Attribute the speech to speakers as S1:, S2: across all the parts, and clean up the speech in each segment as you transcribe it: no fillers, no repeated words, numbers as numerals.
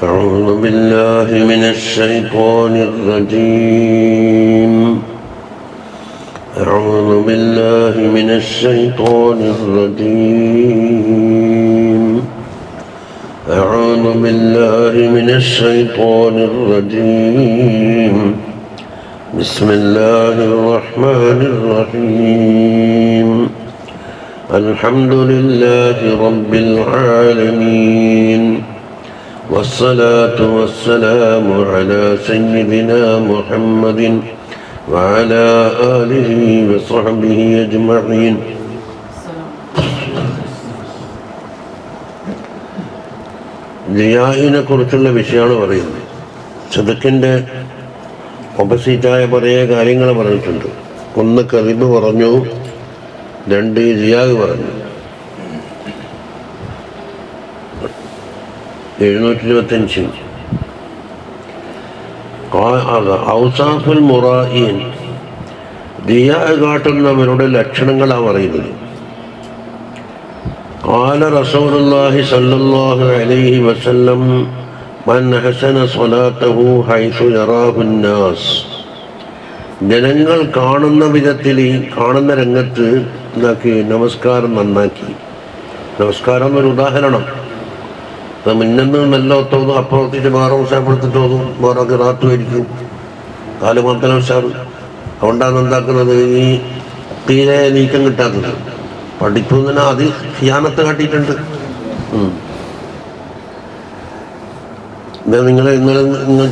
S1: أعوذ بالله من الشيطان الرجيم. أعوذ بالله من الشيطان الرجيم. أعوذ بالله من الشيطان الرجيم. بسم الله الرحمن الرحيم. الحمد لله رب العالمين، والصلاة والسلام على سيدنا محمد وعلى آله وصحبه أجمعين. റിയായിനെ കുറിച്ചുള്ള വിഷയമാണ് പറയുന്നത്. സദക്കിൻ്റെ ഓപ്പോസിറ്റായ കുറേ കാര്യങ്ങൾ പറഞ്ഞിട്ടുണ്ട്. ഒന്ന് കദിബ് പറഞ്ഞു, രണ്ട് റിയാഗ് പറഞ്ഞു. 725 ഔസാഫുൽ മുറായിൻ, റിയാഗ് കാട്ടുന്നവരുടെ ലക്ഷണങ്ങളാണ് പറയുന്നത്. ഖാല റസൂലുള്ളാഹി സ്വല്ലല്ലാഹു അലൈഹി വസല്ലം മൻ ഹസന സ്വലാത്തഹു ഹൈസു യറാഹുൻ നാസ്. ജനങ്ങൾ കാണുന്ന വിധത്തിൽ, കാണുന്ന രംഗത്ത് എന്താക്കി നമസ്കാരം നന്നാക്കി. നമസ്കാരം എന്നൊരു ഉദാഹരണം. അത് മുന്നെന്ന് നല്ല തോന്നും, അപ്പുറത്തേക്ക് വേറെ ഉഷാപ്പെടുത്തിട്ട് തോന്നും, വേറെ റാത്തുമായിരിക്കും, കാല് മാത്രം ഉഷാറ്. അതുകൊണ്ടാണ് എന്താക്കുന്നത് ഈ തീരെ നീക്കം കിട്ടാത്തത്. പഠിപ്പുന്നതിന് അത് ഖിയാനത്ത് കാട്ടിയിട്ടുണ്ട്. നിങ്ങൾ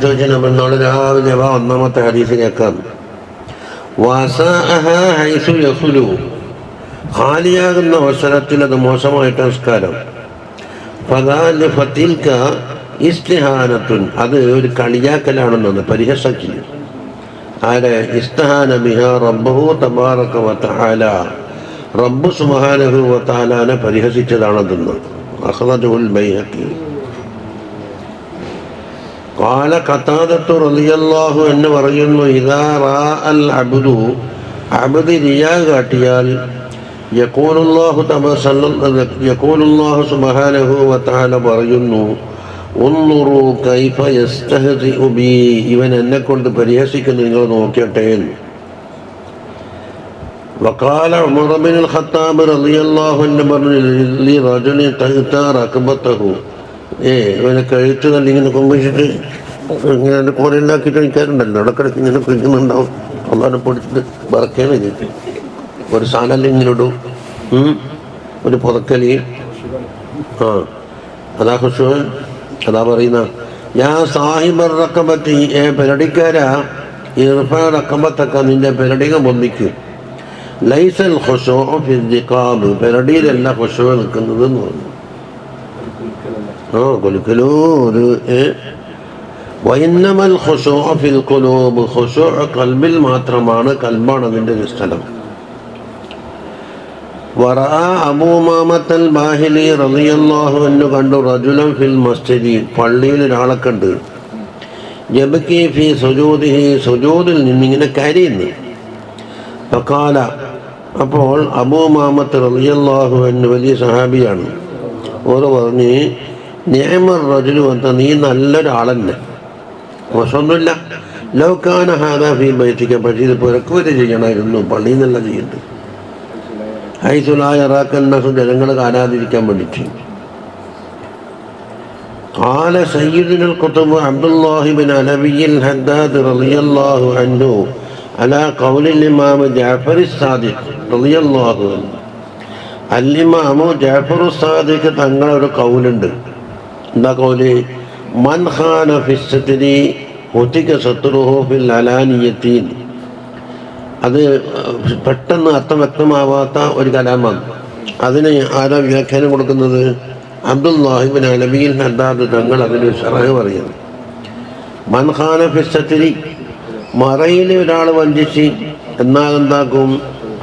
S1: ചോദിച്ചാൽ നമ്മൾ നാളെ രാവിലെ ഒന്നാമത്തെ ഹദീസ് കേൾക്കാം. ഖാലിയാകുന്ന അവസരത്തിൽ അത് മോശമായിട്ട് നമസ്കാരം. ഇസ്തിഹാനത്തുൻ, അത് ഒരു കളിയാക്കലാണെന്നാണ്, പരിഹസിക്കില്ല. ആരെ? ഇസ്തഹാന ബിഹാ റബ്ബഹു തബാറക വതആല, റബ്ബ് സുബ്ഹാനഹു വതആലാനെ പരിഹസിച്ചതാണെന്ന്. അഖ്റജഹുൽ ബൈഹഖി. ഖാല ഖതാദത്തു റളിയല്ലാഹു അൻഹു പറയുന്നു, ഇദാ റഅൽ അബ്ദു, അബ്ദ് റിയാ കാട്ടിയാൽ യഖൂലുല്ലാഹു സുബ്ഹാനഹു വതആല പറയുന്നു, ഉൻദുറു കൈഫ യസ്തഹ്സിഉ ബി, ഇവൻ എന്നെ കൊണ്ട് പരിഹസിക്കുന്നു, നിങ്ങൾ നോക്കട്ടെ. വഖാല ഉമർ ഇബ്നുൽ ഖത്താബ് റളിയല്ലാഹു അൻഹു പറഞ്ഞു, ലിറജുലി തഹ്ത റക്ബതഹു, ഇവനെ കഴുത്ത് നല്ല ഇങ്ങനെ കൊമ്പിച്ചിട്ട് ഇങ്ങനെ കോലുണ്ടാക്കിയിട്ട് നിൽക്കാറുണ്ടല്ലോ, ഇടക്കിടക്ക് ഇങ്ങനെ പിടിക്കുന്നുണ്ടാവും. അള്ളാനെ പൊടിച്ചിട്ട് വറക്കേണ് ചെയ്തിട്ട് ഒരു സാധനം ഇങ്ങനെ ഇടും, ഒരു പുതക്കലി. അതാ ഖുശൂ, അതാ പറയുന്ന യാ സാഹിബർ റക്കബത്തി, പെരടിക്കാരാ, ഇർഫ റക്കബത്തക്ക, നിന്റെ പെരടിക പൊന്തിക്കും. ലൈസൽ ഖുശൂഉ ഫിൽ ദിഖാബ്, പെരടിയിലല്ല ഖുശൂ നിൽക്കുന്നത് എന്ന് പറഞ്ഞു. കൊലുക്കലോ ഒരു വൈന്നമൽ ഖുശൂഉ ഫിൽ ഖുലൂബ്, ഖുശൂഉ ഖൽബിൽ മാത്രമാണ്, ഖൽബാണ് അതിൻ്റെ ഒരു സ്ഥലം. വറഅ അബൂ ഉമാമത്തൽ ബാഹിലി റളിയല്ലാഹു അൻഹു കണ്ടു, റജുലൻ ഫിൽ മസ്ജിദി, പള്ളിയിൽ ഒരാളെ കണ്ട്, യബ്കി ഫീ സുജൂദിഹി, സുജൂദിൽ നിന്നിങ്ങനെ കരയുന്നു. ഫഖാല, അപ്പോൾ അബൂ ഉമാമത്ത് റളിയല്ലാഹു അൻഹു വലിയ സഹാബിയാണ്, ഓരോ പറഞ്ഞ്, നിഅമർ റജുലു അൻത, നീ നല്ലൊരാളന്നെ, മോശമൊന്നുമില്ല. ലൗ കാന ഹാദാ ഫീ ബൈതിക, പക്ഷേ ഇത് പുറക്കുവരെ ചെയ്യണമായിരുന്നു, പള്ളിയിൽ നിന്നല്ല ചെയ്യേണ്ടത്. ഹൈസു ലാ യറാക അന്നാസു, ജനങ്ങളെ കാണാതിരിക്കാൻ വേണ്ടിയിട്ട്. ഖാല സയ്യിദുൽ ഖുത്ബ് അബ്ദുല്ലാഹി ബിൻ അലവിയിൽ ഹദ്ദാദ് റളിയല്ലാഹു അൻഹു അലാ ഖൗലിൽ ഇമാം ജഅഫർ സാദിഖ് റളിയല്ലാഹു അൻഹു. അൽ ഇമാം ജഅഫർ സാദിഖ് തങ്ങളൊരു കൗലുണ്ട്. എന്താ കൗല്? മൻ ഖാന ഫിസ്സത്രി ഹുതിക സത്റുഹു ഫിൽ അലാനിയത്തി. അത് പെട്ടെന്ന് അർത്ഥം വ്യക്തമാവാത്ത ഒരു കലാമാണ്. അതിന് ആരാ വ്യാഖ്യാനം കൊടുക്കുന്നത്? അബ്ദുല്ലാഹി ബിൻ അലവിയിൽ ഹദ്ദാദ് തങ്ങൾ അതിന് ശറഹ് പറയുന്നു. മൻ ഖാന ഫിസ്സത്രി, മറയിൽ ഒരാൾ വഞ്ചിച്ച്, എന്നാൽ എന്താക്കും,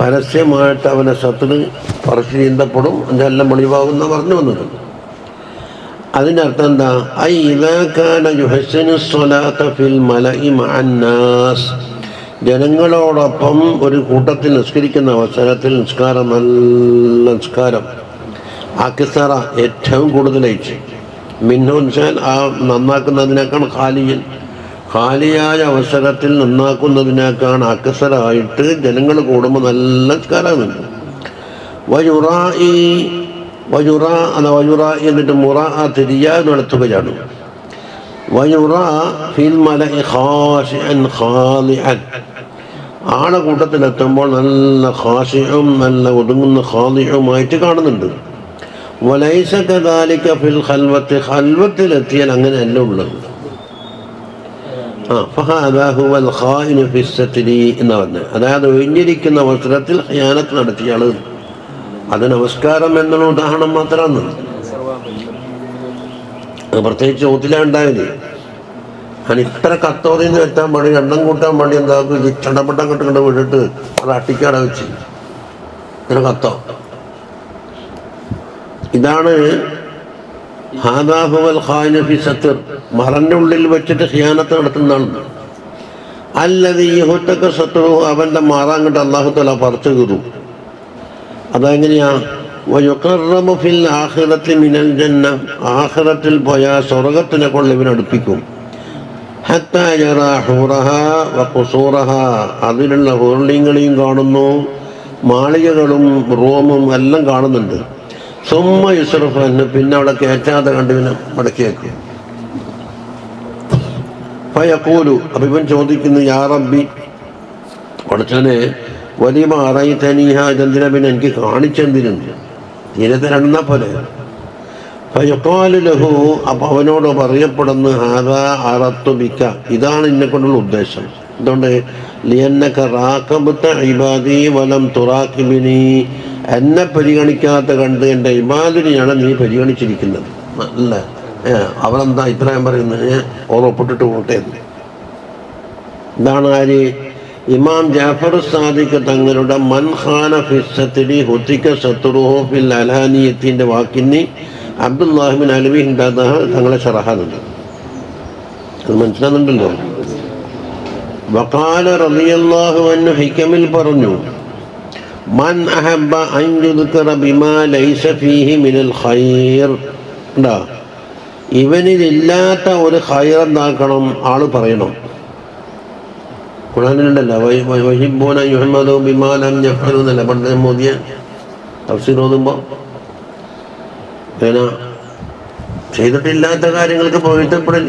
S1: പരസ്യമായിട്ട് അവനെ ശത്രു പറച്ച് ചീന്തപ്പെടും, എല്ലാം വെളിവാകുന്ന പറഞ്ഞു വന്നത്. അതിൻ്റെ അർത്ഥം എന്താ? ഐ ഇദാ കാന യുഹ്സിനു സ്വലാത്ത ഫിൽ മലഇ മഅന്നാസ്, ജനങ്ങളോടൊപ്പം ഒരു കൂട്ടത്തിൽ നിസ്കരിക്കുന്ന അവസരത്തിൽ നിസ്കാരം, നല്ല നിസ്കാരം, അക്സറ ഏറ്റവും കൂടുതലായിട്ട്, മിന്നുൻസാൻ ആ നന്നാക്കുന്നതിനേക്കാണ് ഖാലിയായ അവസരത്തിൽ നന്നാക്കുന്നതിനേക്കാണ് അക്സറായിട്ട് ജനങ്ങൾ കൂടുമ്പോൾ നല്ല നിസ്കാരമുണ്ട്. വയുറ എന്നിട്ട് മുറ തിരിയാ നടത്തുകയാണ്. ആളെ കൂട്ടത്തിലെത്തുമ്പോൾ നല്ല ഖാശിഉം നല്ല ഒതുങ്ങുന്ന ഖാദിഉമായിട്ട് കാണുന്നുണ്ട്. വലൈസ കദാലിക ഫിൽ ഖൽവത്തി, ഖൽവത്തിലെത്തിയാൽ അങ്ങനെയല്ല ഉള്ളത്. ഫഹാദാ ഹുവൽ ഖായിനു ഫിസ്സത്രി എന്ന് പറഞ്ഞ്, അതായത് ഒഴിഞ്ഞിരിക്കുന്ന അവസരത്തിൽ ഖിയാനത്ത് നടത്തിയ ആള്. അത് നമസ്കാരം എന്നുള്ള ഉദാഹരണം മാത്രമാണ്. അത് പ്രത്യേകിച്ച് ചോദ്യത്തിലുണ്ടായത് ഞാൻ ഇത്ര കത്തോറിന്ന് വെച്ചാൽ മതി, എണ്ണം കൂട്ടാൻ വേണ്ടി എന്താക്കും ചണ്ടപ്പെട്ടം കെട്ടുകൊണ്ട് വിട്ടിട്ട് അത് അട്ടിക്കട വെച്ച് ഇത്ര കത്തോ. ഇതാണ് ഹാദാഹുവൽ ഖായിനു ഫി സത്ർ, മറന്റെ ഉള്ളിൽ വെച്ചിട്ട് ഖിയാനത്ത് നടത്തുന്ന ആള്. അല്ലദീ യുഹ്തക സത്റുഹു, അവന്റെ മാറാങ്ങട്ട് അല്ലാഹു തആല പറിച്ചു കീറും. അതെങ്ങനെയാ? വയുഖറബു ഫിൽ ആഖിറത്തി മിനൽ ജന്ന, ആഖിറത്തിൽ പോയാൽ സ്വർഗത്തിനെ കൊണ്ട് ഇവനടുപ്പിക്കും. ഹത്താ യറാ ഹൂറഹാ വഖുസൂറഹാ, അതിലുള്ള ഹൂർലിങ്ങളെയും കാണുന്നു, മാളികകളും റൂമും എല്ലാം കാണുന്നുണ്ട്. സുമ്മ യുസ്റഫു അൻഹു, പിന്നെ അവിടെ കയറ്റാതെ കണ്ടുവിനെ മടക്കിയേക്കും. ഫയഖൂലു, അപ്പം ഇവൻ ചോദിക്കുന്നു, യാ റബ്ബി, പടച്ചോനെ, വലിമ അറൈതനീഹ, ഇതെന്തിനാ പിന്നെ എനിക്ക് കാണിച്ചെന്തിനുണ്ട്, തീരത്തെ രണ്ടാ പോലെ. ഫയഖാലു ലഹു, അപ്പം അവനോട് പറയപ്പെടുന്നു, ഹാദാ അറത്തു ബിക, ഇതാണ് എന്നെ കൊണ്ടുള്ള ഉദ്ദേശം. എന്തുകൊണ്ട്? ലിയന്നക റാഖബത ഇബാദി വലം തുറാഖിബിനി, എന്നെ പരിഗണിക്കാത്ത കണ്ട് എൻ്റെ ഇബാദിനെയാണ് നീ പരിഗണിച്ചിരിക്കുന്നത്. അല്ല അവരെന്താ ഇത്രയും പറയുന്നത്? ഓർമ്മപ്പെട്ടിട്ട് പോട്ടെ. ഇതാണ് ആര്? ഇമാം ജാഫർ സാദിഖ് തങ്ങളുടെ മൻ ഖാന ഫിസ്സത്രി ഹുതിക സത്റുഹു ഫിൽ അലാനിയത്തിൻ്റെ വാക്കിന് അബ്ദുല്ലാഹി ബിൻ അലവി ഹിന്ദാദഹ തങ്ങളെ ശറഹാനുണ്ട്. അത് മനസ്സിലാകുന്നുണ്ടല്ലോ. വഖാല റളിയല്ലാഹു അൻഹു, ഹികമിൽ പറഞ്ഞു, മൻ അഹബ്ബ അൻ യുദ്കറ ബിമാ ലൈസ ഫീഹി മിനൽ ഖൈർ, ഇവനിലില്ലാത്ത ഒരു ഖൈർ എന്താക്കണം ആള് പറയണം. ഖുർആനിലുണ്ടല്ലോ, വഹിബ്ബൂന യുഹമ്മദു ബിമാ ലം യഫ്അലു എന്നല്ല പണ്ട് മോദിയ തഫ്സീർ ഓതുമ്പോൾ ചെയ്തിട്ടില്ലാത്ത കാര്യങ്ങൾക്ക് പൊരുത്തപ്പെടൽ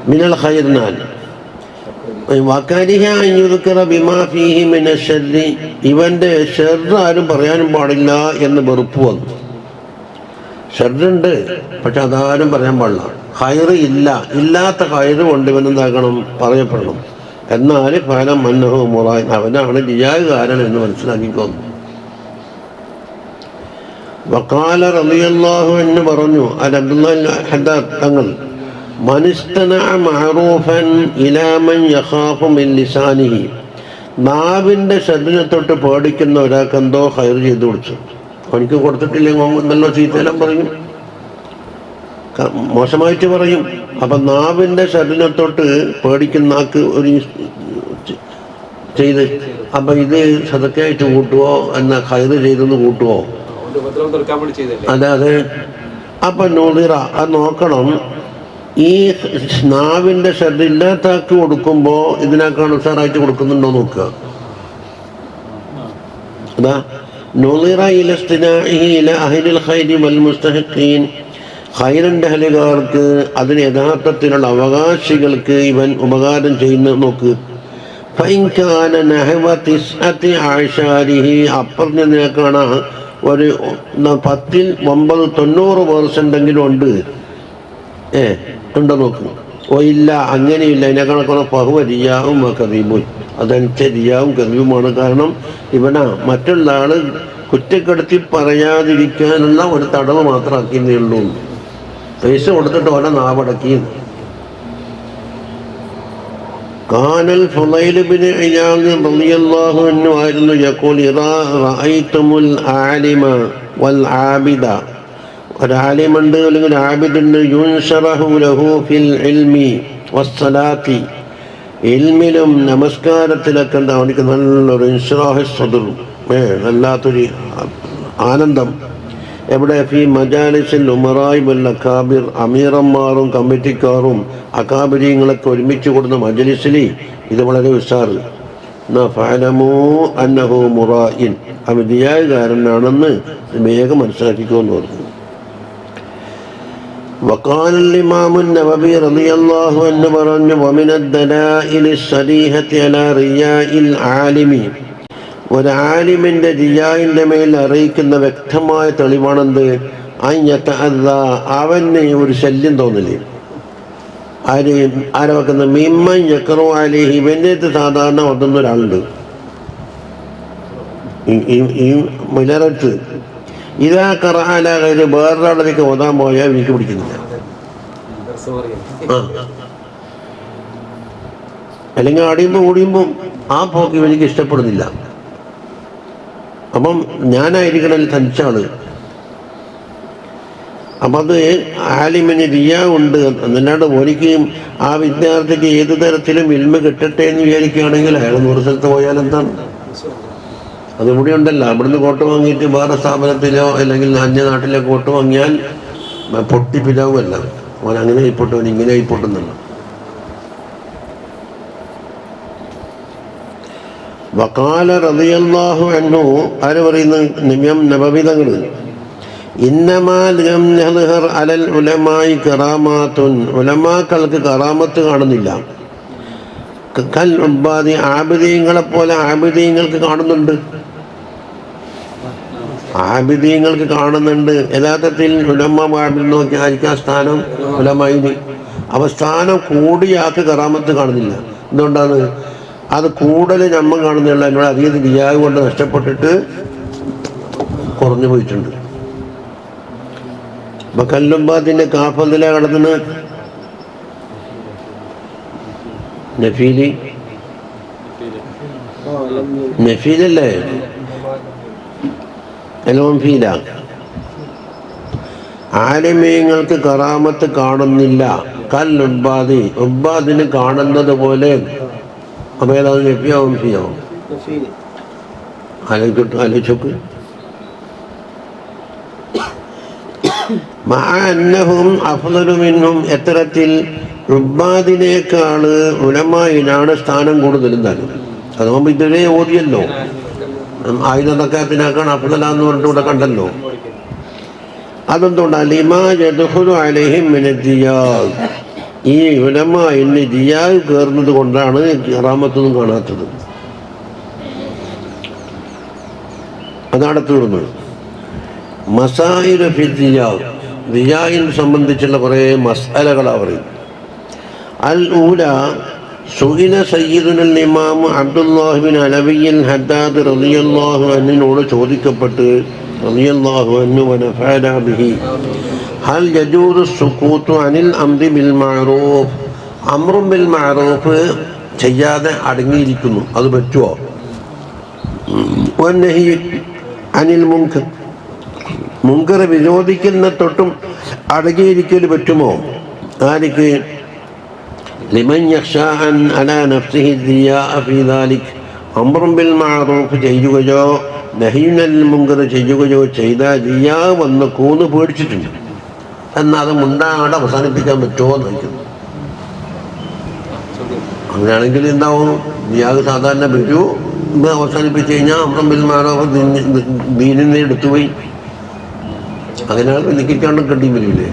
S1: മിനൽ ഖൈറിനാൽ. ഇവന്റെ ഷർറ് ആരും പറയാനും പാടില്ല എന്ന് വെറുപ്പ് വന്നു. ഷർറുണ്ട്, പക്ഷെ അതാരും പറയാൻ പാടില്ല. ഖൈറ് ഇല്ല, ഇല്ലാത്ത ഖൈറ് കൊണ്ട് ഇവനെന്താക്കണം, പറയപ്പെടണം. എന്നാൽ ഫലം മന്നഹു മുറാൻ, അവനാണ് ജിയാകാരൻ എന്ന് മനസ്സിലാക്കിക്കൊന്നു. വഖാല റളിയല്ലാഹു അൻഹു പറഞ്ഞു, അബ്ദുല്ലാഹി ഹദ്ദാദ് തങ്ങൾ, മനിസ്തനഅ മഅറൂഫൻ ഇലാ മൻ യഖാഫു മിൻ ലിസാനിഹി, നാവിൻ്റെ ശബ്ദനെ തൊട്ട് പേടിക്കുന്ന ഒരാൾക്ക് എന്തോ ഖൈർ ചെയ്തു കൊടുത്തു. അവനിക്ക് കൊടുത്തിട്ടില്ലെങ്കിൽ നല്ല ചീത്തയെല്ലാം പറയും, മോശമായിട്ട് പറയും. അപ്പം നാവിൻ്റെ ശബ്ദനെ തൊട്ട് പേടിക്കുന്ന ആൾക്ക് ഒരു ചെയ്ത്, അപ്പം ഇത് സദക്കയായിട്ട് കൂട്ടുവോ എന്ന ഖൈർ ചെയ്തെന്ന് കൂട്ടുവോ? അതെ. അപ്പം നൂദിറ, അത് നോക്കണം. ഈ നാവിൻ്റെ ശ്രദ്ധ ഇല്ലാത്താക്ക് കൊടുക്കുമ്പോൾ ഇതിനേക്കാൾ ഉഷാറായിട്ട് കൊടുക്കുന്നുണ്ടോ നോക്കുക. അതാ നൂദിറ ഇലസ്തിനാഇഹി ഇല അഹ്ലിൽ ഖൈരി വൽ മുസ്തഹിഖീൻ, ഖൈറിൻ്റെ അഹലുകാർക്ക്, അതിന് യഥാർത്ഥത്തിലുള്ള അവകാശികൾക്ക് ഇവൻ ഉപകാരം ചെയ്യുന്ന നോക്ക്. ഫഇൻ കാന നഹവ തിസ്അതി അഅശാരിഹി, അപ്പുറത്തിനേക്കാണ് ഒരു 10-90% ഉണ്ട്. ഉണ്ടോ നോക്കും. ഓ ഇല്ല, അങ്ങനെയില്ല, ഇതിനെ കണക്കാണ് പഹുവരിയാവും കദീബും, അതനുസരിയാവും കദീബുമാണ്. കാരണം ഇവനാ മറ്റുള്ള ആള് കുറ്റപ്പെടുത്തി പറയാതിരിക്കാനുള്ള ഒരു തടവ് മാത്രമാക്കിയേ ഉള്ളൂ. പൈസ കൊടുത്തിട്ട് ഓരോ നാവടക്കി. കാനൽ ഫുളൈൽ ഇബ്നു ഇയാദ് റളിയല്ലാഹു അൻഹു ആയിരുന്നു യഖൂൽ ഇദാ റഅയ്തുമുൽ ആലിമ വൽ ആബിദ, ഒരാലിമുണ്ട് അല്ലെങ്കിൽ ആബിദുണ്ട്, യുൻശറഹു ലഹു ഫിൽ ഇൽമി വസ്സലാത്തി, ഇൽമിലും നമസ്കാരത്തിലൊക്കെ ഉണ്ട് അവനിക്ക് നല്ലൊരു ഇൻശിറാഹു സദർ, വല്ലാത്തൊരു ആനന്ദം. എവിടെ ഫി മജാലിസിൽ ഉമറായി വൽ അക്കാബിർ, അമീറന്മാരും കമ്മിറ്റിക്കാരും അക്കാബിരിങ്ങളൊക്കെ ഒരുമിച്ച് കൊടുക്കുന്ന മജലിസിൽ ഇത് വളരെ ഉഷാറ്. ഫഅലമൂ അന്നഹു മുറായിൻ, അവൻ റിയാകാരനാണെന്ന് വേഗം മനസ്സിലാക്കിക്കോന്ന് പറഞ്ഞു. وقال الإمام النووي رضي الله عنه പറഞ്ഞു ومن الدلائل الصريحة على رياء العالم, ഒരു ആലിമിന്റെ റിയായിന്റെ മേൽ അറിയിക്കുന്ന വ്യക്തമായ തെളിവാണെന്ത്, അവന് ഒരു ശല്യം തോന്നില്ലേ. ആരെ വെക്കുന്ന മിമ്മൻ യക്റു അലൈഹി, ഇവൻ്റെ സാധാരണ ഓതുന്ന ഒരാളുണ്ട് ഈ മിലറത്ത്. ഇതാ കറഅല ഗൈരി, വേറൊരാളിലേക്ക് ഓതാൻ പോയാൽ എനിക്ക് പിടിക്കുന്നില്ല. അല്ലെങ്കിൽ ആടിയുമ്പോൾ ഓടിയുമ്പോൾ ആ പോക്ക് എനിക്ക് ഇഷ്ടപ്പെടുന്നില്ല. അപ്പം ഞാനായിരിക്കണം തനിച്ചാള്. അപ്പം അത് ആലിമിന് റിയാ ഉണ്ട് എന്നല്ലാണ്ട് എനിക്ക് ആ വിദ്യാർത്ഥിക്ക് ഏത് തരത്തിലും ഇൽമ കിട്ടട്ടെ എന്ന് വിചാരിക്കുകയാണെങ്കിൽ അയാൾ 100 സ്ഥലത്ത് പോയാൽ എന്താണ്? അതിവിടെ ഉണ്ടല്ലോ. അവിടുന്ന് കോട്ട് വാങ്ങിയിട്ട് വേറെ സ്ഥാപനത്തിലോ അല്ലെങ്കിൽ അന്യനാട്ടിലെ കോട്ട് വാങ്ങിയാൽ പൊട്ടിപ്പിലാവുമല്ല, അവൻ അങ്ങനെ ആയിപ്പോട്ടെ, അവൻ ഇങ്ങനെ ആയിപ്പോട്ടെന്നല്ല. വഖാല റളിയല്ലാഹു അൻഹു, ആര് പറയുന്നു? ഇമാം നബവി തങ്ങൾ, ഇന്നമാ ലം യദ്ഹർ അലൽ ഉലമായി കറാമാത്തുൻ, ഉലമാക്കൾക്ക് കറാമത്ത് കാണുന്നില്ല. കൽ ഉബ്ബാദി, ആബിദീങ്ങളെ പോലെ ആബിദീങ്ങൾക്ക് കാണുന്നുണ്ട്. ആബിദീങ്ങൾക്ക് കാണുന്നുണ്ട്. യഥാർത്ഥത്തിൽ ഉലമ ആബിദ് നോക്കി ആയിരിക്കും ആ സ്ഥാനം ഉലമായിന്. അവ സ്ഥാനം കൂടിയാൾക്ക് കറാമത്ത് കാണുന്നില്ല. എന്തുകൊണ്ടാണ്? അത് കൂടുതൽ നമ്മൾ കാണുന്നില്ല. എന്നോട് അധികം റിയാവ് കൊണ്ട് നഷ്ടപ്പെട്ടിട്ട് കുറഞ്ഞു പോയിട്ടുണ്ട്. അപ്പൊ കല്ലുമ്പാത്തിന്റെ കാഫതില കടന്ന് നഫീലല്ലേ, എലോംഫീല. ആലിമീങ്ങൾക്ക് കറാമത്ത് കാണുന്നില്ല. കൽ ഉബ്ബാദി, ഉബ്ബാദിന് കാണുന്നത് പോലെ. അപ്പൊ ഏതാണ് നഫിയാവും ഫിയാവും? ആലോചിച്ചോക്ക്. മഅന്നഹും അഫ്ളലു മിൻഹും, എത്തരത്തിൽ ഉബ്ബാദിനേക്കാള് ഉലമായിനാണ് സ്ഥാനം കൂടുതലും താനും. അതുകൊണ്ട് ഇതുവരെ ഓതിയല്ലോ, ആയുധ തക്കാത്തിനാക്കാണ് അഫ്ളലാന്ന് പറഞ്ഞിട്ട് ഇവിടെ കണ്ടല്ലോ. അതെന്തുകൊണ്ടാണ്? ലിമാ യദ്ഖുലു അലൈഹിം മിന ദിയാൽ, ഈ ഉലമായിന് ദിയാൽ കയറുന്നത് കൊണ്ടാണ് കറാമത്തൊന്നും കാണാത്തത്. അതാണ് തീർന്നത്. മസായില് ഫി ദിയാൽ, ദിയായിനെ സംബന്ധിച്ചുള്ള കുറേ മസ്അലകളാണ് പറയുന്നത്. അൽ ഊല, സുഇല സയ്യിദുൽ ഇമാം അബ്ദുല്ലാഹി ബിൻ അലവിയ്യൽ ഹദ്ദാദ് റളിയല്ലാഹു അൻഹുവിനോട് ചോദിക്കപ്പെട്ട് റളിയല്ലാഹു അൻഹു വനഫഅന ബിഹി, ഹൽ യജൂസു സുകൂതു അനിൽ അംരി ബിൽ മഅറൂഫ്, അംറും ബിൽ മഅറൂഫ് ചെയ്യാതെ അടങ്ങിയിരിക്കുന്നു, അത് പറ്റുമോ? വന്നഹി അനിൽ മുൻകർ, മുൻകർ വിരോധിക്കുന്ന തൊട്ടും അടങ്ങിയിരിക്കൽ പറ്റുമോ? ആർക്ക്? ലിമൻ യഖ്ശാ അൻ അലാ നഫ്സിഹി ദിയാഅ ഫീ ദാലിക്, അംറും ബിൽ മഅറൂഫ് ചെയ്യുകയോ നഹ്യുൻ അനിൽ മുൻകർ ചെയ്യുകയോ ചെയ്താൽ ദിയാ വന്ന് കൂന്ന് പേടിച്ചിട്ടുണ്ട്. എന്നാൽ അത് മുണ്ടാടെ അവസാനിപ്പിക്കാൻ പറ്റുമോ എന്ന് ചോദിക്കുന്നു. അങ്ങനെയാണെങ്കിൽ എന്താവും? ദിയാഗ് സാധാരണ വരൂ, ഇത് അവസാനിപ്പിച്ച് കഴിഞ്ഞാൽ അംറും ബിൽ മഅറൂഫ് ദീനിനെ എടുത്തുപോയി. അങ്ങനെയാണ് നിൽക്കാണ്ട് കണ്ടി വരില്ലേ?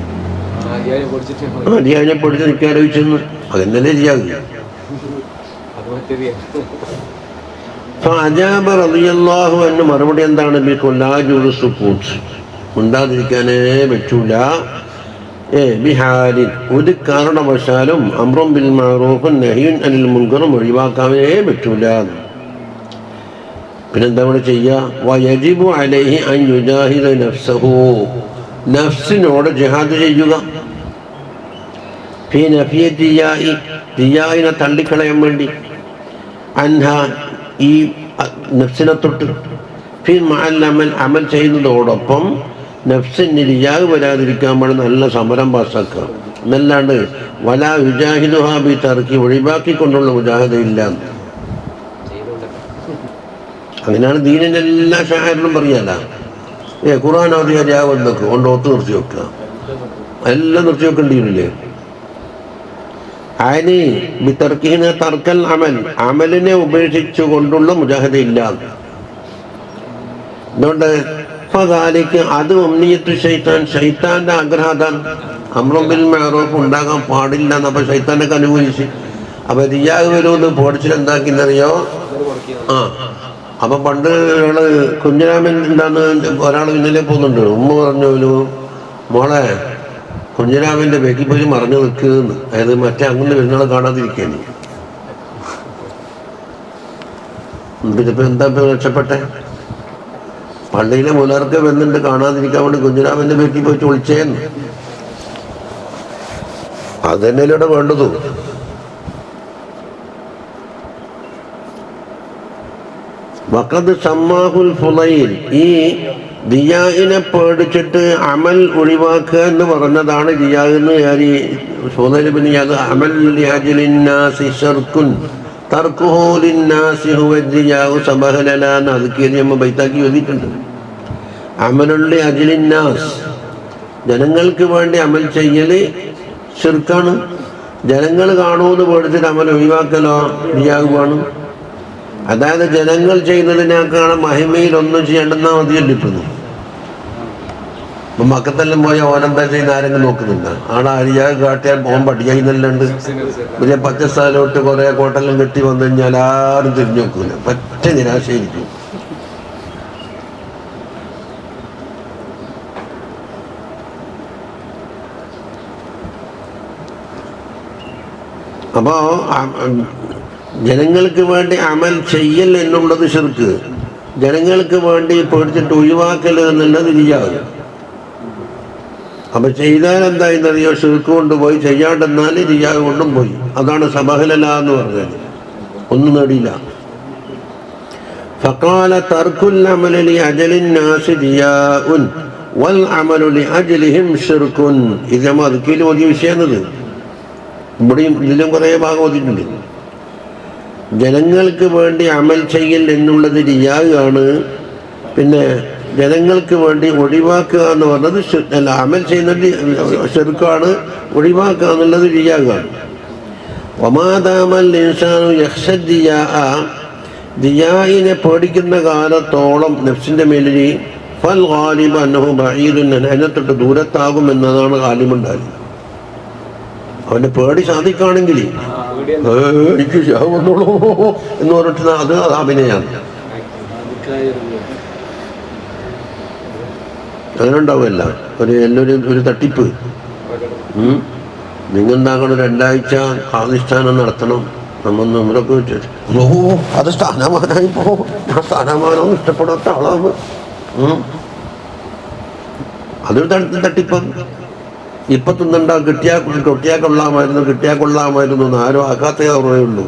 S1: അടിയാനെ പഠിച്ച് നിൽക്കാൻ ആലോചിച്ചെന്ന് അതെന്നല്ലേ ചെയ്യാകും. അജാബ റളിയല്ലാഹു അൻഹു മറുപടി എന്താണ്? ഉണ്ടാതിരിക്കാനേ പറ്റൂല. ബിഹാലിൻ, ഒരു കാരണവശാലും അംറും ബിൽ മഅറൂഫും നഹ്യുൻ അനിൽ മുൻകറും ഒഴിവാക്കാനേ പറ്റൂല. പിന്നെന്താ ഇവിടെ ചെയ്യുക? വയജിബു അലൈഹി അൻ യുജാഹിദ നഫ്സഹു, നഫ്സിനോട് ജിഹാദ് ചെയ്യുക. ഫീ നഫിയ ദിയാഇ, ദിയാഇനെ തള്ളിക്കളയാൻ വേണ്ടി. അൻഹ, ഈ നഫ്സിനെ തൊട്ട്. ഫീ മഅൽ അമൽ, അമൽ ചെയ്യുന്നതോടൊപ്പം നഫ്സിന് റിയാഗ് വരാതിരിക്കാൻ വേണ്ടി നല്ല സമരം പാസ്സാക്കുക. എന്നല്ലാണ്ട് വലാ യുജാഹിദുഹാ ബി തർക്കി, ഒഴിവാക്കിക്കൊണ്ടുള്ള മുജാഹിദയില്ല. അങ്ങനെയാണ് ദീനിൻ്റെ എല്ലാ ഷായറിനും പറയാല. ഖുർആൻ ഓതിയ രാവെന്നൊക്കെ കൊണ്ട് ഒത്ത് നിർത്തി വെക്കുക, എല്ലാം നിർത്തി വെക്കേണ്ടിയില്ലേ? അതിന് ബിതർക്കിഹിന തർക്കൽ അമൽ, അമലിനെ ഉപേക്ഷിച്ചു കൊണ്ടുള്ള മുജാഹിദ ഇല്ല. അതുകൊണ്ട് ഫദാലിക, അത് ഉമ്നിയത്തു ശൈത്താൻ, ശൈത്താന്റെ ആഗ്രഹം അംറും ബിൽ മഅറൂഫ് ഉണ്ടാകാൻ പാടില്ല എന്നപ്പോൾ ശൈത്താനൊക്കെ അനുകൂലിച്ച്. അപ്പൊ റിയാഹ് വരുമെന്ന് പേടിച്ചിട്ട് എന്താക്കിന്നറിയോ? അപ്പൊ പണ്ട് ഒരാള് കുഞ്ഞിരാമൻ എന്താന്ന് ഒരാൾ ഇന്നലെ പോകുന്നുണ്ട്. ഉമ്മ പറഞ്ഞു, മോളെ കുഞ്ഞിരാമന്റെ ബേക്കിൽ പോയി മറഞ്ഞു നിൽക്കുന്നു, അതായത് മറ്റേ അങ്ങനെ വരുന്നാളെ കാണാതിരിക്കാന്. ഇതിപ്പോ എന്താ രക്ഷപ്പെട്ടെ? പള്ളിയിലെ മുലർക്ക് വന്നിട്ട് കാണാതിരിക്കാൻ വേണ്ടി കുഞ്ഞിരാമന്റെ ബേക്കിൽ പോയിട്ട് വിളിച്ചേന്ന്. അത് തന്നെയല്ലേ ഇവിടെ വേണ്ടതു. വഖദ് സമ്മാഹുൽ ഫുളൈൽ, ഈ ദിയാഇനെ പേടിച്ചിട്ട് അമൽ ഒഴിവാക്കുക എന്ന് പറഞ്ഞതാണ് ദിയാ എന്ന്. ഫുളൈൽ ഇബ്നു ഇയാദ് അമൽ ലിഅജ്ലിന്നാസി ശർകുൻ തർക്കുഹു ലിന്നാസി ഹുവ ദിയാഉ സബഹലല എന്ന് അതുക്കേരി നമ്മൾ ബൈത്താക്കി എഴുതിയിട്ടുണ്ട്. അമലുൽ ലിഅജ്ലിന്നാസ്, ജനങ്ങൾക്ക് വേണ്ടി അമൽ ചെയ്യല് ശിർക്കാണ്. ജനങ്ങൾ കാണുമെന്ന് പേടിച്ചിട്ട് അമൽ ഒഴിവാക്കലോ ദിയാവുമാണ്. അതായത് ജനങ്ങൾ ചെയ്യുന്നതിനേക്കാണ് മഹിമയിൽ ഒന്നും ചെയ്യേണ്ടെന്നാ മതിയല്ലിക്കുന്നു. ഇപ്പൊ മക്കത്തെല്ലാം പോയ ഓനെന്താ ചെയ്യുന്ന ആരെങ്കിലും നോക്കുന്നില്ല. ആടെ അരിയാഗ് കാട്ടിയാൽ പോകാൻ പഠിക്കായിന്നല്ലുണ്ട്. വലിയ പച്ചസ്ഥാലോട്ട് കുറെ കോട്ടെല്ലാം കെട്ടി വന്നു കഴിഞ്ഞാൽ ആരും തിരിഞ്ഞു നോക്കൂല, പറ്റ നിരാശയിരിക്കും. അപ്പോ ജനങ്ങൾക്ക് വേണ്ടി അമൽ ചെയ്യൽ എന്നുള്ളത് ശിർക്ക്, ജനങ്ങൾക്ക് വേണ്ടി പേടിച്ചിട്ട് ഒഴിവാക്കൽ എന്നുള്ളത് റിയാവ്. അപ്പൊ ചെയ്താൽ എന്തായെന്നറിയോ? ശിർക്ക് കൊണ്ടുപോയി, ചെയ്യാണ്ടെന്നാൽ റിയാവ് കൊണ്ടും പോയി. അതാണ് സബഹലല എന്ന് പറഞ്ഞത്, ഒന്നും നേടിയില്ല. ഫഖാല തർക്കുൽ അമലി ലിഅജ്ലിൻ നാസി റിയാഉൻ വൽ അമലു ലിഅജ്ലിഹിം ശിർകുൻ. ഇത് നമ്മൾ അതുക്കിൽ ഓതിയ വിഷയമാണത്. ഇവിടെയും ഇതിലും കുറേ ഭാഗം ഓതിയിട്ടുണ്ട്. ജനങ്ങൾക്ക് വേണ്ടി അമൽ ചെയ്യൽ എന്നുള്ളത് റിയാഅ് ആണ്. പിന്നെ ജനങ്ങൾക്ക് വേണ്ടി ഒഴിവാക്കുക എന്ന് പറഞ്ഞത് അല്ല, അമൽ ചെയ്യുന്നത് ശിർക്കാണ്, ഒഴിവാക്കുക എന്നുള്ളത് റിയാഅ് ആണ്. വമാദാമൽ ഇൻസാനു യഖ്ശ ദിയാഅ, ദിയാഇനെ പേടിക്കുന്ന കാലത്തോളം നഫ്സിന്റെ മേലിൽ ഫൽ ഗാലിബ് അന്നഹു ബഈദുൻ, അതിനെത്തൊട്ട് ദൂരത്താകും എന്നതാണ് ഗാലിബുണ്ടായി. അവന്റെ പേടി സാധിക്കുകയാണെങ്കിൽ എനിക്ക് വന്നോളൂ എന്ന് പറഞ്ഞിട്ട് അത് അഭിനയാണ്. അങ്ങനെ ഉണ്ടാവുമല്ല ഒരു തട്ടിപ്പ്. നിങ്ങൾ എന്താക്കണം, 2 ആഴ്ച ആദിഷ്ഠാനം നടത്തണം. നമ്മളൊക്കെ വെച്ചിട്ട് അത് സ്ഥാനമാനായി പോകും, ഞാൻ സ്ഥാനമാനൊന്നും ഇഷ്ടപ്പെടാത്ത ആളാണ്. അതൊരു തട്ടിപ്പ്. ഇപ്പൊ തിന്നണ്ട, കിട്ടിയാ കൊള്ളാമായിരുന്നു എന്ന് ആരും ആക്കാത്തേ ഓർമ്മയുള്ളൂ.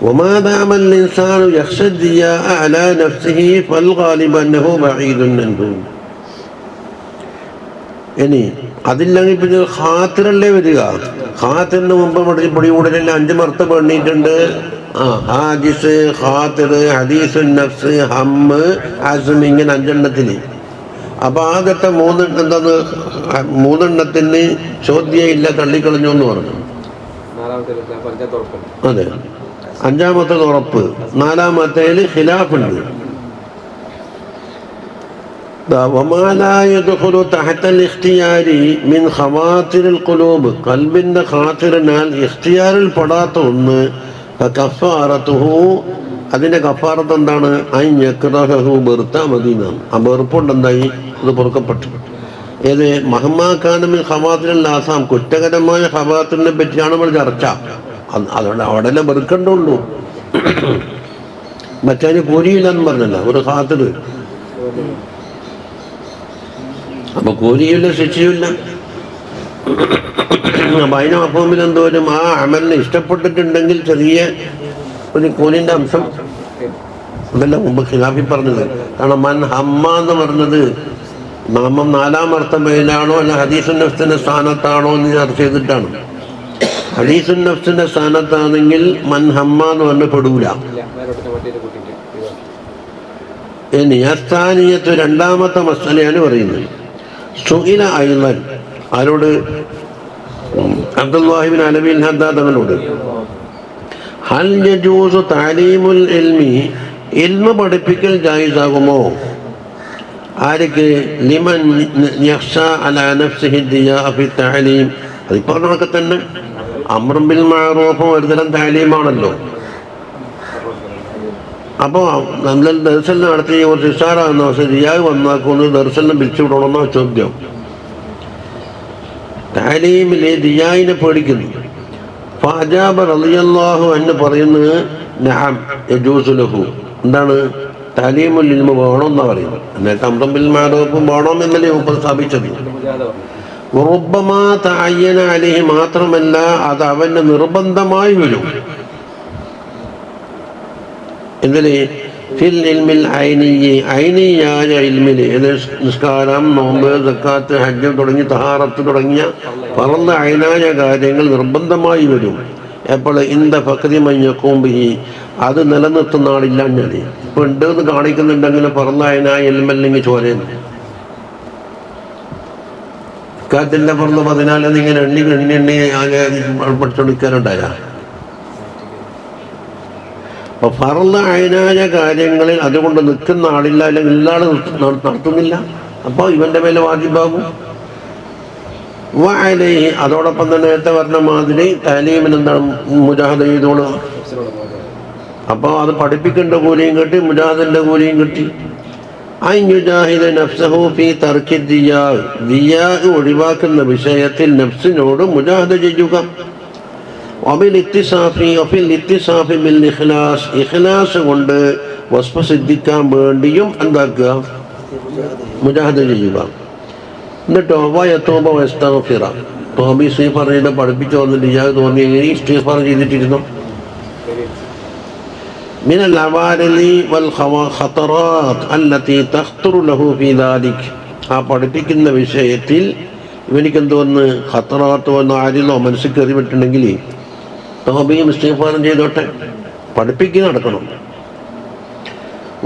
S1: وما دام الإنسان يخشى الضياء على نفسه فالغالب أنه بعيد عنه. ഇനി അതില്ലെങ്കിൽ പിന്നെ ഖാത്തിറല്ലേ വരിക. ഖാത്തിറിന് മുമ്പ് പൊടികൂടലിൽ 5 മർത്തബ എണ്ണിയിട്ടുണ്ട്. ഹാജിസ്, ഖാത്തിർ, ഹദീസുൻ നഫ്സ്, ഹമ്മ്, അസ്മ്, ഇങ്ങനെ 5 എണ്ണത്തിന്. അപ്പൊ ആദ്യത്തെ 3 എണ്ണത്തിന് ചോദ്യമില്ല, തള്ളിക്കളഞ്ഞു എന്ന് പറഞ്ഞു. അതെ, 5-മത്തേത് ഉറപ്പ്, 4-മത്തേല് ഖിലാഫുണ്ട്. കൽബിന്റെ ഖാത്തിറിനാൽ ഇഖ്തിയാറിൽ പെടാത്ത ഒന്ന് അതിന്റെ കഫാറത്ത് എന്താണ്? വെറുത്താ മതി എന്നാണ്. ആ വെറുപ്പുണ്ട് എന്തായി? അത് പൊറുക്കപ്പെട്ടു. ഏത് മഹമ്മാഖാനമിൽ ഖവാത്തിരിൽ ആസാം, കുറ്റകരമായ ഖവാത്തിനെ പറ്റിയാണ് നമ്മൾ ചർച്ച. അതുകൊണ്ട് അവിടെ വെറുക്കണ്ടുള്ളൂ. മറ്റേ കൂലിയില്ലെന്ന് പറഞ്ഞല്ല, ഒരു ഖാത്തിർ. അപ്പൊ കൂലിയില്ല, ശിക്ഷയില്ല. അതിന് അപ്പമിൽ എന്തോരും ആ അമലിനെ ഇഷ്ടപ്പെട്ടിട്ടുണ്ടെങ്കിൽ ചെറിയ ഒരു കൂലിന്റെ അംശം. അതെല്ലാം മുമ്പ് ഖിലാഫി പറഞ്ഞത്. കാരണം മൻ ഹമ്മ എന്ന് പറഞ്ഞത് നാമം 4-ാം മർത്തബയിലാണോ അല്ല ഹദീസുൻ നഫ്സിന്റെ സ്ഥാനത്താണോ എന്ന് ചർച്ച ചെയ്തിട്ടാണ്. ഹദീസുൻ നഫ്സിന്റെ സ്ഥാനത്താണെങ്കിൽ മൻ ഹമ്മ എന്ന് പറഞ്ഞ് പെടൂല. ഇനി അസ്ഥാനീയത്ത് രണ്ടാമത്തെ മസലയാണ് പറയുന്നത്. സുഇല അയ്ളൻ, ആരോട്? അബ്ദുല്ലാഹി ഇബ്നു അലവി ഹദ്ദാദ് തങ്ങളോട്. ഹൽ യജൂസു തഅലീമുൽ ഇൽമി, ഇൽമ പഠിപ്പിക്കൽ ജായിസാകുമോ? ആർക്ക്? ലിമൻ യഖ്ശ അലാ നഫ്സിഹി ദിയാ ഫി തഅലീം. അതിപ്പോൾ കണക്കെ തന്നെ അംറും ബിൽ മഅറൂഫും ഒരുതരം തഅലീമാണല്ലോ. അപ്പോൾ നമ്മൾ ദർശനം നടത്തി കുറച്ച് ഉഷാറാകുന്ന പക്ഷേ റിയാഗ് വന്നാക്കുന്നത് ദർശനം പിരിച്ചു വിടണമെന്നോ ചോദ്യം. തഅലീമിലെ ദിയായിനെ പേടിക്കുന്നു. ഫഅജാബ റളിയല്ലാഹു അൻഹു പറയുന്നത് നഅം യജൂസു ലഹു. എന്താണ്? തഅലീമുൽ ഇൽമ വേണമെന്നാണ് പറയുന്നത്. എന്നിട്ട് അംറും ബിൽ മഅറൂഫും വേണം എന്നല്ലേ ഇപ്പോൾ സ്ഥാപിച്ചത്. വറുബ്ബമാ തഅയ്യന അലൈഹി, മാത്രമല്ല അത് അവന് നിർബന്ധമായി വരും. എന്തിന്? ഫിൽ ഇൽമിൽ ഐനിയ്യി, ഐനിയായ ഇൽമിൽ, നിസ്കാരം, നോമ്പ്, സക്കാത്ത്, ഹജ്ജ് തുടങ്ങി തഹാറത്ത് തുടങ്ങിയ ഫർള് ഐനായ കാര്യങ്ങൾ നിർബന്ധമായി വരും. എപ്പോൾ? ഇന്ദ ഫഖ്രി മൻ യഖൂം ബിഹി, അത് നിലനിർത്തുന്ന ആളില്ലാഞ്ഞാൽ. ഇപ്പം ഉണ്ടെന്ന് കാണിക്കുന്നുണ്ടെങ്കിലും ഫർള് ഐനായ ഇൽമല്ലെങ്കിൽ ചോരേന്ന്. സക്കാത്തിൻ്റെ ഫർള് 14 ഇങ്ങനെ എണ്ണി ആകെ പഠിച്ചുകൊടുക്കാനുണ്ടായ. അപ്പോൾ ഫർള് ഐനായ കാര്യങ്ങളിൽ അതുകൊണ്ട് നിൽക്കുന്ന ആളില്ല, അല്ലെങ്കിൽ ഇല്ലാതെ നടത്തുന്നില്ല. അപ്പോൾ ഇവൻ്റെ മേലെ വാജിബാകും. വഅലൈഹി, അതോടൊപ്പം തന്നെ നേരത്തെ പറഞ്ഞ മാതിരി തഅലീമിന് എന്താണ്? മുജാഹദ ചെയ്തോളുക. അപ്പോൾ അത് പഠിപ്പിക്കേണ്ട കൂലിയും കിട്ടി, മുജാഹദിൻ്റെ കൂലിയും കിട്ടി. അൻ യുജാഹിദ നഫ്സഹു ഫീ തർക്കി ദിയാ, ദിയാ ഒഴിവാക്കുന്ന വിഷയത്തിൽ നഫ്സിനോട് മുജാഹദ ചെയ്യുക. വബിൽ ഇത്തിസാഫി ബിൽ ഇഖ്ലാസ്, ഇഖ്ലാസ് കൊണ്ട് വസ്ഫ സിദ്ധിക്കാൻ വേണ്ടിയും എന്താക്കുക? മുജാഹദ ചെയ്യുക. എന്നിട്ടോ വയതൂബ വയസ്തഗ്ഫിറ, തോബി ഇസ്തിഗ്ഫാർ ചെയ്ത് പഠിപ്പിച്ചു വന്നിട്ട് ഇയാൾ തോന്നി എങ്ങനെ ഇസ്തിഗ്ഫാർ ചെയ്തിട്ടിരുന്നു. മിനൽ അവാരിലി വൽ ഖതറാത്ത് അല്ലതി തഖ്തുറു ലഹു ഫീ ദാലിക്, ആ പഠിപ്പിക്കുന്ന വിഷയത്തിൽ ഇവനിക്കെന്തോന്ന് ഖതറാത്ത് വന്ന ആരിലോ മനസ്സിൽ കയറി വിട്ടുണ്ടെങ്കിൽ തോബയും ഇസ്തിഗ്ഫാറും ചെയ്തോട്ടെ, പഠിപ്പിക്കുക നടക്കണം.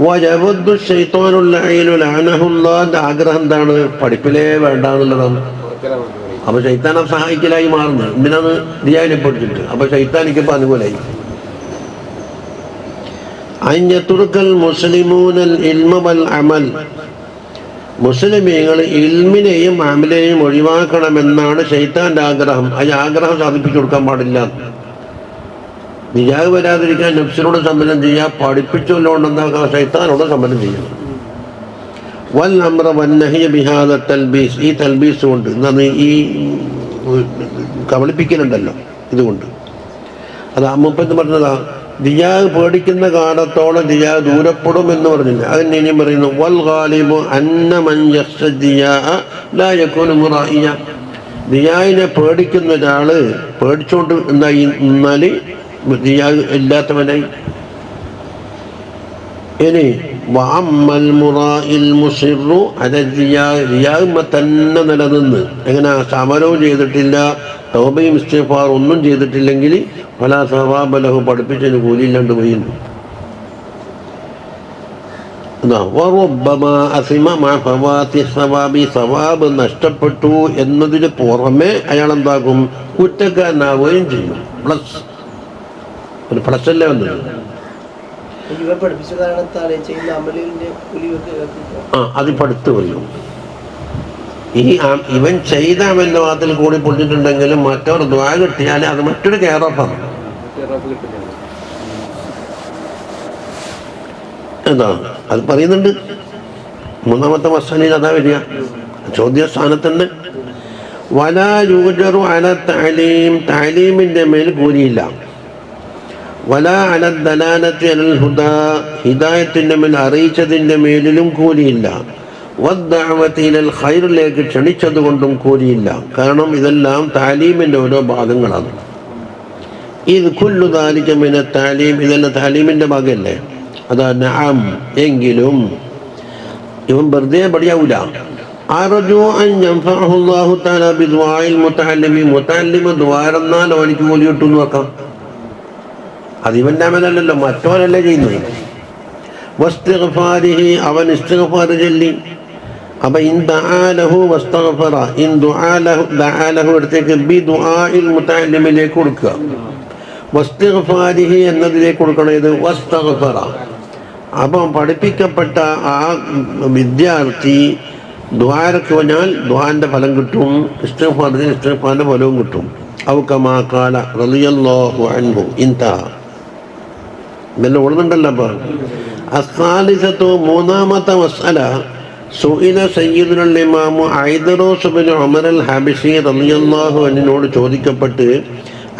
S1: വയവദ്ദു ശൈത്വാനുൽ ലഈനു ലഅനഹുല്ലാഹ്, ആഗ്രഹം എന്താണ്? പഠിപ്പിലേ വേണ്ട എന്നുള്ളതാണ്. അപ്പോൾ ശൈത്താനെ സഹായിക്കലായി മാറുന്നു. എന്തിനാണ്? ദിയാനെ പഠിച്ചിട്ട്. അപ്പോൾ ശൈത്താനിക്കിപ്പോൾ അനുകൂലമായി. അൻ യത്റുക്കൽ മുസ്ലിമൂനൽ ഇൽമ വൽ അമൽ, മുസ്ലിമീങ്ങൾ ഇൽമിനെയും അമലിനെയും ഒഴിവാക്കണമെന്നാണ് ശൈത്താൻ്റെ ആഗ്രഹം. ആ ആഗ്രഹം സാധിപ്പിച്ചു കൊടുക്കാൻ പാടില്ല. നിജാവ് വരാതിരിക്കാൻ നഫ്സിനോട് സമരം ചെയ്യുക, പഠിപ്പിച്ചുകൊണ്ടുണ്ടാക്കുക, ശൈത്താനോട് സമരം ചെയ്യണം. വൽ അംറ വന്നഹിയ ബിഹാദ തൽബീസ്, ഈ തൽബീസ് കൊണ്ട് എന്താണ്? ഈ കബളിപ്പിക്കലുണ്ടല്ലോ, ഇതുകൊണ്ട്. അത് അമ്മപ്പെന്ന് പറഞ്ഞതാ, ദിയാവ് പേടിക്കുന്ന കാലത്തോളം ദിയാവ് ദൂരപ്പെടും എന്ന് പറഞ്ഞില്ല. അതിന് ഇനിയും പറയുന്നു വൽ ഗാലിബു അന്ന മൻ യഖ്ശ ദിയാ ലാ യകൂനു മുറായിയ, ദിയാവിനെ പേടിക്കുന്ന ഒരാൾ പേടിച്ചുകൊണ്ട് എന്തായി എന്നാൽ ദിയാവ് ഇല്ലാത്തവനായി. ഇനി വഅമ്മൽ മുറാഇൽ മുസിറു അല ദിയാ, ദിയാവുമ്മ തന്നെ നിലനിന്ന് എങ്ങനെ സമരവും ചെയ്തിട്ടില്ല, തൗബയും ഇസ്തിഗ്ഫാർ ഒന്നും ചെയ്തിട്ടില്ലെങ്കിൽ ഫലാ സവാബ ലഹു, പഠിപ്പിച്ചതിന് കൂലിയില്ലാണ്ട് പോയിരുന്നു. സവാബ് നഷ്ടപ്പെട്ടു എന്നതിന് പുറമെ അയാൾ എന്താകും? കുറ്റക്കാരനാവുകയും ചെയ്യും. പ്ലസ് ഒരു പ്ലസ് അല്ലേ വന്നത്. അത് പഠിത്തു പറയും. ഇവൻ ചെയ്ത അമലിന്റെ ഭാഗത്തിൽ കൂടി പൊളിച്ചിട്ടുണ്ടെങ്കിലും മറ്റവർ ദ്വാ കിട്ടിയാൽ അത് മറ്റൊരു കെയർ ഓഫാണ്. എന്താ അത് പറയുന്നുണ്ട്. മൂന്നാമത്തെ മസാലയിൽ അതാ വരിക, ചോദ്യസ്ഥാനത്തന്നെ. വലാ യൂജറു അല തഅലീം, തഅലീമിന്റെ മേൽ കൂലിയില്ല. വലാ അല ദലാലത്തി അലൽ ഹുദാ, ഹിദായത്തിന്റെ മേൽ അറിയിച്ചതിന്റെ മേലിലും കൂലിയില്ല. വദ്ദഅവതി ഇലൽ ഖൈറിലേക്ക് ക്ഷണിച്ചത് കൊണ്ടും കൂലിയില്ല. കാരണം ഇതെല്ലാം താലീമിന്റെ ഓരോ ഭാഗങ്ങളാണ്. ഇത് കുല്ലു ദാലിക മിന താലീം, ഇതെല്ലാം താലീമിന്റെ ഭാഗമല്ലേ. അതാ നഅം, എങ്കിലും ഇവൻ വെറുതെ പഠിയാവൂല. അർജു അൻ യൻഫഅഹു അല്ലാഹു തആല ബിദുആഇൽ മുതഅല്ലിമി മുതഅല്ലിമ ദുആറന്നാൽ അവനിക്ക് കൂലി കിട്ടുമെന്ന് വെക്കാം. അത് ഇവൻ്റെ അമലല്ലല്ലോ, മറ്റവനല്ലേ ചെയ്യുന്നത്. വസ്തിഗ്ഫാരിഹി അവൻ ഇസ്തിഗ്ഫാർ ചൊല്ലി. അപ്പൊ ഇൻ ദഅാലഹു വസ്തഗ്ഫറ ഇൻ ദഅാലഹു എടുത്തേക്ക് ബിദുആഇൽ മുതഅല്ലിമിലേക്ക് കൊടുക്കുക. വസ്തിഗ്ഫാരിഹി എന്നതിലേക്ക് കൊടുക്കണം. ഇത് വസ്തഗ്ഫറ. അപ്പം പഠിപ്പിക്കപ്പെട്ട ആ വിദ്യാർത്ഥി ദുആക്ക് പറഞ്ഞാൽ ദുആന്റെ ഫലം കിട്ടും, ഇസ്തിഗ്ഫാറിന് ഇസ്തിഗ്ഫാറിന്റെ ഫലവും കിട്ടും. ഔ കമാ ഖാല റളിയല്ലാഹു അൻഹു ഇൻതഹ. ഇതെല്ലാം ഓടുന്നുണ്ടല്ലോ. അപ്പം അസ്സാലിസത്തു മൂന്നാമത്തെ മസ്അല സുഇല സയ്യിദുൽ ഇമാമു ഐദറൂസ് ഇബ്നു ഉമർ അൽ ഹബശി റളിയല്ലാഹു അൻഹുവിനോട് ചോദിക്കപ്പെട്ട്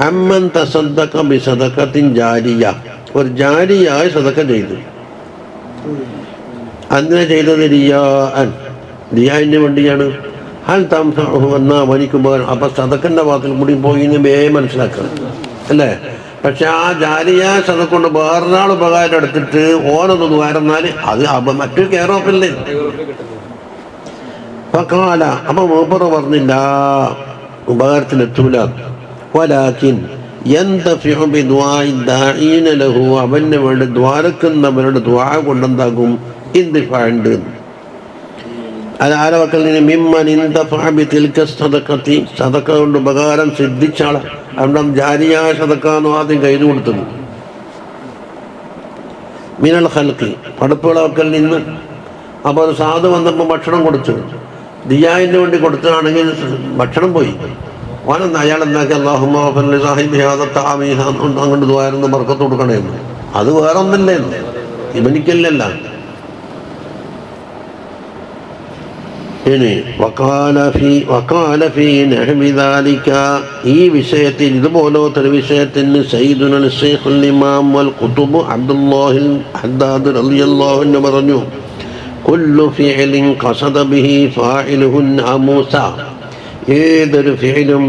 S1: അമ്മൻ തസദ്ദഖ ബിസദഖത്തിൻ ജാരിയ, ഒരു ജാരിയായ സദഖ ചെയ്തു. അങ്ങനെ ചെയ്തത് റിയാഇന് വേണ്ടിയാണ്. ഹൽ തംഫഉഹു എന്നാ അവനിക്ക് ഉപകാരം. അപ്പം സദഖന്റെ വാക്കിൽ കൂടി പോയി മനസ്സിലാക്കണം അല്ലേ. പക്ഷെ ആ ജാരിയ സദഖ കൊണ്ട് വേറൊരാൾ ഉപകാരം എടുത്തിട്ട് ഓനൊന്ന് ഉപകാരന്നാൽ അത് മറ്റൊരു കെയറോഫല്ലേ. കാല അപ്പൊ മൂപ്പർ പറഞ്ഞില്ല, ഉപകാരത്തിലെത്തൂല. വലാകിൻ യന്തഫിഉ ബിദുആഇ ദാഈന ലഹു, അവന് വേണ്ടി ദ്വാരക്കുന്നവരുടെ ദുആ കൊണ്ടെന്താകും ഇന്തിഫാഉണ്ട്. അത് ആരെ വക്കൽ നിന്ന് മിമ്മൻ ഇന്തഫഅ ബിതിൽക സദഖത്തി, സദഖ കൊണ്ട് ഉപകാരം സിദ്ധിച്ച ആള്. അതുകൊണ്ട് ജാരിയ സദഖ എന്ന് ആദ്യം കയ്യിൽ കൊടുത്തത്. മിനൽ ഖൽഖി പടപ്പുകളെ വക്കൽ നിന്ന്. അപ്പോൾ അത് സാധു വന്നപ്പോൾ ഭക്ഷണം കൊടുത്തു. ദിയായിന് വേണ്ടി കൊടുത്തതാണെങ്കിൽ ഭക്ഷണം പോയി. ഓനെന്ന് അയാൾ എന്താക്കി അല്ലാഹുമ്മ ഗഫിർ സാഹിബി ഹാദാ തആമി അങ്ങോട്ട് ദുആരെന്ന് ബർക്കത്ത് കൊടുക്കണേന്ന്. അത് വേറെ ഒന്നല്ലേന്ന്, ഇവനിക്കല്ലല്ല. ഇനി വഖാല ഫീ നഹ്വി ദാലിക, ഈ വിഷയത്തിൽ ഇതുപോലത്തെ വിഷയത്തിന് സയ്യിദുൽ ശൈഖുൽ ഇമാം വൽ ഖുതുബ് അബ്ദുല്ലാഹിൽ ഹദ്ദാദ് റളിയല്ലാഹു അൻഹു പറഞ്ഞു, കുല്ലു ഫിഅലിൻ ഖസദ ബിഹി ഫാഇലുഹു നാമൂസ, ഏതൊരു ഫിഅലും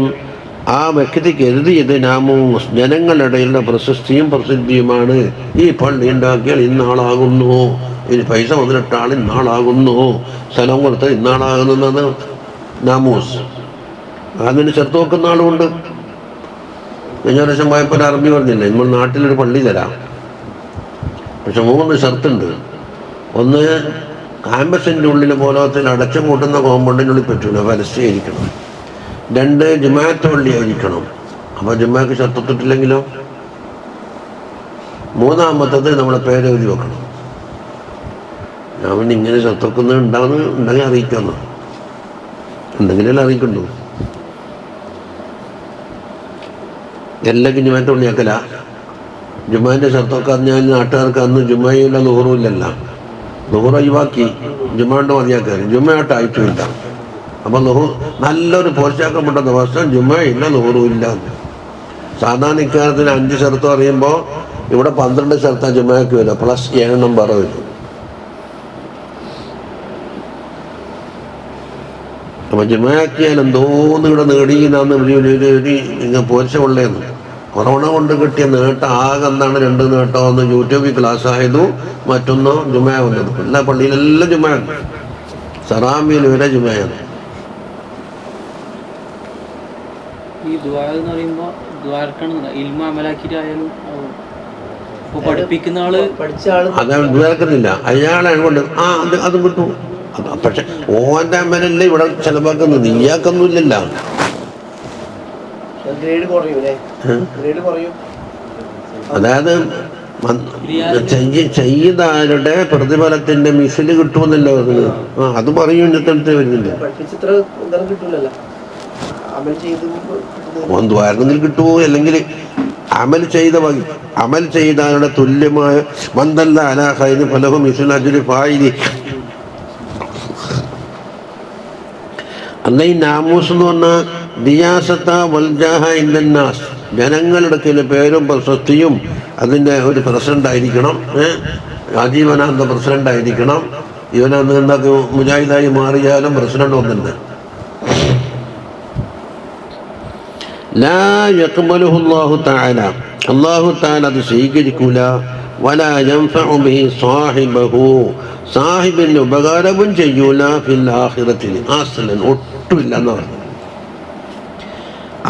S1: ആ വ്യക്തിക്ക് എഴുതിയത് നാമൂസ്, ജനങ്ങളുടെ പ്രശസ്തിയും പ്രസിദ്ധിയുമാണ്. ഈ പള്ളി ഉണ്ടാക്കിയാൽ ഇന്നാളാകുന്നു, ഇനി പൈസ വന്നിട്ട ആൾ ഇന്നാളാകുന്നു, സ്ഥലം കൊടുത്ത് ഇന്നാളാകുന്നത് നാമൂസ്. അതിന് ചേർത്ത് വെക്കുന്ന ആളുമുണ്ട്. കഴിഞ്ഞ പ്രാവശ്യം പോയപ്പോൾ ഒരു അറബി പറഞ്ഞില്ലേ, നമ്മൾ നാട്ടിലൊരു പള്ളി തരാം, പക്ഷെ 3 ഷർത്തുണ്ട്. ഒന്ന്, ക്യാമ്പസിൻ്റെ ഉള്ളിൽ പോലത്തിൽ അടച്ചു കൂട്ടുന്ന കോമ്പൗണ്ടിൻ്റെ ഉള്ളിൽ പറ്റൂല, പരസ്യമായിരിക്കണം. 2, ജുമാഅത്ത് പള്ളി ആയിരിക്കണം. അപ്പോൾ ജുമാക്ക് ഷർത്തിട്ടില്ലെങ്കിലോ. 3-മത്തത് നമ്മളെ പേര് എഴുതി വെക്കണം. ഞാൻ പിന്നെ ഇങ്ങനെ ഷർത്തക്കുന്നത് ഉണ്ടെങ്കിൽ അറിയിക്കുന്നു, എന്തെങ്കിലും അറിയിക്കണ്ടു. എല്ലാം ജുമാഅത്ത് പള്ളിയാക്കല. ജുമാൻ്റെ ഷർത്തൊക്കെ അറിഞ്ഞാൽ നാട്ടുകാർക്ക് അന്ന് ജുമയില്ല ളുഹറുമില്ലല്ല. ളുഹർ ഒഴിവാക്കി ജുമാണ്ട് മതിയാക്കാറ്. ജുമയായിട്ടായിട്ടില്ല. അപ്പം നല്ലൊരു പോഷാക്കപ്പെട്ട ദിവസം ജുമയില്ല ളുഹറുമില്ല. സാധാരണ ഇക്കാലത്തിന് 5 ഷർത്ത് അറിയുമ്പോൾ ഇവിടെ 12 ഷർത്താ ജുമയ്ക്ക് വരിക, പ്ലസ് 7 നമ്പർ വരും. അപ്പം ജുമയാക്കിയാൽ എന്തോന്ന് ഇവിടെ നേടിയെന്നാന്ന് നിങ്ങൾ പോരിച്ച കൊള്ളേന്ന്. കൊറോണ കൊണ്ട് കിട്ടിയ നേട്ടം ആകെ എന്താണ് 2 നേട്ടം. ഒന്ന് യൂട്യൂബിൽ ക്ലാസ് ആയതു, മറ്റൊന്ന് ജുമയ വന്നത്. എല്ലാ പള്ളിയിലെല്ലാം ജുമയാണ്, സറാമിയിൽ വരെ ജുമയാണ്.
S2: ഈ ദുആ എന്ന് പറയുമ്പോൾ ഇൽമ അമലാക്കിയിട്ടായാലും പഠിപ്പിക്കുന്ന ആള് പഠിച്ച ആള്
S1: അതാണ് ദ്വാരക്കുന്നില്ല, അയാളെ കൊണ്ട് അതും കിട്ടും. പക്ഷെ ഓന്റെ അമ്മനല്ലേ ഇവിടെ ചെലവാക്കുന്നത്, നീയാക്കൊന്നുമില്ലല്ലോ. അതായത് ചെയ്താരുടെ പ്രതിഫലത്തിന്റെ മിസില് കിട്ടുമെന്നല്ലോ അതിന്. അത് പറയും ഇന്നത്തെ വരുന്നില്ല. ദ്വാരത്തിൽ കിട്ടുമോ, അല്ലെങ്കിൽ അമൽ ചെയ്താരുടെ തുല്യമായ മന്ദല്ല അലാ ഖൈരി ഫലഹു മിസ്ലു അജ്രി ഫായിലി. അല്ല, ഈ നാമൂസ് എന്ന് പറഞ്ഞാൽ ദിയാസത്ത വൽജാഹ ഇന്നന്നാസ്, ജനങ്ങളുടെ ചില പേരും പ്രശസ്തിയും അതിൻ്റെ ഒരു പ്രസിഡന്റ് ആയിരിക്കണം. ആജീവനാന്ത പ്രസിഡന്റ് ആയിരിക്കണം. ഇവനന്ന് എന്തൊക്കെ മുജാഹിദായി മാറിയാലും പ്രസിഡന്റ് ഒന്നുണ്ട്. ലാ യഖ്ബലുഹു അല്ലാഹു തആല, അല്ലാഹു തആല അത് സ്വീകരിക്കൂല. വലാ യൻഫഉ ബിഹി സാഹിബഹു, സാഹിബിന് ഉപകാരവും ചെയ്യൂല ഫിൽ ആഖിറത്തിൽ, ആസ്ലൻ ഒട്ടുമില്ല എന്ന് പറഞ്ഞു.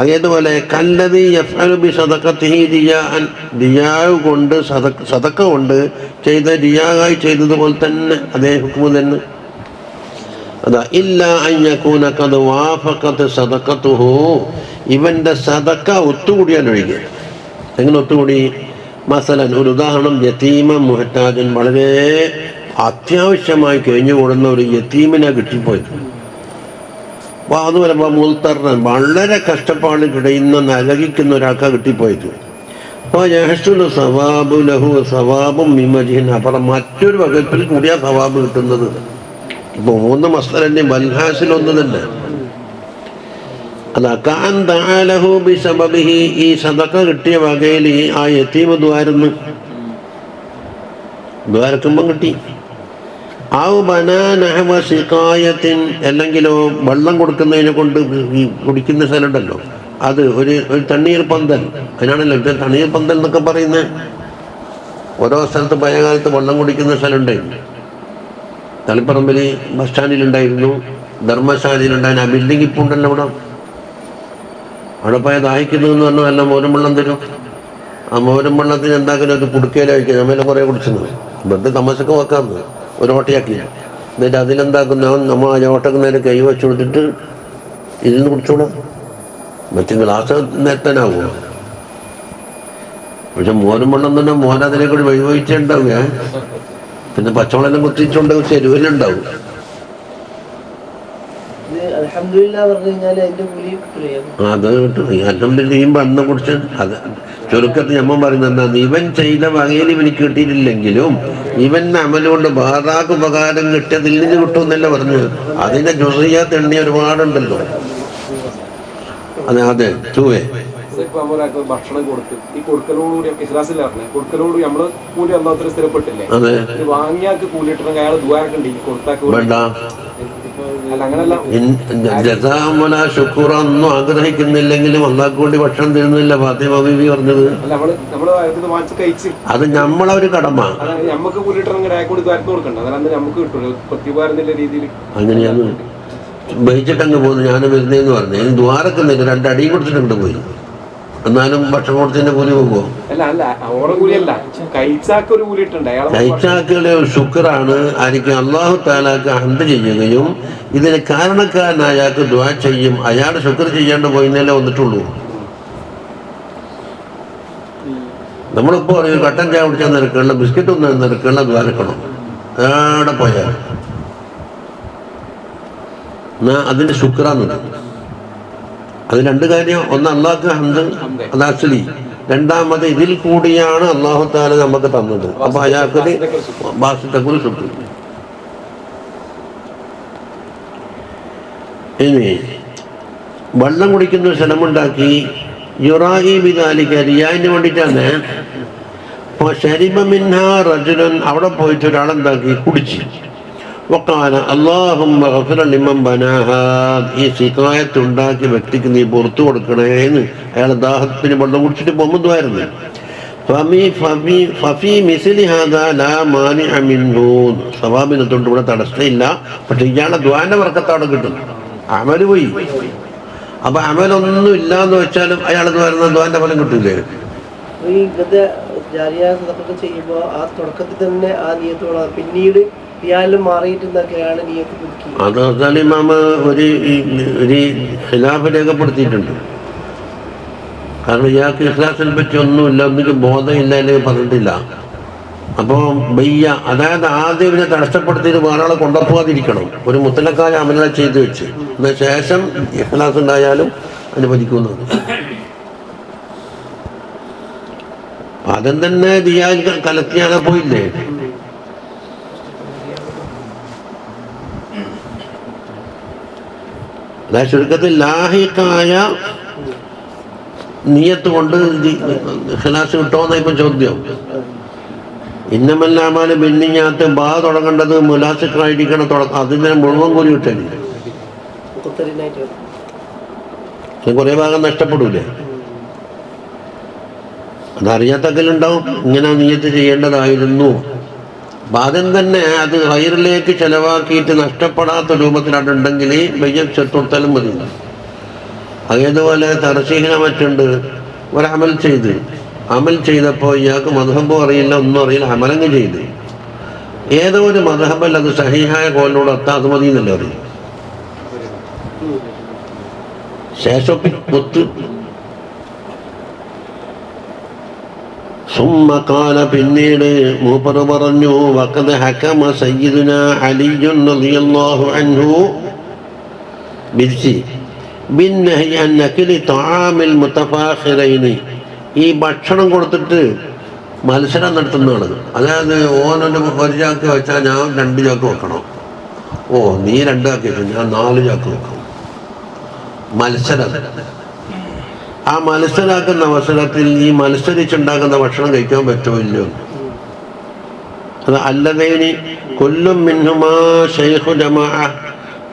S1: അതേപോലെ കല്ലദീ യഫ്അലു ബി സദഖത്തിഹി റിയാഅൻ, റിയാവ് കൊണ്ട് സദഖ കൊണ്ട് ചെയ്ത റിയായി ചെയ്തതുപോലെ തന്നെ അതേ ഹുക്മു തന്നെ. അതാ ഇല്ലാ അൻ യകൂന ഖദ് വാഫഖത് സദഖതുഹു, ഇവന്റെ സദഖ ഒത്തുകൂടിയാൽ ഒഴികെ. എങ്ങനെ ഒത്തുകൂടി? മസലൻ, ഒരു ഉദാഹരണം, യതീമ മുഹ്താജൻ, വളരെ അത്യാവശ്യമായി കഴിഞ്ഞുകൂടുന്ന ഒരു യതീമിനെ കിട്ടിപ്പോയി. അപ്പോൾ അതുപോലെ മുൽത്തറൻ, വളരെ കഷ്ടപ്പാട് കിടയുന്ന നരകിക്കുന്ന ഒരാൾക്ക് കിട്ടിപ്പോയത്. അപ്പോൾ യഹ്സുലു സവാബു ലഹു സവാബും മിമജിൻ, അപ്പുറം മറ്റൊരു വകുപ്പിൽ കൂടിയ സവാബ് കിട്ടുന്നത്. ഇപ്പോൾ 3 മസ്അലന്റെ ബൽഹാസിലൊന്ന് തന്നെ. അതാ കാൻ ദഅലഹു ബിസബബിഹി, ഈ സദഖ കിട്ടിയ വകയിൽ ആ യതീം ദ്വാരക്കുമ്പം കിട്ടി. ഔ ബനാ നഹവ സിഖായത്തിൻ, അല്ലെങ്കിലോ വെള്ളം കൊടുക്കുന്നതിനെ കൊണ്ട് കുടിക്കുന്ന സ്ഥലമുണ്ടല്ലോ, അത് ഒരു തണ്ണീർ പന്തൽ, അതിനാണല്ലോ ഇത് തണ്ണീർ പന്തൽ എന്നൊക്കെ പറയുന്നത്. ഓരോ സ്ഥലത്ത് പഴയ കാലത്ത് വെള്ളം കുടിക്കുന്ന സ്ഥലമുണ്ടായിരുന്നു. തളിപ്പറമ്പിൽ ബസ് സ്റ്റാൻഡിലുണ്ടായിരുന്നു, ധർമ്മശാലയിലുണ്ടായിരുന്നു. ആ ബിൽഡിംഗ് ഇപ്പോൾ ഉണ്ടല്ലോ അവിടെ പോയാൽ ദാഹിക്കുന്നതെന്ന് പറഞ്ഞാൽ നല്ല മോരും വെള്ളം തരും. ആ മോരും വെള്ളത്തിന് എന്താക്കലും ഒരു കുടുക്കയില കഴിക്കുക. നമ്മെല്ലാം കുറേ കുടിച്ചത് വെറുതെ തമാശക്ക് വെക്കാമെന്ന് ഒരു ഓട്ടയാക്കി. എന്നിട്ട് അതിലെന്താക്കുന്ന നമ്മൾ ആ ഓട്ടക്ക് നേരെ കൈ വെച്ച് കൊടുത്തിട്ട് ഇതിന്ന് കുടിച്ചോളാം. മറ്റു ഗ്ലാസ് നേരത്തനാവുക. പക്ഷെ മോരും വെള്ളം തന്നെ മോനതിനെ കൂടി വഴിവഹിച്ചുണ്ടാവുക. പിന്നെ പച്ചവെള്ളം കുത്തിച്ചുണ്ടാവും, ചെരുവിലുണ്ടാവും. അത് കിട്ടും. അൽഹംദുലില്ലാഹ് അന്ന് കുറിച്ച് അത് ചുരുക്കത്തിൽ നമ്മൾ പറയുന്നത് എന്താ, ഇവൻ ചെയ്ത വകയിൽ ഇവനിക്ക് കിട്ടിയിട്ടില്ലെങ്കിലും ഇവന്റെ അമലുകൊണ്ട് ബാറാക്ക് ഉപകാരം കിട്ടിയതിൽ നിന്ന് കിട്ടുമെന്നല്ല പറഞ്ഞു. അതിന്റെ ജുസിയ്യാത്ത് എണ്ണി ഒരുപാടുണ്ടല്ലോ. അതെ ചൂവേ
S3: ഭക്ഷണം കൊടുത്ത് ഈ കൊടുക്കലോടുകൂടി കൊടുക്കലോട് നമ്മള് കൂലി അല്ലാത്ത സ്ഥിരപ്പെട്ടില്ലേ, വാങ്ങിയാക്ക് കൂലി കിട്ടണമെങ്കിൽ അയാൾ ദ്വാരക്കുണ്ട് ഈ കൊടുത്താക്ക്.
S1: ശുക്രൊന്നും ആഗ്രഹിക്കുന്നില്ലെങ്കിലും അള്ളാഹ്ക്ക് വേണ്ടി ഭക്ഷണം തരുന്നില്ല ഫാത്തിമ ബീവി പറഞ്ഞത്. അത് നമ്മളൊരു കടമ. അങ്ങനെയാണ് ബഹിച്ചിട്ടങ്ങ് പോകുന്നു. ഞാൻ വരുന്നതെന്ന് പറഞ്ഞു ദ്വാരക്കുന്നില്ല, 2 അടിയും കൊടുത്തിട്ടുണ്ട് പോയി. എന്നാലും ഭക്ഷണം കൊടുത്തതിന്റെ കൂലി പോകുമോ? കഴിച്ചാക്കുകളുടെ ശുക്റാണ് ആയിരിക്കും. അള്ളാഹു താലാക്ക് ഹംദ് ചെയ്യുകയും ഇതിന് കാരണക്കാരനായ അയാൾക്ക് ദുആ ചെയ്യും. അയാൾ ശുക്ർ ചെയ്യാണ്ട് പോയിന്നല്ലേ വന്നിട്ടുള്ളൂ. നമ്മളിപ്പോൾ പറയും കട്ടൻ ചായ കുടിച്ചാൽ നിരക്കണം, ബിസ്ക്കറ്റ് ഒന്നും നിരക്കണം, ദ്വാരക്കണം. എവിടെ പോയാൽ എന്നാ അതിന്റെ ശുക്രാന്ന്. അത് 2 കാര്യം. ഒന്ന് അള്ളാഹ്ക്ക് ഹംദ്, അത് അസ്ലി. രണ്ടാമത് ഇതിൽ കൂടിയാണ് അള്ളാഹു താല നമുക്ക് തന്നത്. അപ്പൊ അയാൾക്കൊരു ബാസിത്തക്കുറി ശുക്ർ. ഇനി വെള്ളം കുടിക്കുന്ന സ്ഥലമുണ്ടാക്കി യുറാഹി ബിദാലിക, റിയാന് വേണ്ടിയിട്ടാണ്. ശരിബ മിൻഹാ റജുലൻ, അവിടെ പോയിട്ട് ഒരാളെന്താക്കി കുടിച്ച്. വഖാല അല്ലാഹുമ്മ ഗഫിർ ലിമൻ ബനാഹാ, ഈ സിഖായത്തുണ്ടാക്കിയ വ്യക്തിക്ക് നീ പുറത്തു കൊടുക്കണേന്ന് അയാൾ ദാഹത്തിന് വെള്ളം കുടിച്ചിട്ട് പോകുന്നതായിരുന്നു. സവാബിനത്തോണ്ട് ഇവിടെ തടസ്സമില്ല. പക്ഷെ ഇയാളെ ദ്വാന്റെ വർക്കത്തവിടെ കിട്ടും. അമല് പോയി. അപ്പൊ അമലൊന്നും ഇല്ലാന്ന് വെച്ചാലും അയാൾ വരുന്ന ദ്വാന്റെ ഫലം കിട്ടൂലേ?
S4: ചെയ്യുമ്പോ ആ തുടക്കത്തിൽ തന്നെ ആ നിയത്തോളം പിന്നീട്
S1: അത് ഇമാമ ഒരു ഖിലാഫ് രേഖപ്പെടുത്തിയിട്ടുണ്ട്. കാരണം ഇയാൾക്ക് ഇഖ്ലാസിനെ പറ്റി ഒന്നുമില്ല, ഒന്നിക്ക് ബോധമില്ല, അല്ലെങ്കിൽ പറഞ്ഞിട്ടില്ല. അപ്പോൾ ബയ്യ, അതായത് ആദ്യം ഇവനെ തടസ്സപ്പെടുത്തിയിട്ട് വേറെ ആളെ കൊണ്ടുപോകാതിരിക്കണം. ഒരു മുത്തലക്കായ അമല ചെയ്ത് വെച്ച് അതിന് ശേഷം ഇഖ്ലാസ് ഉണ്ടായാലും അനുവദിക്കുന്നത്. ആദ്യം തന്നെ ദിയാൽ കലത്തിയാകെ പോയില്ലേ? അതായത് ചുരുക്കത്തിൽ ലാഹിക്കായ നിയത്ത് കൊണ്ട് ഖിലാസ് കിട്ടുമെന്ന ഇപ്പം ചോദ്യം. ഇന്നമല്ലാമാല് ബിന്നിഞ്ഞാത്ത് ബാ തുടങ്ങേണ്ടത് മുലാസിക്കായിരിക്കണം. അതിനെ മുഴുവൻ കൂലി കിട്ടല്ലേ? കുറേ ഭാഗം നഷ്ടപ്പെടൂലേ? അതറിയാത്തക്കലുണ്ടാവും, ഇങ്ങനെ നീയത്ത് ചെയ്യേണ്ടതായിരുന്നു. അപ്പം ആദ്യം തന്നെ അത് ഹൈറിലേക്ക് ചെലവാക്കിയിട്ട് നഷ്ടപ്പെടാത്ത രൂപത്തിലായിട്ടുണ്ടെങ്കിൽ ബയ്യം ചെറുത്താലും മതി. അതേതുപോലെ തർശീഹിനെ മറ്റുണ്ട്, ഒരമൽ ചെയ്തപ്പോൾ ഇയാൾക്ക് മദ്ഹബും അറിയില്ല, ഒന്നും അറിയില്ല, അമലങ്ങ് ചെയ്ത്. ഏതോ ഒരു മദ്ഹബല്ല അത് സഹീഹായ കോലിനോട് എത്താൻ അത് മതി എന്നല്ല അറിയും. ശേഷം ഒത്ത് സുമ്മക്കാല പിന്നീട് മൂപ്പർ പറഞ്ഞു, വഖദ് ഹകമ സയ്യിദുനാ അലിയ്യുൻ റളിയല്ലാഹു അൻഹു ബിന്നഹി അൻ അക്ലി തആമിൽ മുതഫാഖിറൈനി. ഈ ഭക്ഷണം കൊടുത്തിട്ട് മത്സരം നടത്തുന്നതാണ്. അതായത് ഓനൊരു ഒരു ചാക്ക് വെച്ചാൽ ഞാൻ 2 ചാക്ക് വെക്കണം, ഓ നീ 2 ചാക്ക് വെച്ചു, ഞാൻ 4 ചാക്ക് വെക്കണം. മത്സരം. ആ മത്സരാക്കുന്ന അവസരത്തിൽ ഈ മത്സരിച്ചുണ്ടാക്കുന്ന ഭക്ഷണം കഴിക്കാൻ പറ്റുമോ ഇല്ലയോ? അത് അല്ലതേനി കൊല്ലും മിൻഹുമാ ശൈഖു ജമാഅ,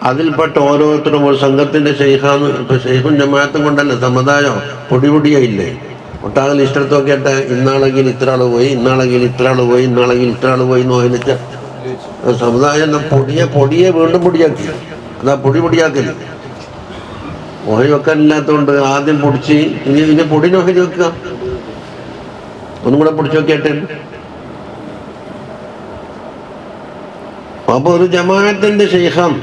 S1: അതിൽപ്പെട്ട ഓരോരുത്തരും ഒരു സംഘത്തിന്റെ ശൈഖാന്ന്. ഇപ്പൊ ശൈഖും ജമാഅത്തും കൊണ്ടല്ല സമുദായം പൊടിയായില്ലേ. ഒട്ടാകെ ലിസ്റ്റെടുത്ത് നോക്കിയിട്ട് ഇന്നാളെങ്കിൽ ഇത്ര ആൾ പോയി, ഇന്നാളെങ്കിൽ ഇത്ര ആൾ പോയി, ഇന്നാളെങ്കിൽ ഇത്ര ആൾ പോയി എന്ന് പറഞ്ഞിട്ട് സമുദായം പൊടിയെ വീണ്ടും പൊടിയാക്കി. അതാ പൊടിയാക്കല്. ഓഹരി വെക്കാനില്ലാത്തതുകൊണ്ട് ആദ്യം പൊടിച്ച് ഇനി പൊടിന് ഓഹരി വെക്കുക, ഒന്നും കൂടെ പൊടിച്ച് നോക്കിയാട്ടെ. അപ്പൊ ഒരു ജമാഅത്തിന്റെ ശൈഖം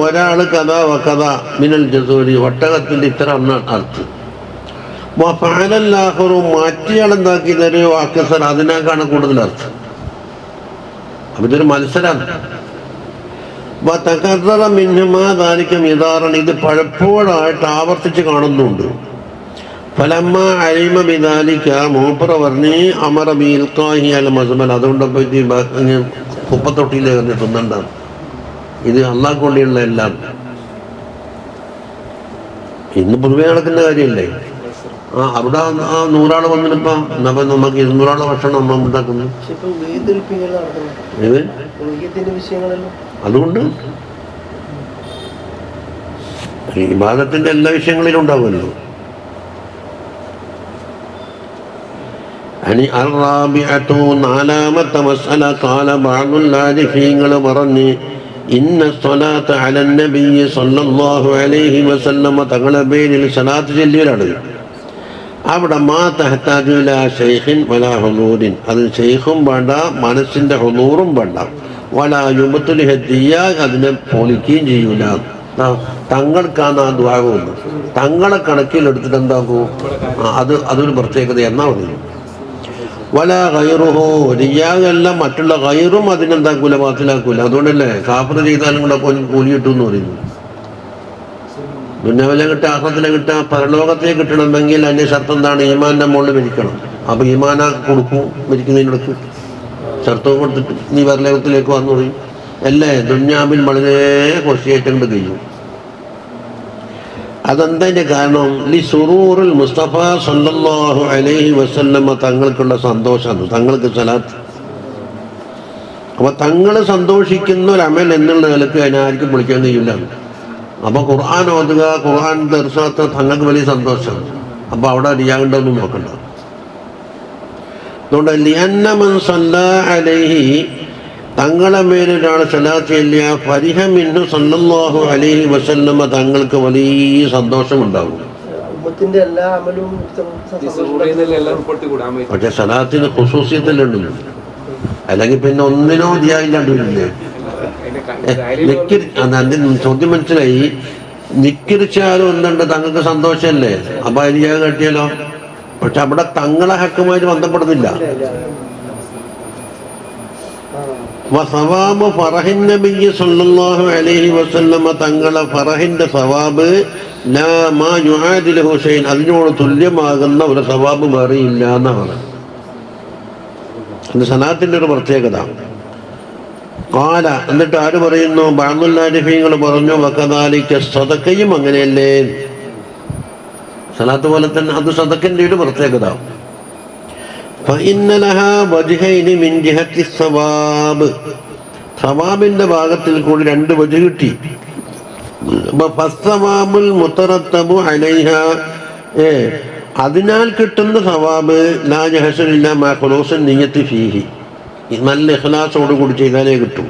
S1: ഒരാള് കഥ വകഥ മിനൽ ജസൂരി, ഒട്ടകത്തിന്റെ ഇത്ര അർത്ഥം. മാറ്റിയാളെന്താക്കി തരുമോ അക്കസർ, അതിനേക്കാണ് കൂടുതൽ അർത്ഥം. അപ്പൊ ഇതൊരു മത്സരമാണ്. ഇത് പലപ്പോഴായിട്ട് ആവർത്തിച്ച് കാണുന്നുണ്ട്. ഫലമ്മ അലിമ ബിദാലിക, മൂപ്പറ പറഞ്ഞ് അമറ ബിൽഖാഹി അൽ മസ്മൽ, അതുകൊണ്ട് പോയിട്ട് കുപ്പത്തൊട്ടിയിൽ കയറി തിന്നണ്ടാണ്. ഇത് അള്ളാഹ് കൊണ്ടിയുള്ള എല്ലാം ഇന്ന് പൊതുവെ നടക്കുന്ന കാര്യമല്ലേ. അവിടെ 100 ആൾ വന്നിട്ടിപ്പം നമുക്ക് 200 ആളെ ഭക്ഷണം നമ്മൾ ഉണ്ടാക്കുന്നു. അതുകൊണ്ട് ഇബാദത്തിന്റെ എല്ലാ വിഷയങ്ങളിലും ഉണ്ടാവുമല്ലോ. നാലാമത്തെ മസ്അല ഖാല ബഅദുൽ ആരിഫീങ്ങൾ പറഞ്ഞ് ഇന്ന സ്വലാത്ത അലൻ നബിയ്യി സ്വല്ലല്ലാഹു അലൈഹി വസല്ലമ, തങ്ങളുടെ പേരിൽ സ്വലാത്ത് ചൊല്ലിയലാണ്. അവിടെ മാ തഹ്താജു ഇലാ ശൈഖിൻ വലാ ഹുദൂരിൻ, അത് ശൈഖും വേണ്ട, മനസ്സിന്റെ ഹുദൂറും വേണ്ട. വലാ യുബ്തിലു ഹദിയ, അതിനെ പൊളിക്കുകയും ചെയ്യൂല. തങ്ങൾക്കാണ് ആ ദുആവുണ്ട്, തങ്ങളെ കണക്കിലെടുത്തിട്ട് എന്താക്കൂ, അതൊരു പ്രത്യേകത എന്നാ പറഞ്ഞു. വല ഗൈറുഹു, റിയാഗല്ല മറ്റുള്ള ഗൈറും അതിനെന്താക്കൂല, ബാത്തിലാക്കൂല. അതുകൊണ്ടല്ലേ കാഫർ ചെയ്താലും കൂടെ കൂലി കിട്ടും എന്ന് പറയുന്നു. ദുന്യാവിലെ കിട്ടുക, ആഖിറത്തിലെ കിട്ടുക, പരലോകത്തെ കിട്ടണമെങ്കിൽ അതിൻ്റെ ഷർത്ത് എന്താണ്? ഈമാൻ്റെ മുകളിൽ മരിക്കണം. അപ്പോൾ ഈമാന കൊടുക്കും, മരിക്കുന്നതിനടുത്ത് ഷർത്തും കൊടുത്തിട്ട് നീ പരലോകത്തിലേക്ക് വന്നു പറയും. അല്ലേ ദുന്യാവിൽ വളരെ കൊശിയായിട്ടുണ്ട് കഴിയും. അതെന്തതിൻ്റെ കാരണം? ലി സുറൂറുൽ മുസ്തഫ സല്ലല്ലാഹു അലൈഹി വസല്ലമ, തങ്ങൾക്കുള്ള സന്തോഷമാണ്, തങ്ങൾക്ക് സലാത്ത്. അപ്പോൾ തങ്ങൾ സന്തോഷിക്കുന്ന ഒരു അമൽ എന്നുള്ള നിലക്ക് അതിനാർക്കും വിളിക്കാൻ കഴിയില്ല. അപ്പോൾ ഖുർആൻ ഓതുക, ഖുർആൻ ദർശനത്ത് തങ്ങൾക്ക് വലിയ സന്തോഷമാണ്. അപ്പോൾ അവിടെ റിയാണ്ടൊന്നും നോക്കണ്ട. അതുകൊണ്ട് ലിഅന്ന മൻ സല്ലാ അലൈഹി, തങ്ങളെ മേലൊരാൾ സലാത്ത് ചൊല്ലിയ ഫരിഹ മിൻഹു സല്ലല്ലാഹു അലൈഹി വസല്ലമ, തങ്ങൾക്ക് വലിയ സന്തോഷമുണ്ടാകും. പക്ഷെ സലാത്തിന് ഖുസൂസിയത്തിലുണ്ട്, അല്ലെങ്കിൽ പിന്നെ ഒന്നിനോ ധ്യാനില്ലാണ്ടില്ലേ. ചോദ്യം മനസ്സിലായി. നിക്കിരിച്ചാലും എന്തുണ്ട്, തങ്ങൾക്ക് സന്തോഷമല്ലേ, അപ്പൊ അരിയാ കെട്ടിയാലോ. പക്ഷെ അവിടെ തങ്ങളെ ഹക്കുമായിട്ട് ബന്ധപ്പെടുന്നില്ല. വസവാബ് ഫറഹിൻ നബിയ്യി സ്വല്ലല്ലാഹു അലൈഹി വസല്ലമ, തങ്ങളെ ഫറഹിന്റെ സവാബ് ലാ മാ യുആദിലുഹു ഷൈഅൻ, അതിനോട് തുല്യമാകുന്ന ഒരു സവാബ് വേറെയില്ല എന്നാണ്. അത് സലാത്തിന്റെ ഒരു പ്രത്യേകത. ഖാല, എന്നിട്ട് ആര് പറയുന്നു? ബഅദുൽ ആരിഫീങ്ങൾ പറഞ്ഞു വകദാലിക സദഖയും അങ്ങനെയല്ലേ, സലാത്ത് പോലെ തന്നെ അത് സദഖന്റെ ഒരു പ്രത്യേകത. ഫഇന്ന ലഹാ വജ്ഹൈനി മിൻ ജിഹത്തി സവാബ്, സവാബിന്റെ ഭാഗത്തിൽ കൂടി 2 വജ്ഹ് കിട്ടി. ഫസ്സവാബുൽ മുതറത്തബു അലൈഹാ, അതിനാൽ കിട്ടുന്ന സവാബ് ലാ യഹ്സുനില്ല മാ ഖുലൂസിൻ നിയ്യത്തി ഫീഹി, നല്ല ഇഖ്ലാസോട് കൂടി ചെയ്താലേ കിട്ടും.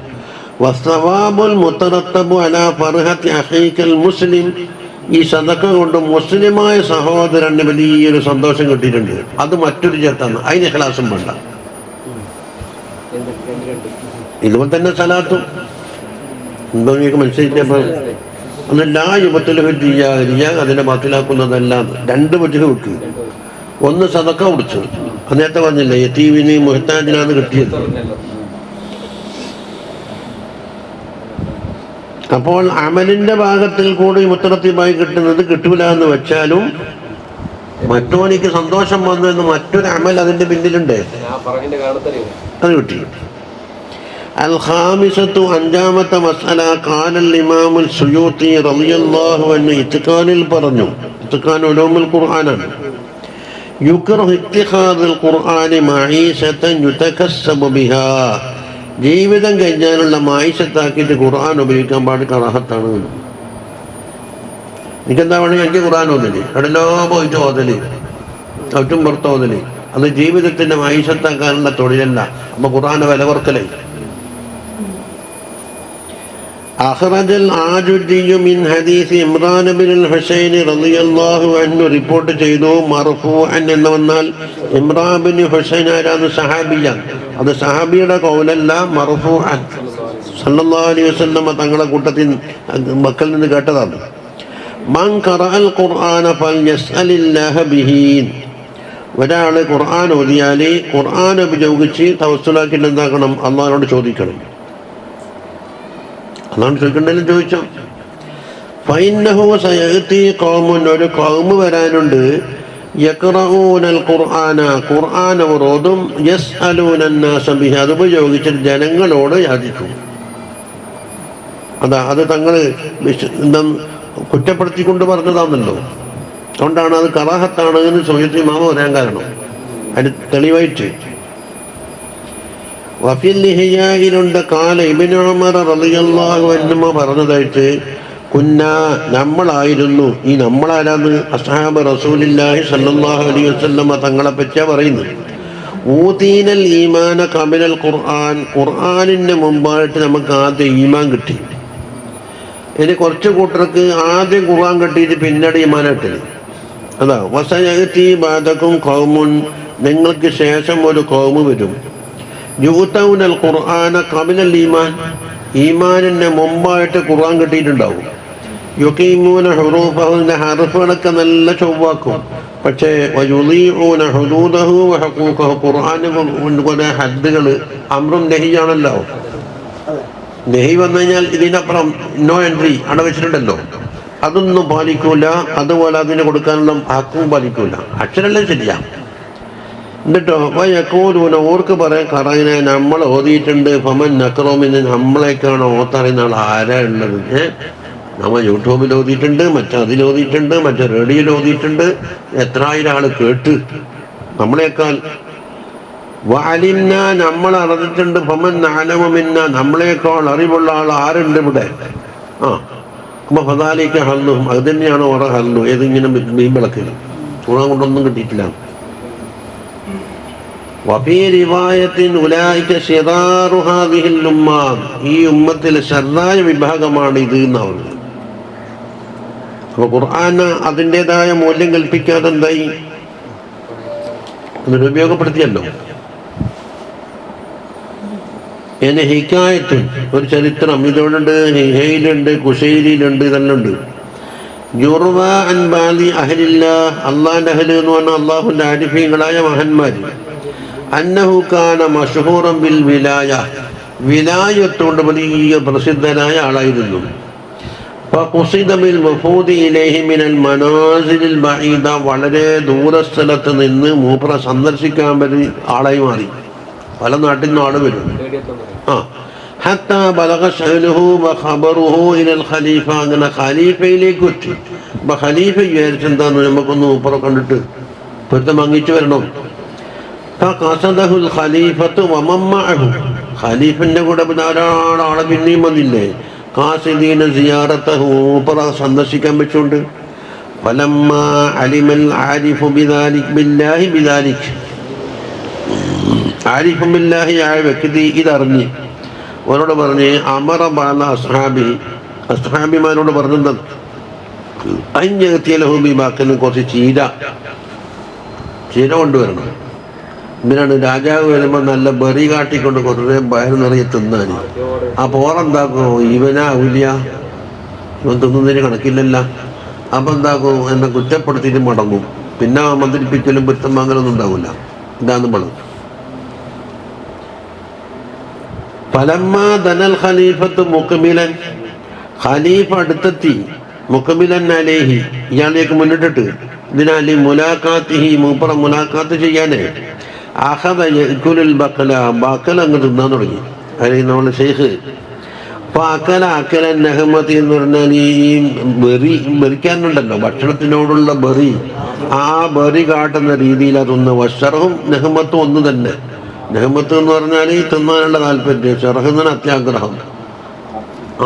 S1: വസ്സവാബുൽ മുതറത്തബു അലാ ഫർഹത്തി അഖീക്കൽ മുസ്ലിം, ഈ സദഖ കൊണ്ട് മുസ്ലിമായ സഹോദരന് വലിയൊരു സന്തോഷം കിട്ടിയിട്ടുണ്ട്. അത് മറ്റൊരു ചേർത്താണ്, അതിന് ഇഖ്ലാസും വേണ്ട. ഇതുപോലെ തന്നെ സലാത്തും എന്തോ നിങ്ങൾക്ക് മനസ്സിലാക്കിയപ്പോൾ അന്ന് ലാ യുബത്തുൽ റിയാ അതിനെ ബാത്തിലാക്കുന്നതെല്ലാം രണ്ട് വജഹ് വെക്ക്. ഒന്ന് സദഖ കൊടുത്തു, നേരത്തെ പറഞ്ഞില്ലേ യതീമിന് മുഹ്താജിനാണ് കിട്ടിയത്. അപ്പോൾ അമലിന്റെ ഭാഗത്തിൽ കൂടി മുത്തറത്തിബായി കിട്ടുന്നത് കിട്ടൂല എന്ന് വെച്ചാലും മറ്റോനിക്ക് സന്തോഷം വന്നു എന്ന് മറ്റൊരു അമൽ അതിന്റെ പിന്നിലുണ്ട്, അത് കിട്ടി. അൽ ഖാമിസത്തു, അഞ്ചാമത്തെ മസ്അല, ഖാലൽ ഇമാമുൽ സുയൂത്തി റളിയല്ലാഹു അൻഹു ഇത്ഖാനിൽ പറഞ്ഞു, ഇത്ഖാൻ ഉലൂമുൽ ഖുർആനാണ്, യുക്റഹു ഇത്തിഖാദുൽ ഖുർആനി മഈശതൻ യുതകസ്സബു ബിഹാ, ജീവിതം കഴിഞ്ഞാലുള്ള മായിഷത്താക്കിയിട്ട് ഖുർആൻ ഉപയോഗിക്കാൻ പാട് കറാഹത്താണ്. എനിക്കെന്താ വേണമെങ്കിൽ എനിക്ക് ഖുർആൻ ഓതല്, എവിടെല്ലോ പോയിട്ട് ഓതല്, ചുറ്റും പുറത്ത് ഓതല്, അത് ജീവിതത്തിന്റെ മായിഷത്താക്കാനുള്ള തൊഴിലല്ല. അപ്പൊ ഖുർആന് വില കുറക്കലേ. അഖ്റജൽ ആജുദ്ദിയു മിൻ ഹദീസ് ഇമ്രാൻ ഇബ്നുൽ ഹുസൈൻ റളിയല്ലാഹു അൻഹു റിപ്പോർട്ട് ചെയ്തു, മർഫൂഅൻ എന്ന് വന്നാൽ ഇമ്രാൻ ഇബ്നു ഹുസൈൻ ആരാണ്? സഹാബിയാണ്. അത് സഹാബിയുടെ ഖൗലല്ല, മർഫൂഅൻ സല്ലല്ലാഹു അലൈഹി വസല്ലം തങ്ങളുടെ കൂട്ടത്തിൽ മക്കളിൽ നിന്ന് കേട്ടതാണ്. മൻ ഖറഅൽ ഖുർആന ഫൽയസ്അലില്ലാഹ ബിഹി, ഒരാൾ ഖുർആൻ ഓതിയാൽ ഖുർആൻ ഉപയോഗിച്ച് തവസ്സുലാക്കിയിട്ട് എന്താക്കണം? അള്ളാഹുവിനോട് ചോദിക്കണം. അതാണ് ചോദിക്കണ്ടെങ്കിലും ചോദിച്ചോ. ഫഇന്നഹു സയഅതി ഖൗമുൻ, ഒരു ഖൗമ് വരാനുണ്ട്, യഖറഊനൽ ഖുർആന, ഖുർആൻ അവർ ഓതും, യസ്അലൂനൻ നാസ ബിഹി, അത് ഉപയോഗിച്ചിട്ട് ജനങ്ങളോട് യാചിക്കും. അത് തങ്ങൾ എന്താ കുറ്റപ്പെടുത്തിക്കൊണ്ട് പറഞ്ഞതാണല്ലോ. അതുകൊണ്ടാണ് അത് കറാഹത്താണ് എന്ന് സുഹൃത്ത് ഇമാമ പറയാൻ കാരണം. അതിന് തെളിവായിട്ട് വഫിൽ ഇഹ്യായിലുണ്ട്, ഖാല ഇബ്നു ഉമർ റളിയല്ലാഹു അൻഹു പറഞ്ഞതായിട്ട്, നമ്മളായിരുന്നു, ഈ നമ്മളാരാന്ന്? അസ്ഹാബ് റസൂലില്ലാഹി സ്വല്ലല്ലാഹു അലൈഹി വസല്ലം തങ്ങളെ പറ്റിയാ പറയുന്നത്. ഊതീനൽ ഈമാന ഖബലൽ ഖുർആൻ, ഖുർആനിന് മുമ്പായിട്ട് നമുക്ക് ആദ്യം ഈമാൻ കിട്ടി. ഇനി കുറച്ച് കൂട്ടർക്ക് ആദ്യം ഖുർആൻ കിട്ടിയിട്ട് പിന്നീട് ഈമാൻ കിട്ടി. അതാ വസയഅതി ബഅദകും ഖൗമുൻ, നിങ്ങൾക്ക് ശേഷം ഒരു ഖൗമ് വരും, യുതൗനൽ ഖുർആന ഖബലൽ ഈമാൻ, ഈമാനിന് മുമ്പായിട്ട് ഖുർആൻ കിട്ടിയിട്ടുണ്ടാവും. യുഖീമൂന ഹുറൂഫഹു, ഹർഫുകളൊക്കെ നല്ല ചൊവ്വാക്കും, പക്ഷേ വയുളീഊന ഹുദൂദഹു വഹഖൂഖഹു, ഖുർആനിന്റെ ഹദ്ദുകൾ അംറും നഹിയാണല്ലോ. നഹി വന്നു കഴിഞ്ഞാൽ ഇതിനപ്പുറം നോ എൻട്രി അവിടെ വെച്ചിട്ടുണ്ടല്ലോ, അതൊന്നും പാലിക്കൂല. അതുപോലെ അതിന് കൊടുക്കാനുള്ള ഹക്കും പാലിക്കൂല. അക്ഷരമെല്ലാം ശരിയാ. എന്നിട്ടോ വയക്കൂലൂന, ഓർക്ക് പറയാൻ കറങ്ങിന നമ്മൾ ഓതിയിട്ടുണ്ട്, ഫമൻ നക്രോമിന്, നമ്മളെക്കാണ് ഓത്തറിയുന്ന ആൾ ആരാ ഉള്ളത്? നമ്മൾ യൂട്യൂബിൽ ഓതിയിട്ടുണ്ട്, അതിൽ ഓതിയിട്ടുണ്ട്, റേഡിയോയിൽ ഓതിയിട്ടുണ്ട്, എത്രായിരം ആൾ കേട്ട് നമ്മളെക്കാൾ. വഅലിംന, നമ്മൾ അറിഞ്ഞിട്ടുണ്ട്, ഫമൻ അലമു മിന്ന, നമ്മളെക്കാൾ അറിവുള്ള ആൾ ആരുണ്ട് ഇവിടെ? അപ്പൊ ഫദാലിക ഹല്ലുഹും, അത് തന്നെയാണ് ഓരോ ഹല്ലു. ഏതിങ്ങനെ മീൻവിളക്കിൽ ഖുർആൻ കൊണ്ടൊന്നും കിട്ടിയിട്ടില്ല. വഫീ റിവായത്തിൻ ഉലൈക ശിറാറു ഹാദിഹിൽ ഉമ്മ, ഈ ഉമ്മത്തിലെ ശർറായ വിഭാഗമാണ് ഇത് എന്നാണ്. അപ്പൊ ഖുർആൻ അതിൻ്റെതായ മൂല്യം കൽപ്പിക്കാതെ എന്തായി? ദുരുപയോഗപ്പെടുത്തിയല്ലോ. എന്നെ ഹിക്കായത്ത്, ഒരു ചരിത്രം ഇതോടുണ്ട്, ഹിഹയിലുണ്ട്, കുശൈരിയിലുണ്ട്, ഇതെല്ലാം ഉണ്ട്. യുർവ അൻ ബാലി അഹ്ലില്ലാ, അള്ളാന്റെ അഹ്ല് എന്ന് പറഞ്ഞാൽ അള്ളാഹുന്റെ ആരിഫീങ്ങളായ മഹന്മാർ, അന്നഹു കാന മഷ്ഹൂറൻ ബിൽ വിലായ, വിലായത്തുകൊണ്ട് വലിയ പ്രസിദ്ധനായ ആളായിരുന്നു. ഫഖുസിദ ബിൽ വഫൂദി ഇലൈഹി മിനൽ മനാസിലിൽ ബഈദ, വളരെ ദൂരസ്ഥലത്ത് നിന്ന് മൂപ്പറ സന്ദർശിക്കാൻ പറ്റിയ ആളായി മാറി. പല നാട്ടിൽ നിന്നും ആള് വരും. ഹത്താ ബലഗ ശഅനുഹു വഖബറുഹു ഇലൽ ഖലീഫ, അങ്ങനെ ഖലീഫയിലേക്ക് എത്തി. അപ്പൊ ഖലീഫ വിചാരിച്ചെന്താന്ന്, നമുക്കൊന്ന് മൂപ്പറ കണ്ടിട്ട് പൊരുത്തം വാങ്ങിച്ചു വരണം. ഫഖസദഹുൽ ഖലീഫത്തു വമൻ മഅഹു, ഖലീഫിന്റെ കൂടെ ധാരാളം ആളെ പിന്നെയും വന്നില്ലേ, ഖാസിദീന സിയാറത്തഹു, മൂപ്പറ സന്ദർശിക്കാൻ വെച്ചുകൊണ്ട്. ഫലമ്മാ അലിമൽ ആരിഫു ബില്ലാഹി ബിദാലിക്, ആരിഫു ബില്ലാഹി ആയ വ്യക്തി ഇതറിഞ്ഞ് അവരോട് പറഞ്ഞ് അമറ ബഅദ അസ്ഹാബിമാരോട് പറഞ്ഞത് അഞ്ഞെത്തിയ ബിബാക്കലിന് കുറച്ച് ചീര കൊണ്ടുവരണം. ഇതിനാണ് രാജാവ് വരുമ്പോൾ നല്ല ബറി കാട്ടിക്കൊണ്ട് കുറേ വയറ് നിറയെ തിന്നാൻ. ആ പോറെന്താക്കും, ഇവനാ ഔലിയ, ഇവൻ തിന്നുന്നതിന് കണക്കില്ലല്ല. അപ്പം എന്താക്കും, എന്നെ കുറ്റപ്പെടുത്തിയിട്ട് മടങ്ങും. പിന്നെ മന്ത്രിപ്പിക്കലും പുറ്റം വാങ്ങലൊന്നും ഉണ്ടാവില്ല. ഇതാന്ന് പറഞ്ഞു. ഫലമ്മാ ദനൽ ഖലീഫത്ത് മുഖമിലൻ, ഖലീഫ അടുത്തെത്തി, മുഖമിലൻ അലേഹി, ഇയാളേക്ക് മുന്നിട്ടിട്ട്, ഇതിനാലി മുലാഖാത്തിഹി, മൂപ്പറ മുലാഖാത്ത് ചെയ്യാനേ അഖദ യഅ്കുലുൽ ബഖല, ബഖല അങ്ങ് തിന്നാൻ തുടങ്ങി. അല്ലെങ്കിൽ നമ്മുടെ ഷെയ്ഖ് അക്കല നെഹ്മത്തി എന്ന് പറഞ്ഞാൽ ഈ ബെറിക്കാനുണ്ടല്ലോ, ഭക്ഷണത്തിനോടുള്ള ബറി, ആ ബറി കാട്ടുന്ന രീതിയിൽ അതൊന്ന് ഷറഹും നെഹ്മത്തും ഒന്ന് തന്നെ. നെഹ്മത്ത് എന്ന് പറഞ്ഞാൽ ഈ തിന്നാനുള്ള താല്പര്യം, ഷറഹ് എന്ന് പറഞ്ഞാൽ അത്യാഗ്രഹം,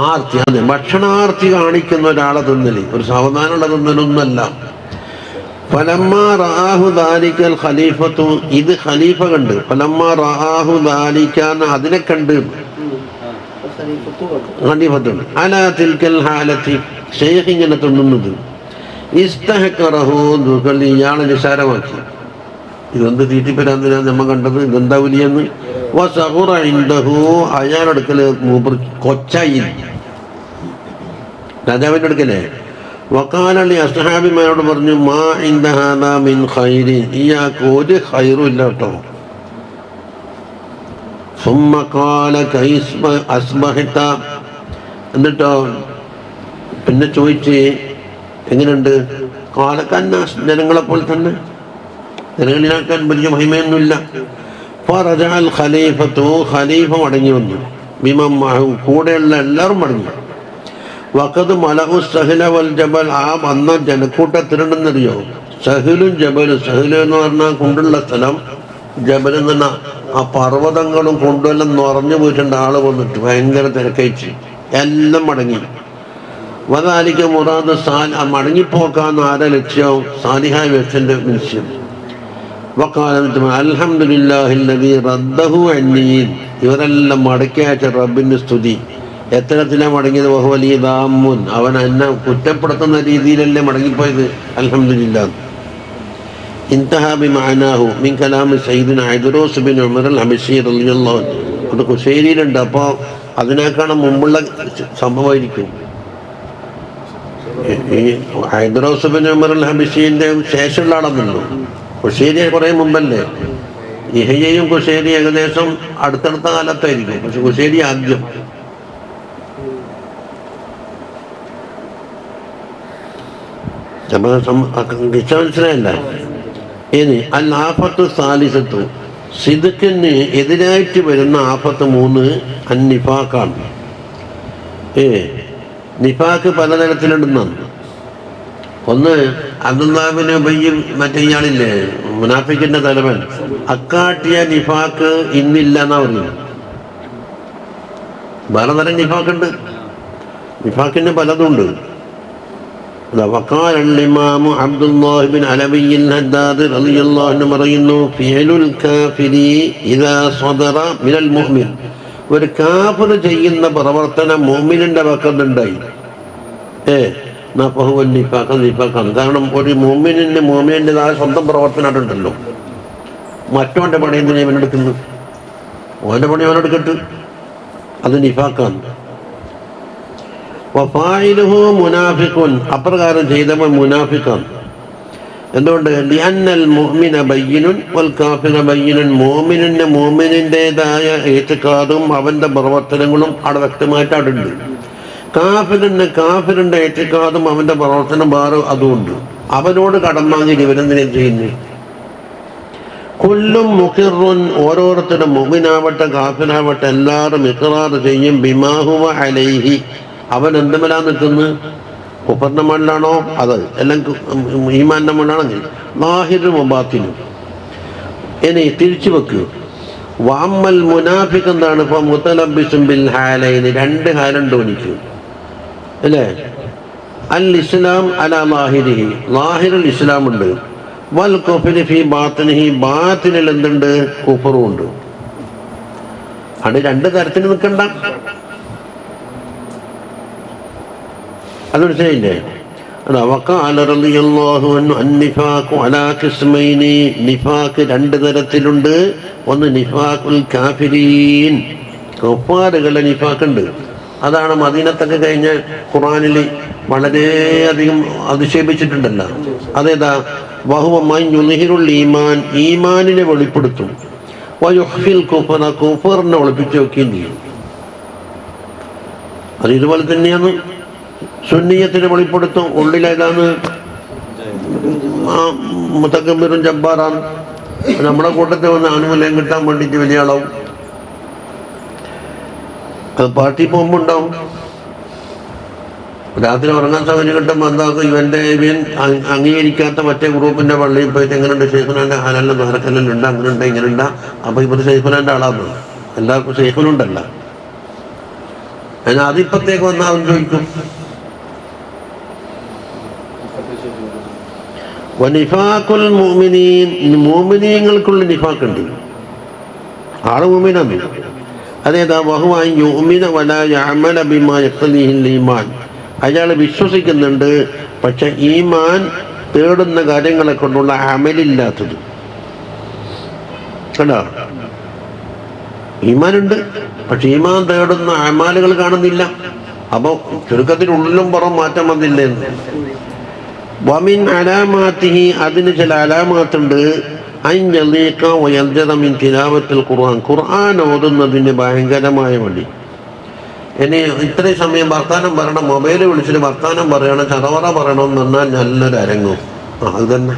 S1: ആർത്തി. അതെ, ഭക്ഷണാർത്തി കാണിക്കുന്ന ഒരാളെ തിന്നല് ഒരു സാവധാനമുള്ള തിന്നലൊന്നല്ല. ഫലമ്മാ റആഹു ദാലിക്കൽ ഖലീഫത്തു, ഇത് ഖലീഫ കണ്ട്. ഫലമ്മാ റആഹു ദാലിക, അതിനെ കണ്ട് ഖലീഫത്തുണ്ട്. അലാ തിൽക്കൽ ഹാലത്തി, ഷെയ്ഖ് ഇങ്ങനെ തിന്നുന്നത്. ഇസ്തഹഖറഹു ദുഖൽ, ഇയാളെ നിസാരമാക്കി. ഇതെന്ത് തീറ്റിപ്പരാന്തിനാ നമ്മ കണ്ടത്, ഇതെന്താ വലിയെന്ന്. വസഖറ ഇൻദഹു, അയാളെടുക്കല് മൂപ്പർ കൊച്ചായി, രാജാവിൻ്റെ അടുക്കലേ. വഖാലി അസ്ഹാബിമാരോട് പറഞ്ഞു, മാ ഇൻദ ഹാദാ മിൻ ഖൈരിൻ, ഇയാൾക്ക് ഒരു ഖൈറും ഇല്ല കേട്ടോ. സുമ്മ ഖാല കൈഫ അസ്ബഹത, എന്നിട്ടോ പിന്നെ ചോദിച്ച് എങ്ങനെയുണ്ട്. ഖാല കന്നാസ്, ജനങ്ങളെപ്പോലെ തന്നെ, ജനങ്ങളിലാക്കാൻ വലിയ മഹിമയൊന്നുമില്ല. ഫറജഅൽ ഖലീഫത്തു, ഖലീഫ മടങ്ങി വന്നു. ബിമൻ മഅഹു, കൂടെയുള്ള എല്ലാവരും മടങ്ങി. വഖദ് മലഉ സഹല വൽ ജബൽ, ആ വന്ന ജനക്കൂട്ടത്തിനുണ്ടെന്നറിയോ, സഹലും ജബലും. സഹല് എന്ന് പറഞ്ഞാൽ കുണ്ടുള്ള സ്ഥലം, ജബൽ എന്ന് പറഞ്ഞാൽ ആ പർവ്വതങ്ങളും കൊണ്ടുവെല്ലാം നിറഞ്ഞു പോയിട്ടുണ്ട്. ആള് വന്നിട്ട് ഭയങ്കര തിരക്കയച്ച് എല്ലാം മടങ്ങി. വദാലിക മുറാദ് മടങ്ങിപ്പോക്കാന്ന് ആരെ ലക്ഷ്യം, സാലിഹായ വ്യക്തിന്റെ ലക്ഷ്യം. വഖാലത്ത് അൽഹംദുലില്ലാഹില്ലദീ റദ്ദഹു അന്നീ, ഇവരെല്ലാം മടക്കി അയച്ച റബ്ബിന്റെ സ്തുതി. എത്തരത്തിലാണ് മടങ്ങിയത്, വഹുവലീ ദാമുൻ, അവൻ എന്നെ കുറ്റപ്പെടുത്തുന്ന രീതിയിലല്ലേ മടങ്ങിപ്പോയത്. അൽഹംദുലില്ലാഹ്. ഇൻതഹാ ബിമഅനാഹു മിൻ കലാമി സയ്യിദിന ഐദ്റൂസ് ബിൻ ഉമർ അൽ ഹബശി റളിയല്ലാഹു അൻഹു. അത് കുശൈരിയിലുണ്ട്. അപ്പോൾ അതിനേക്കാളും മുമ്പുള്ള സംഭവമായിരിക്കും. ഈ ഐദ്റൂസ് ബിൻ ഉമർ അൽ ഹബശിന്റെ ശേഷമുള്ള ആളെന്നുള്ളൂ. കുശൈരി കുറേ മുമ്പല്ലേ. ഇഹ്യയും കുശൈരി ഏകദേശം അടുത്തടുത്ത കാലത്തായിരിക്കും. പക്ഷെ കുശൈരി ആദ്യം. മനസ്സിലായല്ല. ഇനി അൽ ആഫത്ത് സാലിസത്തു, സിദ്ഖിന് എതിരായിട്ട് വരുന്ന ആഫത്ത് 3 അന്നിഫാക്കാണ്. നിഫാക്ക് പലതരത്തിലുണ്ടെന്നാണ്. ഒന്ന് അബ്ദുല്ലാഹ് ബിൻ ഉബയ്യ്, മറ്റേ ഇയാളില്ലേ മുനാഫിക്കിന്റെ തലവൻ, അക്കാട്ടിയ നിഫാക്ക് ഇന്നില്ല എന്നാ പറയുന്നത്. പലതരം നിഫാക്കുണ്ട്. നിഫാക്കിന് പലതുണ്ട്. وقال الإمام عبد الله بن علوي الهداد رضي الله عنه പറയുന്നു, فعل الكافر إذا صدر من المؤمن, ഒരു കാഫിർ ചെയ്യുന്ന പ്രവർത്തനം മുഅ്മിനിന്റെ പക്കലുണ്ടായി, നിഫാക്കാണ്. കാരണം ഒരു മുഅ്മിനിൻ്റെതായ സ്വന്തം പ്രവർത്തനമായിട്ടുണ്ടല്ലോ. മറ്റവൻ്റെ പണി എന്തിനാ ഇവനെടുക്കുന്നു? ഓൻ്റെ പണി അവനെടുക്കട്ട്, അത് നിഫാക്കാണ്. വഫായിലുഹു മുനാഫിഖുൻ, അപ്രകാരം ചെയ്തവൻ മുനാഫിഖാണ്. എന്തുകൊണ്ട്? ലിഅന്നൽ മുഅ്മിന ബയ്യിനുൻ വൽ കാഫിറ ബയ്യിനുൻ, മുഅ്മിനിൻ്റെതായ ഇഅ്തിഖാദും അവൻ്റെ പ്രവർത്തനങ്ങളും അവിടെ വ്യക്തമായിട്ട് അവിടെ ഉണ്ട്. കാഫിറിൻ്റെ ഇഅ്തിഖാദും അവൻ്റെ പ്രവർത്തനം വേറെ അതുകൊണ്ട് അവനോട് കടം വാങ്ങി ഇവരെന്തിനെ ചെയ്യുന്നു? കുല്ലും മുഖിറുൻ, ഓരോരുത്തരും മുഅ്മിനാവട്ടെ കാഫിറാവട്ടെ എല്ലാവരും ഇഖ്റാർ ചെയ്യും. ബിമാഹുവ അലൈഹി, അവൻ എന്തുമല്ലാ നിൽക്കുന്നു? കുഫറിന്റെ മണ്ണാണോ? അത് എല്ലാം ഈമാന്റെ മണ്ണാണെങ്കിൽ ലാഹിറും വബാത്തിനും. ഇനി തിരിച്ചു വെക്ക്. വഅമ്മൽ മുനാഫിഖ് എന്താണ്? മുതലബ്ബിസും ബിൽ ഹാലൈനി, 2 ഹാലുണ്ട് എനിക്ക്, അല്ലേ? അൽ ഇസ്ലാം അലാ ലാഹിരിഹി, ലാഹിറുൽ ഇസ്ലാം ഉണ്ട്, വൽ കുഫ്രി ഫീ ബാത്തിനിഹി, ബാത്തിനിൽ എന്തുണ്ട്? കുഫറും ഉണ്ട്. അത് രണ്ട് തരത്തിന് നിൽക്കണ്ട. അത് മനസ്സിലായില്ലേ? വഖാല റളിയല്ലാഹു അൻഹു അന്നിഫാഖു അലാ ഖിസ്മൈനി, നിഫാഖ് രണ്ട് തരത്തിലുണ്ട്. ഒന്ന് നിഫാഖുൽ കാഫിരീൻ, കുഫാറുകളുടെ നിഫാഖ് ഉണ്ട്. അതാണ് മദീനത്തൊക്കെ കഴിഞ്ഞ ഖുർആനിൽ വളരെയധികം അധിക്ഷേപിച്ചിട്ടുണ്ടല്ലോ. അതേതാ? വഹുവ മൻ യുദ്ഹിറുൽ ഈമാൻ, ഈമാനിനെ വെളിപ്പെടുത്തും, വയുഖ്ഫിൽ കുഫ്റ, കുഫറിനെ ഒളിപ്പിച്ചു വെക്കുകയും ചെയ്യും. അത് ഇതുപോലെ തന്നെയാണ്. സുന്നിയത്തിനെ വെളിപ്പെടുത്തും, ഉള്ളിലേതാണ് മുതകബ്ബിറും ജബ്ബാറാണ്. നമ്മുടെ കൂട്ടത്തിൽ വന്ന് ആനുകൂല്യം കിട്ടാൻ വേണ്ടിയിട്ട് വലിയ ആളാവും. അത് പാർട്ടി പോകുമ്പോൾ ഉണ്ടാവും. രാത്രി ഉറങ്ങാൻ സമയം കിട്ടുമ്പോൾ എന്താക്കും? ഇവൻ അംഗീകരിക്കാത്ത മറ്റേ ഗ്രൂപ്പിന്റെ പള്ളിയിൽ പോയിട്ട് എങ്ങനെയുണ്ട് ഷെയ്ഖുനാന്റെ ഹാലെല്ലാം നാരക്കെല്ലാം ഉണ്ട്, അങ്ങനെ ഉണ്ട്, ഇങ്ങനെ ഉണ്ടാ. അപ്പൊ ഇവർ ഷെയ്ഖുനാന്റെ ആളാണ്. എല്ലാവർക്കും ഷെയ്ഖുനുണ്ടല്ല. എന്നാൽ അതിപ്പത്തേക്ക് വന്നാൽ അവൻ ചോദിക്കും. വനിഫാഖുൽ മുഅ്മിനീൻ, മുഅ്മിനീങ്ങൾക്കുള്ള നിഫാഖുണ്ട്. ആള് മുഅ്മിനാണ്. അതേതാ? വഹുവ അൻ യുഅ്മിന വലാ യഅമല ബിമാ യഖ്തദീഹിൽ ഈമാൻ, അയാൾ വിശ്വസിക്കുന്നുണ്ട്, പക്ഷെ ഈമാൻ തേടുന്ന കാര്യങ്ങളെ കൊണ്ടുള്ള അമലില്ലാത്തത്. കണ്ടോ? ഈമാനുണ്ട്, പക്ഷെ ഈമാൻ തേടുന്ന അമാലുകൾ കാണുന്നില്ല. അപ്പൊ ചുരുക്കത്തിനുള്ളിലും പുറം മാറ്റം വന്നില്ലേ? വമിൻ അലാമാത്തിഹി, അതിന് ചില അലാമാത്തുണ്ട്. മിൻ തിലാവത്തിൽ ഖുർആൻ, ഖുർആൻ ഓതുന്നതിന് ഭയങ്കരമായ മടി. ഇനി ഇത്രയും സമയം വർത്താനം പറയണം, മൊബൈൽ വിളിച്ചിട്ട് വർത്താനം പറയണം, ചറവറ പറയണമെന്ന് പറഞ്ഞാൽ നല്ലൊരു അരങ്ങും. അത് തന്നെ.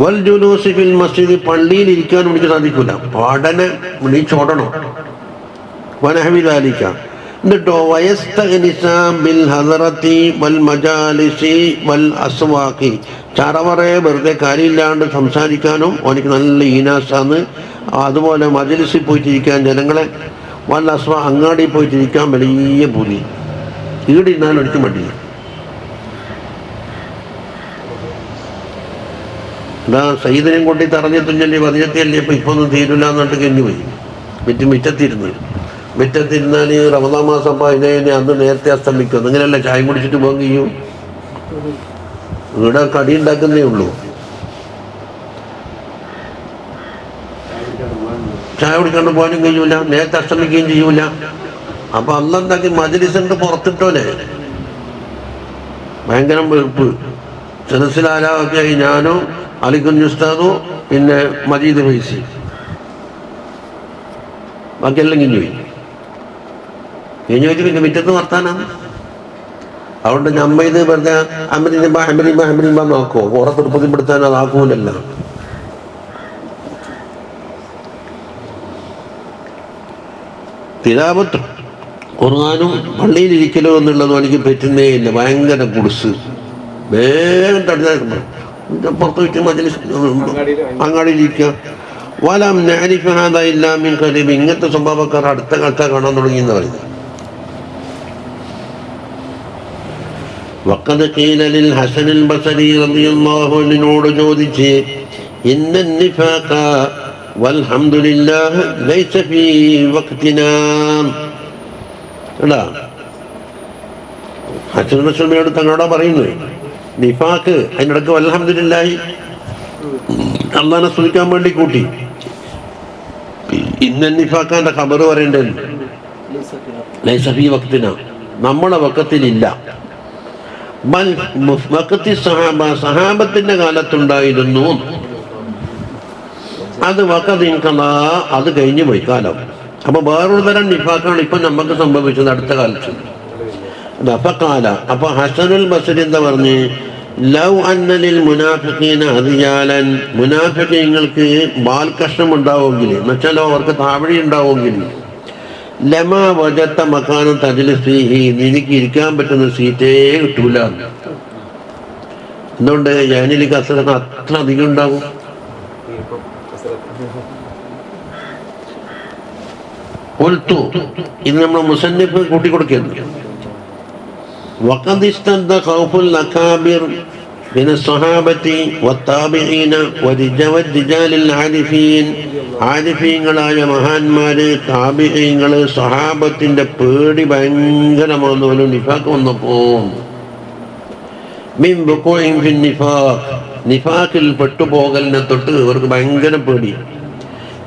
S1: വൽ ജുലൂസി ഫിൽ മസ്ജിദ്, പള്ളിയിൽ ഇരിക്കാനും എനിക്ക് സാധിക്കില്ല, പാടനെ വിളിച്ചോടണം. വനഹവി ദാലിക, എന്നിട്ടോ ബിൽ ഹദറത്തി വൽ മജാലിസി വൽ അസ്വാഖി, ചറവറയെ വെറുതെ കാര്യമില്ലാണ്ട് സംസാരിക്കാനും എനിക്ക് നല്ല ഈനാസാന്ന്. അതുപോലെ മജലിസിൽ പോയിട്ടിരിക്കാൻ ജനങ്ങളെ, വൽ അസ്വാ, അങ്ങാടി പോയിട്ടിരിക്കാൻ വലിയ പൂതി. ഈടിരുന്നാലും എനിക്ക് മടിയില്ല. എന്താ സയ്യിദിനെയും കൊണ്ടി തറഞ്ഞെത്തുഞ്ഞല്ലേ പതിനെത്തിയല്ലേ, ഇപ്പൊ ഒന്നും തീരില്ല എന്നിട്ട് കഴിഞ്ഞു പോയി. മുറ്റത്തിരുന്നാൽ റമദാൻ മാസം അപ്പോൾ അതിനെ അന്ന് നേരത്തെ അസ്തമിക്കും. അങ്ങനെയല്ല, ചായ കുടിച്ചിട്ട് പോകാൻ കഴിയും. ഇവിടെ കടി ഉണ്ടാക്കുന്നേ ഉള്ളൂ, ചായ കുടിക്കാണ്ട് പോകാനും കഴിയൂല, നേരത്തെ അസ്തമിക്കുകയും ചെയ്യൂല. അപ്പൊ അന്നെന്താക്കി മജ്‌ലിസിന്റെ പുറത്തിട്ടോനെ ഭയങ്കര വെറുപ്പ്. സദസ്സിലാലാക്കെ ആയി ഞാനും അലിക്കുഞ്ഞുസ്താദും പിന്നെ മജീദ് ഫൈസി, ബാക്കിയെല്ലാം കിഞ്ഞു പോയി. കഴിഞ്ഞു വെച്ച് പിന്നെ മുറ്റത്ത് വർത്താനാണ്. അതുകൊണ്ട് നമ്മ ഇത് വെറുതെ അമരിമ്പ നോക്കോ, കുറെ തൃപ്തിപ്പെടുത്താൻ അതാക്കൂലല്ല. തിലാവത്ത് ഖുർആനും പള്ളിയിലിരിക്കലോ എന്നുള്ളതും എനിക്ക് പറ്റുന്നേ ഇല്ല. ഭയങ്കര കുടിസ്, വേഗം തടുത്ത പുറത്ത് വെച്ച് മജ്‌ലിസ് അങ്ങാടിയിലിരിക്കുക. വലം നഅരിഫു ഹാദാ ഇല്ലാ മിൻ ഖരീബ്, ഇങ്ങനത്തെ സ്വഭാവക്കാർ അടുത്ത കാലത്ത് കാണാൻ തുടങ്ങിയെന്ന് പറയുന്നത്. വഖദ് ഖീല ലിൽ ഹസനിൽ ബസരി റളിയല്ലാഹു അൻഹുവിനോട് ചോദിച്ച്, ഇന്ന നിഫാഖ വൽഹംദുലില്ലാഹ് ലൈസ ഫീ വഖ്തിനാ. അല്ല, ഹസൻ ബസരിയോട് തങ്ങളോടാ പറയുന്നത്. നിഫാഖ് അതിനിടക്ക് വൽഹംദുലില്ലാഹി അള്ളാഹിനെ സ്തുതിക്കാൻ വേണ്ടി കൂട്ടി. ഇന്ന നിഫാഖാന്റെ ഖബർ പറയേണ്ടത് ലൈസ ഫീ വഖ്തിനാ, നമ്മുടെ വഖത്തിലില്ല. സഹാബത്തിന്റെ കാലത്തുണ്ടായിരുന്നു. അത് വഖദിൻഖലാ, അത് കഴിഞ്ഞു പോയി കാലം. അപ്പൊ വേറൊരു തരം നിഫാഖാണ് ഇപ്പൊ നമുക്ക് സംഭവിച്ചത് അടുത്ത കാലത്ത്. ഫഖാല, അപ്പൊ ഹസനുൽ ബസരി എന്താ പറഞ്ഞ്, ലൗ അന്നലിൽ മുനാഫിഖീന അദിയാലൻ, മുനാഫിഖീങ്ങൾക്ക് ബാൽ കഷ്ണം ഉണ്ടാവുമെങ്കിൽ, എന്നുവെച്ചാലോ അവർക്ക് താവഴി ഉണ്ടാവുമെങ്കിൽ, ലമാ വജത്ത മക്കാനം തജ്ലിസീഹി, നിനക്ക് ഇരിക്കാൻ പറ്റുന്ന സീറ്റേ കിട്ടൂല. എന്തുകൊണ്ട്? ഞാനിൽ കസരത്ത് അത്ര അധികം ഉണ്ടാവും. ഇത് നമ്മൾ മുസന്നിഫ് കൂട്ടിക്കൊടുക്കുന്നു. وقد اشتد خوف الأكابر من الصحابة والتابعين والرجال العارفين ആരിഫീങ്ങളായ മഹാന്മാര് താബിഈങ്ങള് സഹാബത്തിന്റെ പേടി ഭയങ്കരമാണെന്ന് നിഫാഖ് വന്നപ്പോ മിൻ ബുഖൂഇൻ ഫിൻ നിഫാഖിൽ പെട്ടുപോകലിനെ തൊട്ട് ഇവർക്ക് ഭയങ്കര പേടി.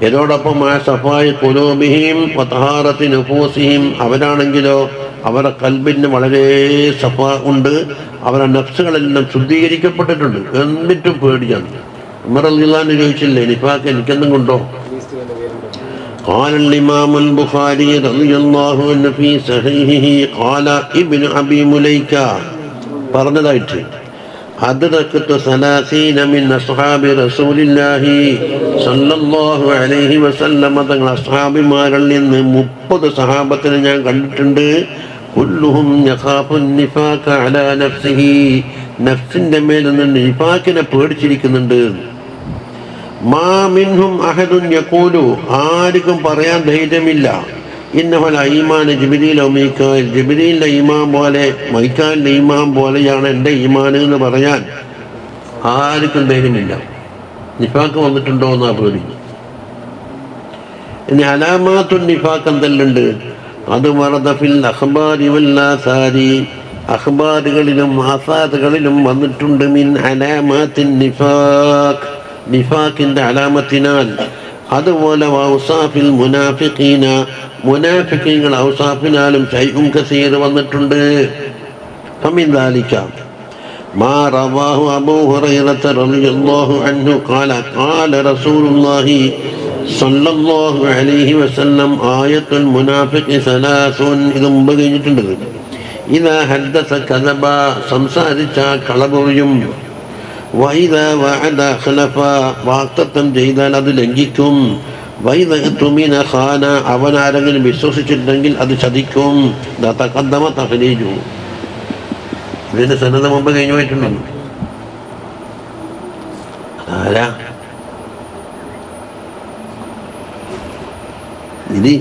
S1: ഇതോടൊപ്പം ആ സഫായി ഖുലൂബിഹിം വതഹാറത്തി നുഫൂസിഹിം, അവരാണെങ്കിലോ അവരുടെ കൽബിന് വളരെ സഫ ഉണ്ട്, അവരുടെ നഫ്സുകളെല്ലാം ശുദ്ധീകരിക്കപ്പെട്ടിട്ടുണ്ട്, എന്നിട്ടും പേടിയാണ്. ഉമർ റളിയല്ലാഹു അൻഹു ചോദിച്ചില്ലേ നിഫാഖ് എനിക്കെന്തും കൊണ്ടോ? قال الإمام البخاري رضي الله عنه في صحيحه قال ابن أبي مليكة പറഞ്ഞതായിട്ട് അദ്റകതു സലാസീന മിൻ അസ്ഹാബി റസൂലില്ലാഹി സല്ലല്ലാഹു അലൈഹി വസല്ലം, തങ്ങൾ അസ്ഹാബിമാരിൽ നിന്ന് 30 സഹാബത്തിനെ ഞാൻ കണ്ടിട്ടുണ്ട്. കുല്ലുഹും യഖാഫു നിഫാഖ അലാ നഫ്സിഹി, നഫ്സിന്റെ മേൽ നിന്ന് നിഫാഖിനെ പേടിച്ചിരിക്കുന്നുണ്ട്. മാ മിൻഹും അഹദുൻ യഖൂലു, ആർക്കും പറയാൻ ധൈര്യമില്ല ഇന്നഹുൽ ഈമാൻ ജിബ്രീൽ വ മീകായിൽ, ജിബ്രീലിന്റെ ഈമാൻ പോലെ മീകായിലിന്റെ ഈമാൻ പോലെയാണ് എൻ്റെ ഈമാൻ എന്ന് പറയാൻ ആർക്കും ധൈര്യമില്ല. നിഫാഖ് വന്നിട്ടുണ്ടോ എന്നാ പേടി. ഇനി അലാമാത്തുൻ നിഫാഖ് എന്തെല്ലുണ്ട്? അത് വറദ ഫിൽ അഖ്ബാരി വൽ ആസാരി, അഖ്ബാറുകളിലും ആസാറുകളിലും വന്നിട്ടുണ്ട്. മിൻ അലാമാത്തിൻ നിഫാഖ്, നിഫാഖിന്റെ അലാമത്തിനാൽ. അതുപോലെ ഔസാഫിൽ മുനാഫിഖീന, മുനാഫിഖീങ്ങൾ ഔസാഫിനാലും ശൈഉൻ കസീർ വന്നിട്ടുണ്ട്. ഫമിൻ ദാലിക മാ റവാഹു അബൂ ഹുറൈറത റളിയല്ലാഹു അൻഹു ഖാല ഖാല റസൂലുള്ളാഹി സല്ലല്ലാഹു അലൈഹി വസല്ലം ആയത്തുൽ മുനാഫിഖി സലാസുൻ, ഇത് മുമ്പ് കഴിഞ്ഞിട്ടുണ്ട്. ഇദാ ഹദ്ദസ കദബ, സംസാരിച്ചാൽ കളപൊറിയും. വഇദാ വഅദ ഖലഫ, വാഗ്ദത്തം ചെയ്താൽ അത് ലംഘിക്കും. വഇദാ തുമിന ഖാന, അവൻ ആരെങ്കിലും വിശ്വസിച്ചിട്ടുണ്ടെങ്കിൽ അത് ചതിക്കും. തഖദ്ദമ തഖ്ലീജു, ഇതിന്റെ സനദ് മുമ്പ് കഴിഞ്ഞു പോയിട്ടുണ്ടല്ലോ. ആരാ ഇത്?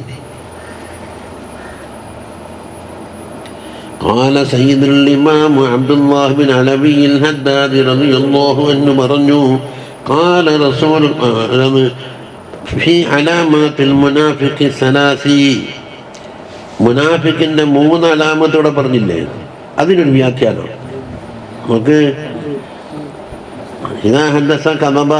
S1: قال سيد الإمام عبد الله بن علوي الهداد رضي الله عنه പറഞ്ഞു قال رسول في علامات المنافق ثلاثي, മുനാഫിക്കിന്റെ 3 അലാമത്തോടെ പറഞ്ഞില്ലേ, അതിനൊരു വ്യാഖ്യാനം നമുക്ക്. ഇദാ ഹദ്ദസ കദബ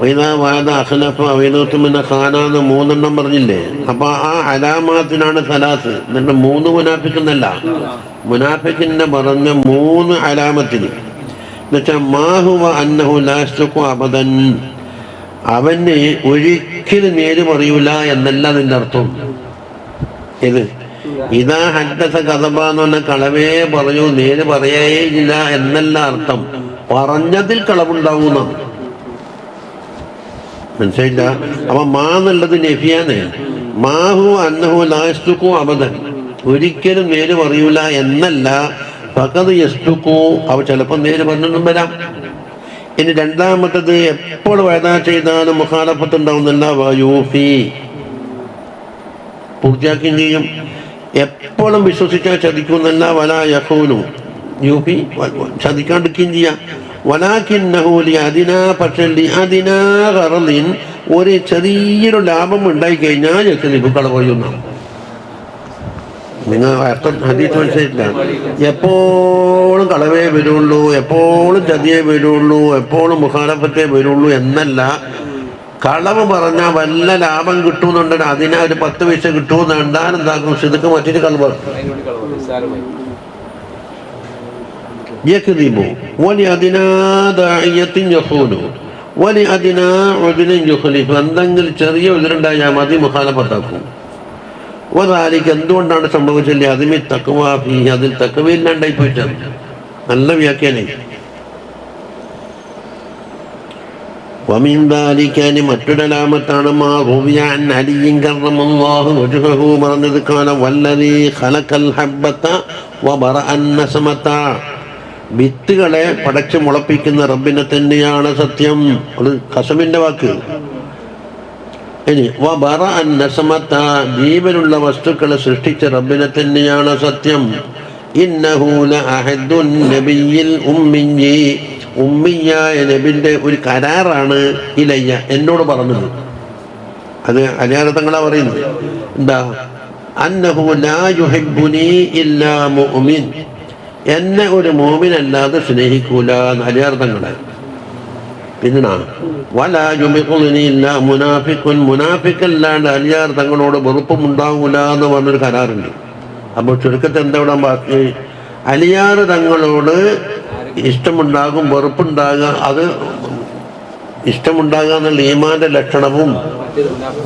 S1: വഇദാ വഅദ അഖ്ലഫ വഇദാ തുമിന ഖാന എന്ന് 3 എണ്ണം പറഞ്ഞില്ലേ. അപ്പൊ ആ അലാമാത്തിനാണ് സലാസ്. എന്നിട്ട് 3 മുനാഫിക്കെന്നല്ല, മുനാഫിക്കിന്റെ പറഞ്ഞ 3 അലാമത്തിന് എന്നുവെച്ചാൽ മാഹുവ അന്നഹു ലാ യസ്തുഖു അബദൻ, അവന് ഒരിക്കലും നേര് പറയൂല എന്നല്ല അതിന്റെ അർത്ഥം. ഇത് ഇതാ ഹദ്ദസ കദബ എന്ന് പറഞ്ഞ കളവേ പറയൂ, നേര് പറയേ ഇല്ല എന്നല്ല അർത്ഥം. പറഞ്ഞതിൽ കളവുണ്ടാവുന്ന മനസ്സിലായില്ല. അപ്പൊ മാ എന്നുള്ളത് നഫിയാണ്. മാഹു അന്നഹു ലാ യസ്തുഖു അബദൻ, ഒരിക്കലും നേര് പറയൂല എന്നല്ല. ഫഖദ് യസ്തുഖു, അവ ചിലപ്പോൾ നേര് പറഞ്ഞൊന്നും വരാം. ഇനി രണ്ടാമത്തത് എപ്പോൾ വഅദ ചെയ്താലും മുഖാലഫത്ത് ഉണ്ടാവുന്നില്ല. വയൂഫി, പൂർത്തിയാക്കുകയും ചെയ്യും. എപ്പോഴും വിശ്വസിച്ചാൽ ചതിക്കുന്നല്ല. വലാ യഖൂലു, യൂഫി ചതിക്കാണ്ടിരിക്കുകയും ചെയ്യാം. വലാകിന്നഹു ലിഅദിനാ, പക്ഷേ ലിഅദിനാ ഗറളിൻ, ഒരു ചെറിയൊരു ലാഭം ഉണ്ടായി കഴിഞ്ഞാൽ യക്ദിബു, കള പറയുന്ന. നിങ്ങൾ ഹദീസ് മനസ്സിലായില്ല. എപ്പോഴും കളവേ വരുള്ളൂ, എപ്പോഴും ചതിയേ വരുള്ളൂ, എപ്പോഴും മുഖാലഫത്തേ വരുള്ളൂ എന്നല്ല. കളവ് പറഞ്ഞാൽ വല്ല ലാഭം കിട്ടുന്നുണ്ടെങ്കിൽ അതിനെ ഒരു 10 പൈസ കിട്ടുമെന്നുണ്ടാൻ എന്താക്കും, ഇതൊക്കെ മറ്റൊരു കളവ്. യക്ദിബു വലിഅദിനാ ദാഇയത്തിൻ യഖൂലു വലിഅദിനാ ഉദ്രിൻ യുഖ്ലിഫു, എന്തെങ്കിലും ചെറിയ ഉദ്രുണ്ടായാൽ മതി മുഖാലഫത്താക്കും. വദാലിക, എന്തുകൊണ്ടാണ് സംഭവിച്ചില്ലേ, അതിമി തഖ്വാ ഫീഹി, അതിൽ തഖ്വയില്ലാണ്ടായി പോയിട്ടാണ്. നല്ല വ്യാഖ്യാനം. വമിൻ ദാലിക, മറ്റൊരലാമത്താണ് മാ റുവിയ അൻ അലിയ്യിൻ കറമല്ലാഹു വജ്ഹഹു, പറഞ്ഞത് കാല വല്ലദീ ഖലഖൽ ഹബ്ബത വബറഅൻ നസമത, വിത്തുകളെ പടച്ച് മുളപ്പിക്കുന്ന റബ്ബിനെ തന്നെയാണ് സത്യം. അത് ഖസമിന്റെ വാക്ക്. ഇനി വബറഅൻ നസമത, ജീവനുള്ള വസ്തുക്കളെ സൃഷ്ടിച്ച റബ്ബിനെ തന്നെയാണ് സത്യം. ഇന്നഹു ലഅഹദുൻ നബിയിൽ ഉമ്മിയ്യി, ഉമ്മിയായ നബിന്റെ ഒരു കരാറാണ് ഇലയ്യ, എന്നോട് പറഞ്ഞത്. അത് അലിയാർ തങ്ങളാ പറയുന്നത്. എന്താ? അന്നഹു ലാ യുഹിബ്ബുനി ഇല്ലാ മുഅ്മിൻ, എന്നെ ഒരു മുഅ്മിൻ അല്ലാതെ സ്നേഹിക്കൂല അലിയാർ തങ്ങളെ. പിന്നെ വലാ യുബിഖുനി ഇല്ലാ മുനാഫിഖുൻ, മുനാഫിഖല്ലാണ്ട് അലിയാർ തങ്ങളോട് വെറുപ്പുമുണ്ടാകൂല എന്ന് പറഞ്ഞൊരു കരാറുണ്ട്. അപ്പോൾ ചുരുക്കത്തിൽ എന്താ ഇവിടെ ബാക്കി? അലിയാർ തങ്ങളോട് ഇഷ്ടമുണ്ടാകും, വെറുപ്പുണ്ടാകുക. അത് ഇഷ്ടമുണ്ടാകുക എന്നുള്ള ഈമാന്റെ ലക്ഷണവും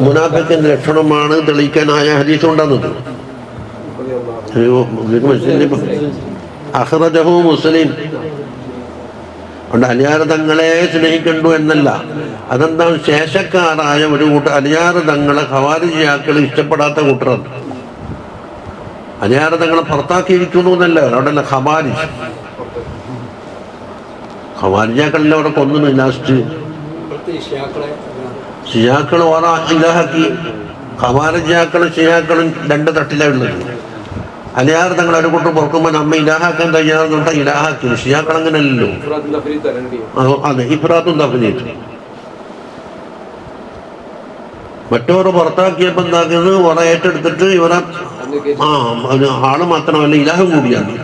S1: മുനാഫിഖിന്റെ ലക്ഷണവുമാണ് തെളിയിക്കാനായ ഹദീസ് കൊണ്ടുവന്നത്. അഖ്റജഹു മുസ്ലിം. അതുകൊണ്ട് അലിയാർ തങ്ങളെ സ്നേഹിക്കണ്ടു എന്നല്ല. അതെന്താണ്? ശേഷക്കാരായ ഒരു കൂട്ടർ അലിയാർ തങ്ങളെ ഖവാരിജിയാക്കൾ ഇഷ്ടപ്പെടാത്ത കൂട്ടറാണ്. അലിയാർ തങ്ങളെ പുറത്താക്കിയിരിക്കുന്നു എന്നല്ല, അവിടെ ഖവാരിജ്, ഖവാരിജിയാക്കളെല്ലാം അവിടെ കൊന്നു. ലാസ്റ്റ് ഷിയാക്കൾ ഓരോ ഇലാഹാക്കി. ഖവാരിജിയാക്കളും ഷിയാക്കളും രണ്ട് തട്ടിലാണ് ഉള്ളത്. അലിയാർ തങ്ങൾ ഒരു കൂട്ടർ പുറക്കുമ്പോൾ നമ്മ ഇലാഹാക്കാൻ തയ്യാറെന്നുണ്ട ഇലാഹാക്കി. ഷിയാക്കൾ അങ്ങനെയല്ലോ. അതെ, ഇഫ്രാത്തും തഫ്രീത്തും. മറ്റവരെ പുറത്താക്കിയപ്പോൾ എന്താക്കുന്നത്? ഓരോ ഏറ്റെടുത്തിട്ട് ഇവരെ ആള് മാത്രമല്ല ഇലാഹം കൂടിയാണ്.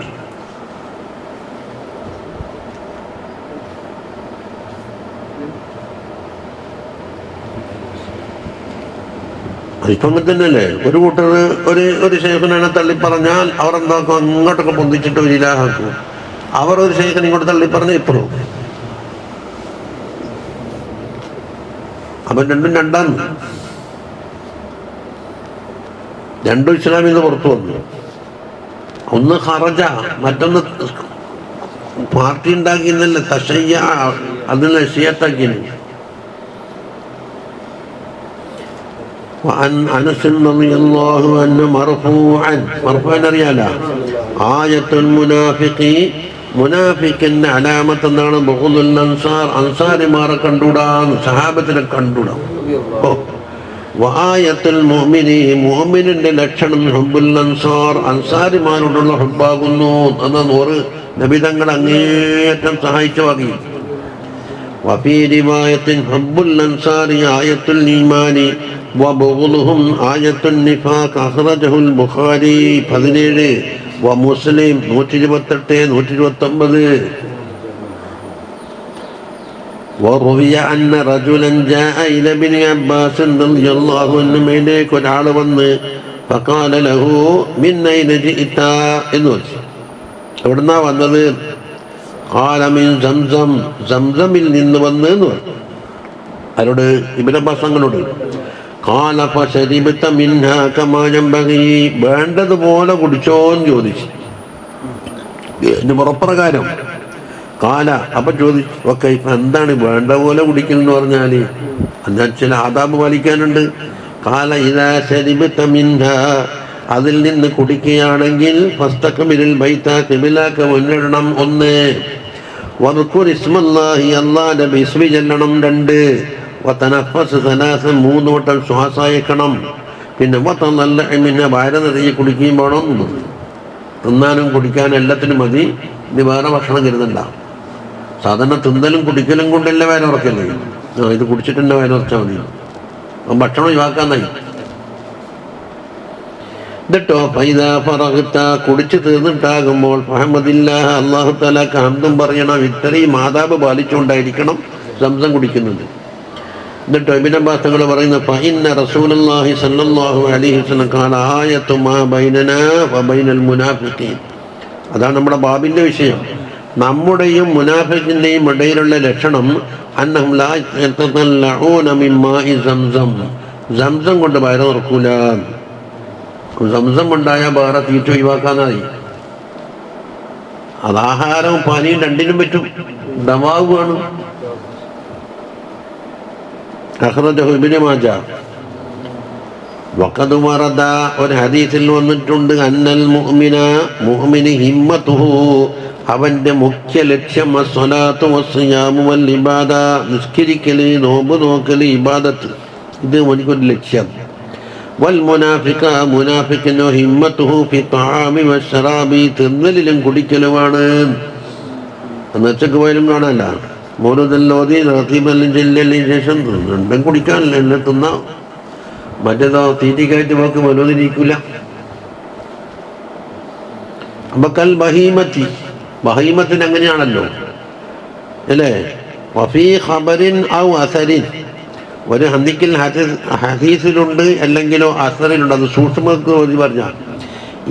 S1: ഇപ്പം അങ്ങനെ തന്നെയല്ലേ? ഒരു കൂട്ടർ ഒരു ശേഖനെ തള്ളിപ്പറഞ്ഞാൽ അവർ എന്താക്കും? അങ്ങോട്ടൊക്കെ പൊന്തിച്ചിട്ട് ഒരു ഇലാഹാക്കും. അവർ ഒരു ശേഖനെ ഇങ്ങോട്ട് തള്ളിപ്പറഞ്ഞ ഇപ്പറും. അപ്പം രണ്ടും രണ്ടാണ്. രണ്ടും ഇസ്ലാമിൽ നിന്ന് പുറത്തു വന്നു. ഒന്ന് ഖറജ, മറ്റൊന്ന് പാർട്ടി ഉണ്ടാക്കിയെന്നല്ല, തശയ്യ, അതിനെ ഷിയത്താക്കിയത്. وعن أنس رضي الله عنه مرفوعا അറിയാലോ? ആയത്തുൽ മുനാഫിഖി, മുനാഫിക്കിന്റെ അലാമത്ത് എന്താണ്? ബുഗ്ദുൽ അൻസാർ, അൻസാരിമാരെ കണ്ടുകൂടാന്ന്, സഹാബത്തിനെ കണ്ടുകൂടാ. വആയത്തുൽ മുഅ്മിനി, മുഅ്മിനിന്റെ ലക്ഷണം ഹുബ്ബുൽ അൻസാർ, അൻസാരിമാരോടുള്ള ഹുബ്ബാകുന്നു. എന്നാണ് ഒരു നബിതങ്ങൾ അങ്ങേയറ്റം സഹായിച്ച വകി. വഫീ റിവായത്തിൻ ഹുബ്ബുൽ അൻസാരി ആയത്തുൽ ഈമാനി വബുഗ്ദുഹും ആയത്തുൻ നിഫാഖ്. അഖ്റജഹുൽ ബുഖാരി 17, വമുസ്ലിം 128, 129. وروي أن رجلا جاء إلى ابن عباس رضي الله عنهما ഒരാൾ വന്ന് فقال له من أين جئت എന്ന് ചോദിച്ചു. എവിടുന്നാ വന്നത്? قال من زمزم, സംസമിൽ നിന്ന് വന്ന് എന്ന് പറഞ്ഞു. അവരോട് ഇബ്നു അബ്ബാസ് തങ്ങളോട്. قال فشربت منها كما ينبغي, വേണ്ടതുപോലെ കുടിച്ചോന്ന് ചോദിച്ചു. ഇതിന്റെ പുറപ്രകാരം കാല. അപ്പൊ ചോദിച്ചു, ഓക്കെ, ഇപ്പൊ എന്താണ് വേണ്ട പോലെ കുടിക്കലെന്ന് പറഞ്ഞാല്? എന്നാൽ ചില ആദാബ് പാലിക്കാനുണ്ട്. കാല ഇദാ ശരിബത മിൻഹാ, അതിൽ നിന്ന് കുടിക്കുകയാണെങ്കിൽ ഫസ്തഖ്ബിൽ ബൈത, ഖിബ്ലക്ക് മുന്നിടണം 1. വദ്കുർ ഇസ്മല്ലാഹി, അല്ലാഹുവിന്റെ ബിസ്മി ചൊല്ലണം 2. വതനഫസ് 3, 3 വട്ടം ശ്വാസയക്കണം. പിന്നെ വതനല്ല മിൻഹാ, വയറ് നിറയെ കുടിക്കുകയും വേണം. തിന്നാനും കുടിക്കാനും എല്ലാത്തിനും മതി. ഇത് വേറെ ഭക്ഷണം കരുതണ്ട. സാധാരണ തിന്നലും കുടിക്കലും കൊണ്ടല്ലേ വയറുറക്കല്ലേ? ഇത് കുടിച്ചിട്ടെന്നെ വയറുറച്ചാൽ മതി. ഭക്ഷണം ഒഴിവാക്കാന്നായി. എന്നിട്ടോ ഫൈദാ ഫറഗ്ത, കുടിച്ചു തീർന്നിട്ടാകുമ്പോൾ ഫഹമ്മദില്ലാഹ്, അല്ലാഹു തആലക്ക് ഹംദും പറയണം. ഇത്രയും ആദാബ് പാലിച്ചുകൊണ്ടായിരിക്കണം സംസം കുടിക്കുന്നത്. എന്നിട്ടോ ഇബ്നു അബ്ബാസ് തങ്ങൾ പറയുന്നു, ഫഇന്ന റസൂലുള്ളാഹി സ്വല്ലല്ലാഹു അലൈഹി വസല്ലം ഖാല ആയതു മാ ബൈനനാ വബൈനൽ മുനാഫിഖീൻ. അതാണ് നമ്മുടെ ബാബിന്റെ വിഷയം. നമ്മുടെയും മുനാഫിഖിന്റെയും ഇടയിലുള്ള ലക്ഷണം അന്നഹും ലാ യതതല്ലഊന മിൻ മാഇ സംസം, സംസം കൊണ്ട് വയറ് നിറക്കൂല. സംസം ഉണ്ടായാൽ വേറെ തീറ്റ ഒഴിവാക്കാനായി. അത് ആഹാരവും പാനിയും രണ്ടിനും പറ്റും. ദവാവുമാണ്. അഖ്റജഹു ഇബ്നു മാജാ. വഖദ് വറദ, ഒരു ഹദീസിൽ വന്നിട്ടുണ്ട്, അന്നൽ മുഅ്മിന, മുഅ്മിനി ഹിമ്മത്തുഹു, അവന്റെ മുഖ്യ ലക്ഷ്യം അസ്സലാത്തു വസ്സിയാമു വൽ ഇബാദ, നിസ്കരിക്കല്, നോമ്പ് നോക്കല്, ഇബാദത്ത്. ഇത് എനിക്കൊരു ലക്ഷ്യം. വൽ മുനാഫിഖ മുനാഫിഖിനോ ഹിമ്മത്തുഹു ഫി തആമി വശറാബി തിന്നലിലും കുടിക്കലുമാണ്. എന്നുവെച്ചക്ക് പോയാലും കാണാല്ല. മൗലൂദല്ലോതി റത്തീബെല്ലാം ചെല്ലലിന് ശേഷം തിന്നുണ്ടും കുടിക്കാനില്ല, എല്ലാം തിന്നാം. മറ്റേതോ തീറ്റിക്കായിട്ട് പോക്ക് മൗലൂദിനിരിക്കില്ല. അപ്പൊ കൽ ബഹീമത്തി ബഹീമത്തിന് അങ്ങനെയാണല്ലോ അല്ലേ. വഫീ ഖബറിൻ ഔ അസരിൻ ഒരു ഹദീസിൽ ഹദീസിലുണ്ട് അല്ലെങ്കിലോ അസറിലുണ്ട്. അത് സൂക്ഷ്മക്ക് പറഞ്ഞ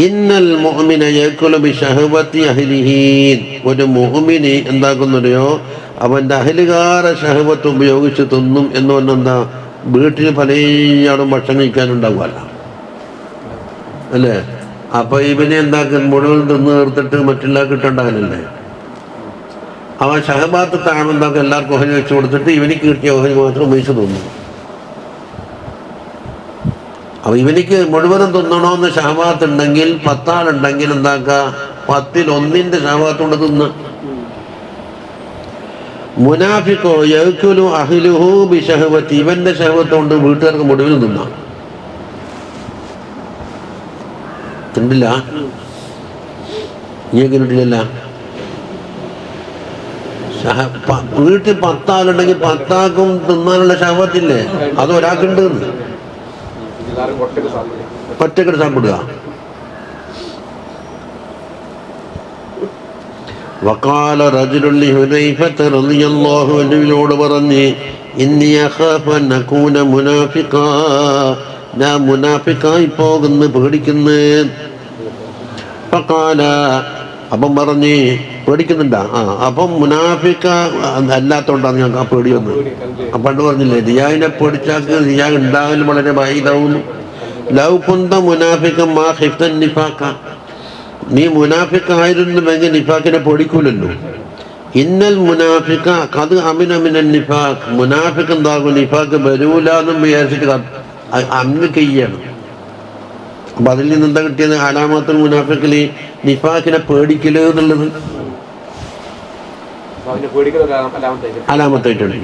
S1: ഇന്നൽ മുഅ്മിന യഅകുലു ബിശഹവതി അഹ്ലിഹി ഒരു മുഅ്മിന് എന്താക്കുന്നറിയോ അവൻ്റെ അഹലുകാര ഷഹവത്ത് ഉപയോഗിച്ച് തിന്നും എന്ന് പറഞ്ഞാൽ എന്താ വീട്ടിൽ പലയാളും ഭക്ഷണം കഴിക്കാനുണ്ടാവുമല്ല അല്ലേ. അപ്പൊ ഇവനെ എന്താക്കും മുഴുവൻ തിന്ന് തീർത്തിട്ട് മറ്റുള്ള കിട്ടണ്ടാകലല്ലേ. അവൻ ഷഹബാത്ത് താഴെന്താക്കും എല്ലാവർക്കും ഓഹരി വെച്ച് കൊടുത്തിട്ട് ഇവനിക്ക് കിട്ടിയ ഓഹരി മാത്രം ഉപയോഗിച്ച് തിന്നും. അപ്പൊ ഇവനിക്ക് മുഴുവനും തിന്നണമെന്ന് ഷഹബാത്ത് ഉണ്ടെങ്കിൽ 10 ആളുണ്ടെങ്കിൽ എന്താക്ക 10ൽ 1 ഷഹബാത്ത് കൊണ്ട് തിന്ന്. മുനാഫിഖോ യഅകുലു അഹ്ലുഹു ബിശഹവതി ഇവന്റെ ഷഹവത്ത് കൊണ്ട് വീട്ടുകാർക്ക് മുഴുവനും തിന്നാം. തിന്നില്ല നീയൊക്കെ കിട്ടില്ല. വീട്ടിൽ 10 ആളുണ്ടെങ്കിൽ 10 ആൾക്കും തിന്നാനുള്ള ഷഹവത്തില്ലേ, അത് ഒരാൾക്കുണ്ട്. ഒറ്റക്കെട്ട് സാപ്പിടുക. വഖാല റജുലുൻ ലിഹുദൈഫത റളിയല്ലാഹു അൻഹുവിനോട് പറഞ്ഞ് ഇന്നി അഖാഫു അൻ അകൂന മുനാഫിഖാ ഞാൻ മുനാഫിഖായി പോകുന്നു പേടിക്കുന്നു. ഫഖാല അപ്പം പറഞ്ഞ് പേടിക്കുന്നുണ്ടാ? അപ്പം മുനാഫിഖ അല്ലാത്തോണ്ടാണ് ഞങ്ങൾക്ക് ആ പേടി വന്നത്. പണ്ട് പറഞ്ഞില്ലേ റിയാവിനെ പേടിച്ചാക്ക് റിയാ ഉണ്ടാകൽ വളരെ ബാഹിതാവുന്നു. ലൗ കുന്ത മുനാഫിഖൻ മാ ഖിഫ്തൻ നിഫാഖ നീ മുനാഫിഖായിരുന്നുവെങ്കിൽ നിഫാഖിനെ പേടിക്കൂലല്ലോ. ഇന്നൽ മുനാഫിഖ ഖദ് അമിന മിനൻ നിഫാഖ് മുനാഫിഖ് എന്താകും നിഫാഖ് വരൂലെന്നും വിചാരിച്ചിട്ട് അന്ന് കയ്യാണ്. അപ്പൊ അതിൽ നിന്ന് എന്താ കിട്ടിയത്? അലാമത്തുൽ മുനാഫിഖിൽ നിഫാഖിനെ പേടിക്കല് എന്നുള്ളത് അലാമത്തായിട്ടുണ്ട്.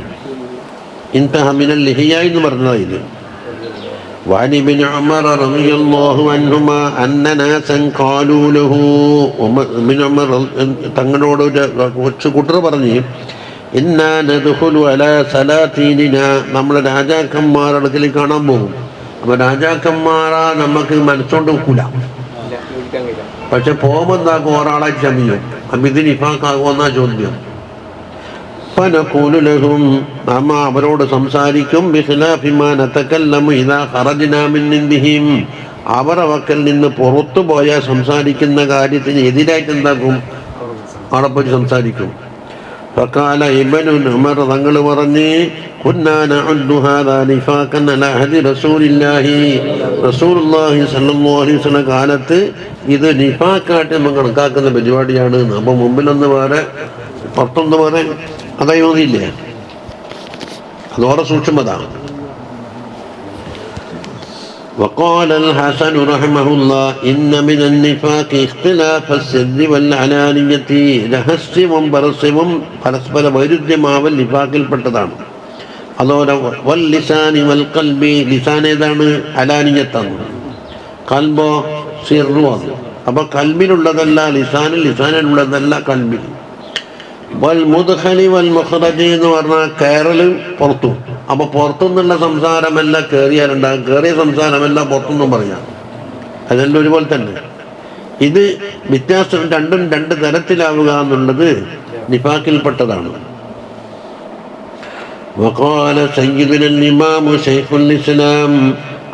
S1: ഇൻതഹ മിനൽ ലിഹിയ എന്ന് പറഞ്ഞതാണ് ഇത്. وعن ابن عمر رضي الله عنهما أن ناسا قالوا له ابن عمر തങ്ങളോട് കൊച്ചു കൂട്ടർ പറഞ്ഞ് ഇന്നാ നദ്ഖുലു അലാ സലാത്തീനിനാ നമ്മളെ രാജാക്കന്മാരുടെ അടുക്കൽ കാണാൻ പോകും. അപ്പൊ രാജാക്കന്മാരാ നമുക്ക് മനസ്സോണ്ട് വെക്കൂല. പക്ഷെ പോകുമ്പോൾ എന്താക്കും ഒരാളെ ക്ഷമിക്കും. അപ്പൊ ഇത് നിഫാഖാകുമെന്നാ ചോദ്യം. ഫനഖൂലു ലഹും നാം അവരോട് സംസാരിക്കും ബിഖിലാഫി മാ നതകല്ലമു ഇദാ ഖറജ്നാ മിൻ ഇൻദിഹിം അവരുടെ വക്കൽ നിന്ന് പുറത്തു പോയാൽ സംസാരിക്കുന്ന കാര്യത്തിന് എതിരായിട്ട് എന്താക്കും അവിടെ പോയി സംസാരിക്കും. ഫഖാല ഇബ്നു ഉമർ തങ്ങൾ പറഞ്ഞ് കുന്നാ നഉദ്ദു ഹാദാ നിഫാഖൻ അലാ അഹദി റസൂലില്ലാഹി റസൂലുള്ളാഹി സ്വല്ലല്ലാഹു അലൈഹി വസല്ലം കാലത്ത് ഇത് നിഫാഖായിട്ട് നമ്മൾ കണക്കാക്കുന്ന പരിപാടിയാണ്. അപ്പം മുമ്പിലൊന്ന് വേറെ പുറത്തൊന്ന് വേറെ അതായോന്നില്ലേ, അതോടെ സൂക്ഷ്മത. وقال الحسن رحمه الله إن من النفاق اختلاف السر والعلانية രഹസ്യവും പരസ്യവും പരസ്പര വൈരുദ്ധ്യമാവൽ നിഫാഖിൽപ്പെട്ടതാണ്. അതോടെ വൽ ലിസാനി വൽ ഖൽബി ലിസാൻ ഏതാണ്? അലാനിയത്താണ്. ഖൽബോ സിർറുമാണ്. അപ്പൊ കൽബിലുള്ളതല്ല ലിസാനിൽ, ലിസാനിലുള്ളതല്ല കൽബിൽ. വൽ മുദ്ഖലി വൽ മുഖ്റജി എന്ന് പറഞ്ഞാൽ കയറലും പുറത്തും. അപ്പൊ പുറത്തുനിന്നുള്ള സംസാരമല്ല കയറിയാലുണ്ടാകും, കയറിയ സംസാരമല്ല പുറത്തുനിന്നും പറയാം. അതെല്ലാം ഒരുപോലെ തന്നെ. ഇത് വ്യത്യാസം രണ്ടും രണ്ട് തരത്തിലാവുക എന്നുള്ളത് നിഫാഖിൽപ്പെട്ടതാണ്. وقال سيدنا الإمام شيخ الإسلام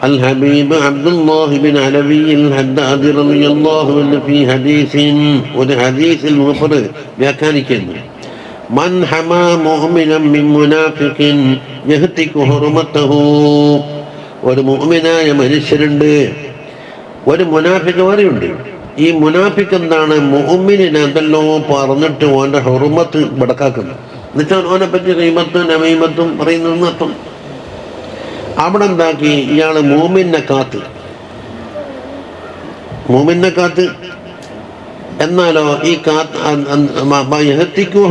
S1: الحبيب عبد الله بن علوي الحداد رضي الله عنه في حديث والحديث المفرد വ്യാഖ്യാനിക്കുന്നു من حمى مؤمنا من منافق يهتك حرمته ഒരു മുഅ്മിനായ മനുഷ്യരുണ്ട്, ഒരു മുനാഫിഖ് വേറെയുണ്ട്. ഈ മുനാഫിഖ് എന്താണ്? മുഅ്മിനിനെ എന്തെല്ലോ പറഞ്ഞിട്ട് ഓൻ്റെ ഹുർമത്ത് ബടക്കാക്കുന്നു. എന്നുവെച്ചാൽ ഓനെ പറ്റി ഗീബത്തും നമീമത്തും പറയുന്നതെന്ന് അർത്ഥം. അവിടെ എന്താക്കി ഇയാൾ മൂമിനെ കാത്ത് എന്നാലോ ഈ കാത്ത്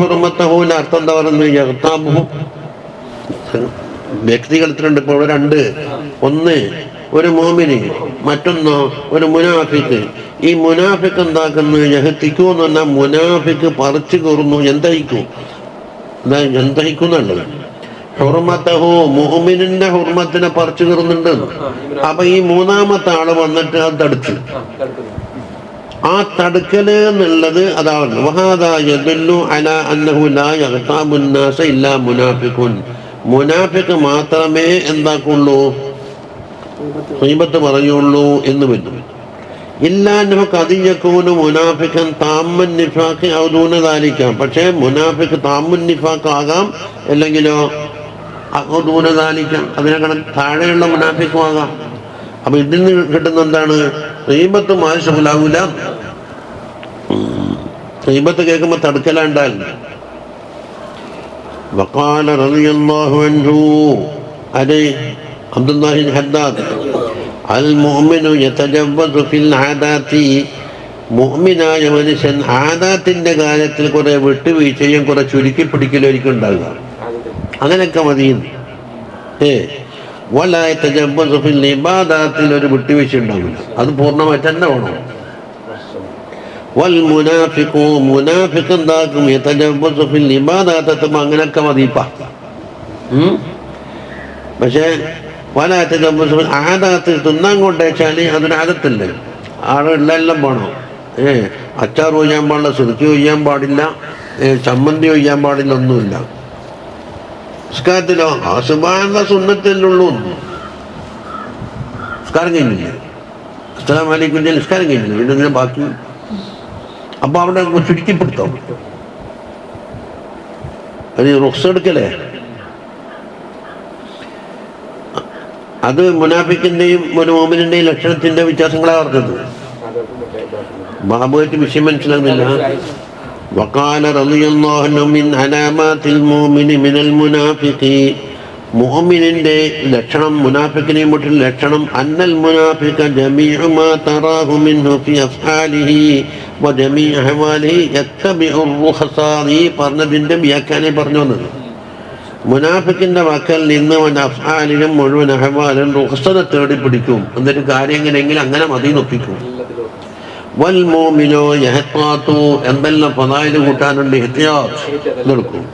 S1: ഹുർമത്തഹൂല അർത്ഥം എന്താ പറയുന്നത്? വ്യക്തികളത്തിലുണ്ട്. ഇപ്പോൾ ഇവിടെ രണ്ട്, ഒന്ന് ഒരു മോമിന്, മറ്റൊന്നോ ഒരു മുനാഫിക്ക്. ഈ മുനാഫിക്ക് എന്താക്കുന്നു? യഹത്തിക്കൂ എന്ന് പറഞ്ഞാൽ മുനാഫിക്ക് പറിച്ചു കയറുന്നു. എന്തഹിക്കും എന്നുള്ളത് ഹുർമത്തഹു, മുഅ്മിനിന്റെ ഹുർമത്തിനെ പറിച്ചു കയറുന്നുണ്ട്. അപ്പൊ ഈ മൂന്നാമത്തെ ആള് വന്നിട്ട് അത് തടുത്തു. ആ തടുക്കല് എന്നുള്ളത് അതാണ്. വഹാദാ യദുല്ലു അലാ അന്നഹു ലാ യഗ്താബു നാസ ഇല്ലാ മുനാഫിഖുൻ. മുനാഫിക്ക് മാത്രമേ എന്താക്കുള്ളൂ? ഗീബത്ത് പറയുള്ളൂ എന്ന് വരും. ഇല്ലാന്നഹു ഖദ് യകൂനു മുനാഫിഖൻ താമ്മൻ നിഫാഖ് ഔ ദൂന ദാലിക. പക്ഷേ മുനാഫിഖ് താമ്മുൻ നിഫാഖ് ആകാം, അല്ലെങ്കിലോ ഔ ദൂന ദാലിക, അതിനേക്കാൾ താഴെയുള്ള മുനാഫിഖും ആകാം. അപ്പൊ ഇതിൽ നിന്ന് കിട്ടുന്ന എന്താണ്? ഗീബത്ത് മാശലാവൂല. ഗീബത്ത് കേൾക്കുമ്പോ തടുക്കലാണ്ടാൽ. വഖാല റളിയല്ലാഹു അൻഹു, അലൈ അബ്ദുല്ലാഹി ഹദ്ദാദ്, അൽ മുഅ്മിനു യതജവ്വസു ഫിൽ ആദാതി. മുഅ്മിനായ മനുഷ്യൻ ആദാത്തിന്റെ കാര്യത്തിൽ കുറെ വിട്ടുവീഴ്ചയും കുറെ ചുരുക്കി പിടിക്കലായിരിക്കും ഉണ്ടാകുക. അങ്ങനെയൊക്കെ മതി. വലാ യതജവ്വസു ഫിൽ ഇബാദാത്തിൽ ഒരു വിട്ടുവീഴ്ച ഉണ്ടാവില്ല. അത് പൂർണ്ണമായിട്ട് തന്നെ വേണം. വൽ മുനാഫിഖു, മുനാഫിഖ് എന്താക്കും? യതജവ്വസു ഫിൽ ഇബാദാത്ത്, അങ്ങനെയൊക്കെ മതിപ്പ. പക്ഷേ വലാത്ത ആദാത്ത് തിന്നാൻ കൊണ്ടുവച്ചാൽ അതൊരു ആദത്തല്ലേ. ആളുകളെല്ലാം വേണം. അച്ചാർ ഒയ്യാൻ പാടില്ല, സുറുക്കി ഒയ്യാൻ പാടില്ല, ചമ്മന്തി ഒയ്യാൻ പാടില്ല, ഒന്നുമില്ല. നിസ്കാരത്തിലോ ആ സുബ്ഹാനല്ലാ സുന്നത്തിലുള്ളൂ. നിസ്കാരം കഴിഞ്ഞില്ല, അസ്സലാമു അലൈക്കും നിസ്കാരം കഴിഞ്ഞില്ല, പിന്നെ ബാക്കി. അപ്പൊ അവിടെ ചുരുക്കിപ്പെടുത്തോ? അത് റുഖ്സ എടുക്കലേ. അത് മുനാഫിക്കിന്റെയും ഒരു മോമിനിന്റെയും ലക്ഷണത്തിന്റെ വ്യത്യാസങ്ങളാണ് പറഞ്ഞത്. ബാബുവായിട്ട് വിഷയം മനസ്സിലാകുന്നില്ല. വഖാല റളിയല്ലാഹു അൻഹു മിൻ അലാമാത്തിൽ മുഅ്മിനി മിനൽ മുനാഫിഖി. മുഅ്മിനിന്റെ ലക്ഷണം, മുനാഫിക്കിനെയും മറ്റുള്ള ലക്ഷണം, അന്നൽ മുനാഫിഖ ജമീഉ മാ തറാഹു മിൻഹു ഫി അഫ്ആലിഹി വ ജമീഉ അഹ്വാലിഹി യത്തബിഉ റുഖസാ. ഈ പറഞ്ഞതിന്റെ വ്യാഖ്യാനം പറഞ്ഞു വന്നത്. മുനാഫിക്കിന്റെ വാക്കൽ നിന്ന് അഫ്ആലിലും മുഴുവൻ അഹ്വാലും റുഖ്സത തേടി പിടിക്കും. എന്നിട്ട് കാര്യം എങ്ങനെയെങ്കിലും അങ്ങനെ മതി നൊപ്പിക്കും. വൽ മുഅ്മിനു യഹ്താതു, എന്തെല്ലാം ഫളായില് കൂട്ടാനുണ്ട് ഇഹ്തിയാത്ത് എടുക്കും.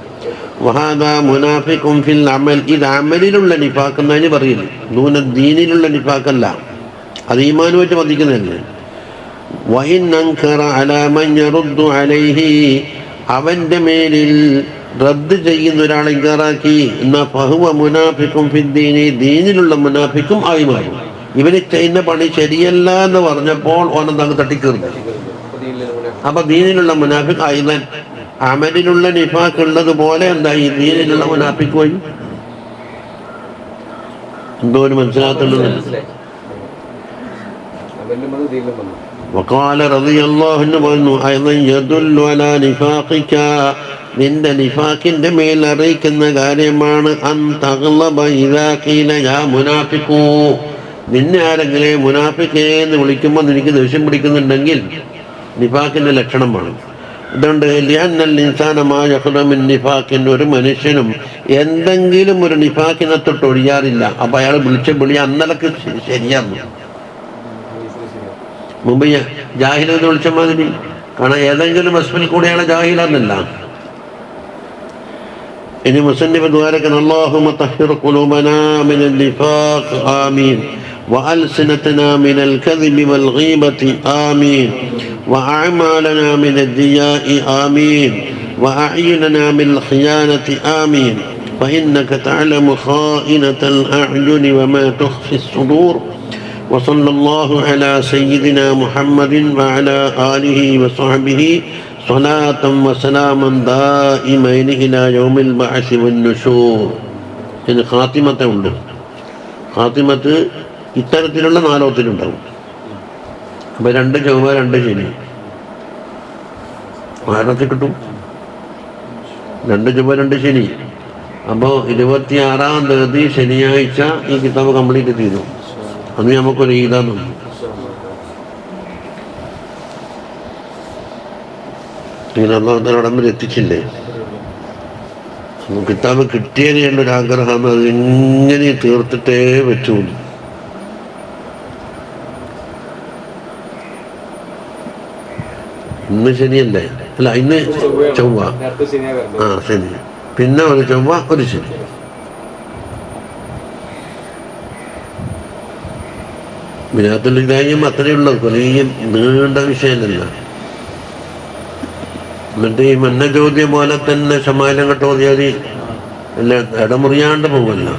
S1: വഹാദാ മുനാഫിഖുൻ ഫിൽ അമൽ. ഇത് അമലിലുള്ള നിഫാഖ് എന്നതിന് പറയില്ല, ദൂന ദീനിലുള്ള നിഫാഖല്ല. അത് ഈമാനുമായിട്ട് മതിക്കുന്നതല്ലേ. വഇൻ അൻകറ അലാ മൻ യറുദ്ദു അലൈഹി, അവന്റെ മേലിൽ റദ്ദ് ചെയ്യുന്ന ഒരാളെ ഇൻകാറാക്കി എന്നാ ഫഹുവ മുനാഫിഖുൻ ഫിദ്ദീനി, ദീനിലുള്ള മുനാഫിക്കും ആയി മാറും. ഇവന് ചെയ്യുന്ന പണി ശരിയല്ല എന്ന് പറഞ്ഞപ്പോൾ ഓനെന്താ തട്ടിക്കീർന്നു. അപ്പൊ ദീനിലുള്ള മുനാഫിഖ് ആയില്ല. അമലിലുള്ള നിഫാഖ് ഉള്ളതുപോലെ എന്തായി ദീനിലുള്ള മുനാഫിഖ് പോയി. എന്തോ ഒരു മനസ്സിലാക്കുന്നുണ്ട്. വഖാല റളിയല്ലാഹു അൻഹു പറഞ്ഞു, അയ്ദൻ യദുല്ലു അലാ നിഫാഖിക, നിന്റെ നിഫാഖിന്റെ മേൽ അറിയിക്കുന്ന കാര്യമാണ് അൻ തഗ്ളബ ഇദാ ഖീല യാ മുനാഫിഖൂ. നിന്നെ ആരെങ്കിലും മുനാഫിഖേ എന്ന് വിളിക്കുമ്പോൾ നിനക്ക് ദേഷ്യം പിടിക്കുന്നുണ്ടെങ്കിൽ നിഫാഖിന്റെ ലക്ഷണമാണ്. അതുകൊണ്ട് ലിഅന്നൽ ഇൻസാന മാ യഖ്ലു മിൻ നിഫാഖിൻ, ഒരു മനുഷ്യനും എന്തെങ്കിലും ഒരു നിഫാഖിനെ തൊട്ട് ഒഴിയാറില്ല. അപ്പൊ അയാൾ വിളിച്ച വിളി അന്നലക്ക് ശരിയാന്നു. മുമ്പ് ജാഹിലെന്ന് വിളിച്ച മാതിരി കാരണം ഏതെങ്കിലും വസ്ഫിൽ കൂടെയാണ് ജാഹിലെന്നല്ല. ഇനി മുസന്നിഫ് ദ്വാരക്കൻ അല്ലാഹുമ്മ തഹ്ഹിർ ഖുലൂബനാ മിനൽ നിഫാഖ് ആമീൻ വഅൽസിനതനാ മിനൽ കദിബി വൽ ഗീബതി ആമീൻ വഅഅമാലനാ മിനൽ ദിയാഇ ആമീൻ വഅഅ്യുനനാ മിനൽ ഖിയാനതി ആമീൻ ഫഇന്നക തഅലമു ഖായിനതൽ അഅ്യുനി വമാ തുഖ്ഫി الصدور وصلى الله على سيدنا محمد وعلى آله وصحبه صلاة وسلاما دائمين إلى يوم البعث والنشور. ഇനി ഖാത്തിമത്തെ ഉണ്ട്. ഖാത്തിമത്ത് ഇത്തരത്തിലുള്ള നാലോത്തിലുണ്ടാവും. അപ്പൊ 2 ചൊവ്വ 2 ശനി ആരത്തിൽ കിട്ടും. 2 ചൊവ്വ 2 ശനി. അപ്പോൾ 26-ാം തീയതി ശനിയാഴ്ച ഈ കിതാബ് കംപ്ലീറ്റ് ചെയ്തു. അന്ന് നമുക്കൊരു ഈദാണ്. ഇങ്ങനെ അള്ളാഹുവിൽ എത്തിച്ചില്ലേ. കിതാബ് കിട്ടിയതിനുള്ളൊരാഗ്രഹമാണ്. അത് എങ്ങനെ തീർത്തിട്ടേ പറ്റൂ. ഇന്ന് ശനിയല്ലേ? അല്ല, ഇന്ന് ചൊവ്വ.
S3: നേരത്തെ ശനിയാ വരുന്നത്.
S1: ആ, ശനി. പിന്നെ ഒരു ചൊവ്വ, ഒരു ശനി. ബിനാത്തുൽ ഹിദായം അത്രയേ ഉള്ളൂ. കുറേ നീണ്ട വിഷയമല്ല. എന്നിട്ട് ഈ മന്ന ചോദ്യം പോലെ തന്നെ സമാനം കേട്ടോതിയാൽ എല്ലാം ഇടമുറിയാണ്ട് പോകുമല്ലോ.